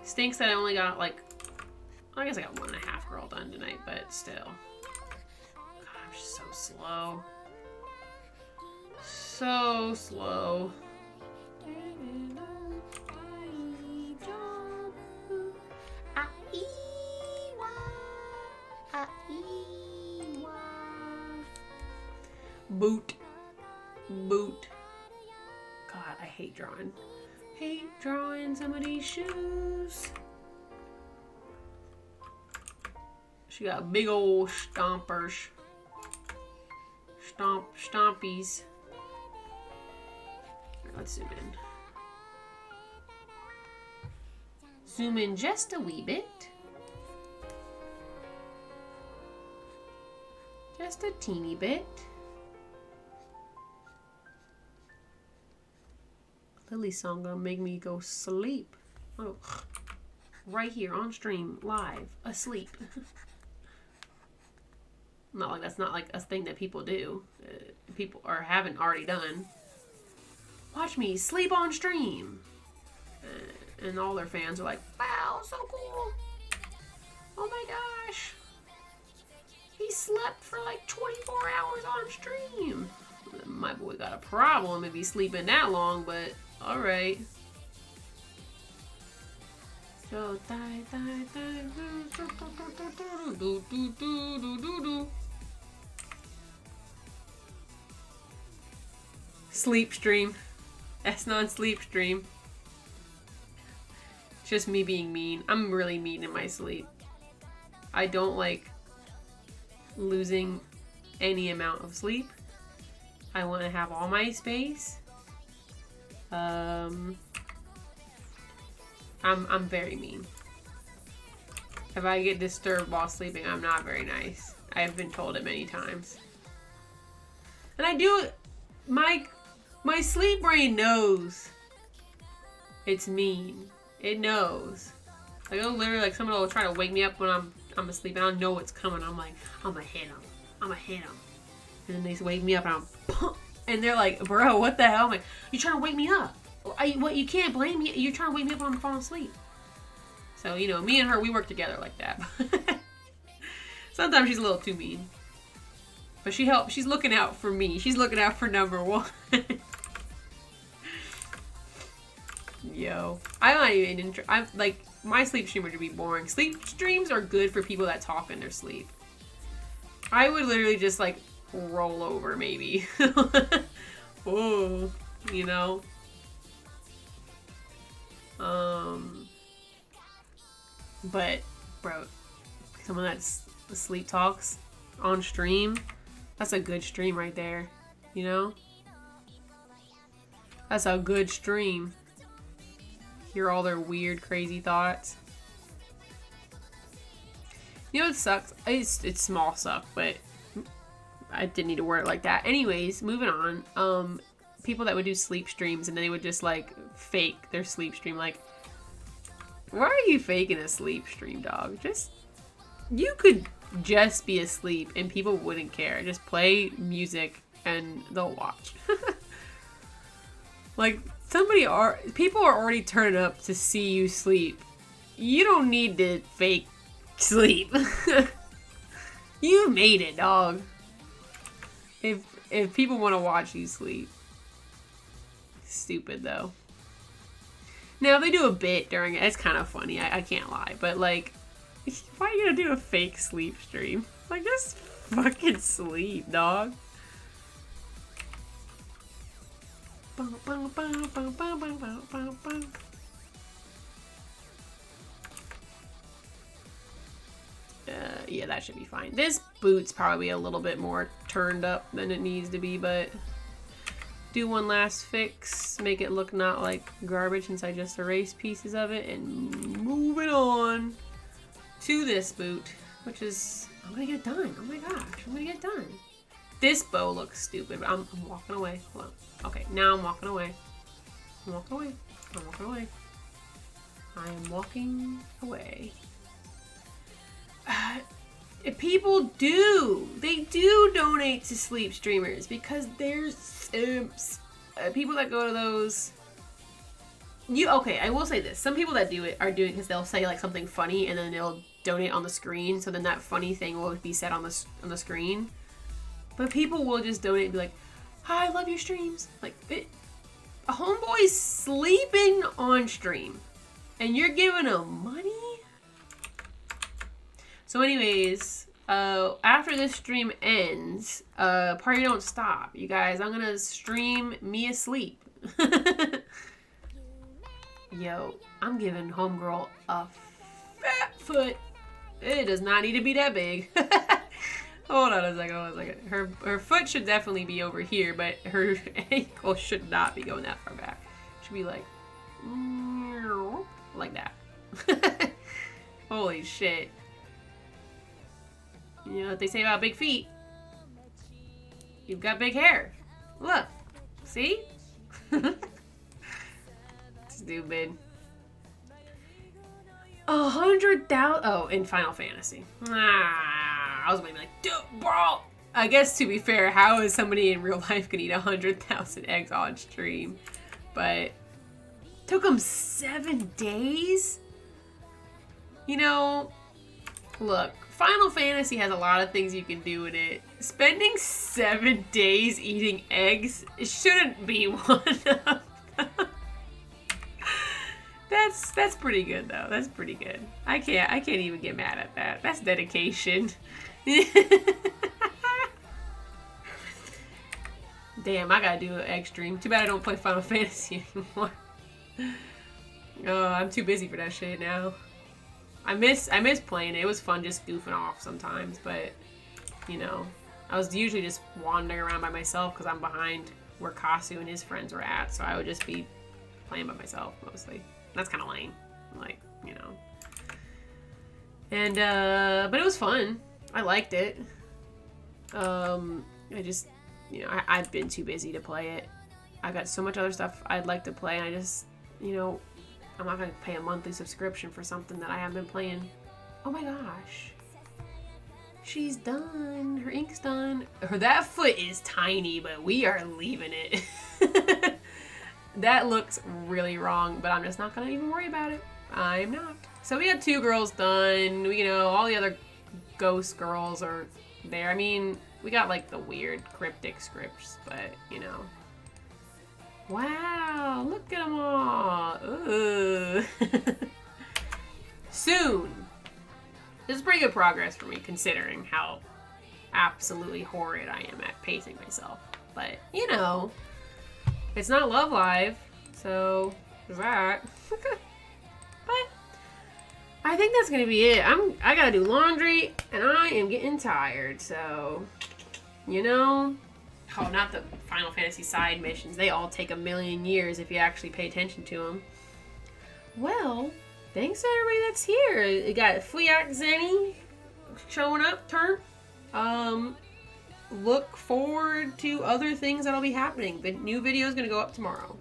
Speaker 1: Stinks that I only got, like... I guess I got 1.5 girl done tonight, but still. God, I'm just so slow. So slow. Boot. Boot. God, I hate drawing. Hate drawing some of these shoes. She got big old stompers. Stompies. Let's zoom in. Zoom in just a wee bit. Just a teeny bit. Lily's song gonna make me go sleep. Oh. right here on stream, live, asleep. Not like that's not like a thing that people do. People or haven't already done. Watch me sleep on stream. And all their fans are like, wow, so cool. Oh my gosh. He slept for like 24 hours on stream. My boy got a problem if he's sleeping that long, but alright. So, sleep stream. That's non-sleep stream. It's just me being mean. I'm really mean in my sleep. I don't like losing any amount of sleep. I want to have all my space. I'm very mean. If I get disturbed while sleeping, I'm not very nice. I've been told it many times. And I do, my sleep brain knows it's mean. It knows. Like, it'll literally, like, someone will try to wake me up when I'm asleep and I know what's coming. I'm like, I'm gonna hit him. I'm gonna hit him. And then they wake me up and and they're like, bro, what the hell? I'm like, you trying to wake me up? What? You can't blame me. You're trying to wake me up when I'm falling asleep. So, you know, me and her, we work together like that. Sometimes she's a little too mean. But she helps. She's looking out for me. She's looking out for number one. Yo. I'm not even... I'm like, my sleep stream would be boring. Sleep streams are good for people that talk in their sleep. I would literally just, like, roll over, maybe. Oh, you know? But, bro, someone that's sleep talks on stream, that's a good stream right there, you know? That's a good stream. Hear all their weird, crazy thoughts. You know what sucks? It's small suck, but I didn't need to word it like that. Anyways, moving on. People that would do sleep streams and then they would just, like, fake their sleep stream, like, why are you faking a sleep stream, dog? You could just be asleep and people wouldn't care. Just play music and they'll watch. Like, people are already turning up to see you sleep. You don't need to fake sleep. You made it, dog. If people want to watch you sleep. Stupid, though. Now, they do a bit during it. It's kind of funny. I can't lie. But, like, why are you gonna do a fake sleep stream? Like, just fucking sleep, dog. Yeah, that should be fine. This boot's probably a little bit more turned up than it needs to be, but do one last fix, make it look not like garbage since I just erased pieces of it, and moving on to this boot, which is, I'm gonna get it done. Oh my gosh, I'm gonna get it done. This bow looks stupid, but I'm walking away. Hold on. Okay, now I'm walking away. I'm walking away. I'm walking away. I am walking away. People do donate to sleep streamers because there's people that go to those. Okay, I will say this. Some people that do it are doing it because they'll say like something funny and then they'll donate on the screen. So then that funny thing will be said on the screen. But people will just donate and be like, "Hi, I love your streams." Like, a homeboy's sleeping on stream, and you're giving him money. So anyways, after this stream ends, party don't stop, you guys. I'm gonna stream me asleep. Yo, I'm giving homegirl a fat foot. It does not need to be that big. Hold on a second. Her foot should definitely be over here, but her ankle should not be going that far back. It should be like that. Holy shit. You know what they say about big feet? You've got big hair. Look. See? Stupid. 100,000. Oh, in Final Fantasy. I was maybe like, dude, bro. I guess to be fair, how is somebody in real life gonna eat 100,000 eggs on stream? But took them 7 days. You know, look, Final Fantasy has a lot of things you can do in it. Spending 7 days eating eggs shouldn't be one of them. That's pretty good though. That's pretty good. I can't even get mad at that. That's dedication. Damn, I gotta do an egg stream. Too bad I don't play Final Fantasy anymore. Oh, I'm too busy for that shit now. I miss playing it. It was fun just goofing off sometimes, but you know, I was usually just wandering around by myself because I'm behind where Kasu and his friends were at, so I would just be playing by myself mostly. That's kind of lame, like, you know. And but it was fun. I liked it. I just, you know, I've been too busy to play it. I got so much other stuff I'd like to play, and I just, you know, I'm not gonna pay a monthly subscription for something that I haven't been playing. Oh my gosh. She's done. Her ink's done. That foot is tiny, but we are leaving it. That looks really wrong, but I'm just not gonna even worry about it. I'm not. So we got 2 girls done. You know, all the other ghost girls are there. I mean, we got like the weird cryptic scripts, but you know. Wow, look at them all. Ooh. Soon. This is pretty good progress for me, considering how absolutely horrid I am at pacing myself. But, you know, it's not Love Live, so there's that. But I think that's gonna be it. I gotta do laundry, and I am getting tired, so, you know. Oh, not the Final Fantasy side missions. They all take a million years if you actually pay attention to them. Well, thanks to everybody that's here. You got Fuyak Zenny showing up, turn. Look forward to other things that'll be happening. The new video is going to go up tomorrow.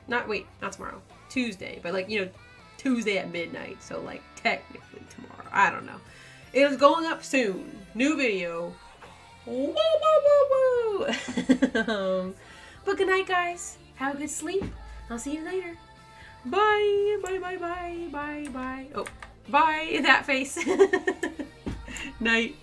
Speaker 1: Not tomorrow. Tuesday. But like, you know, Tuesday at midnight. So like technically tomorrow. I don't know. It is going up soon. New video. Woo, woo, woo, woo. But good night, guys. Have a good sleep. I'll see you later. Bye. Bye, bye, bye, bye, bye. Oh, bye, that face. Night.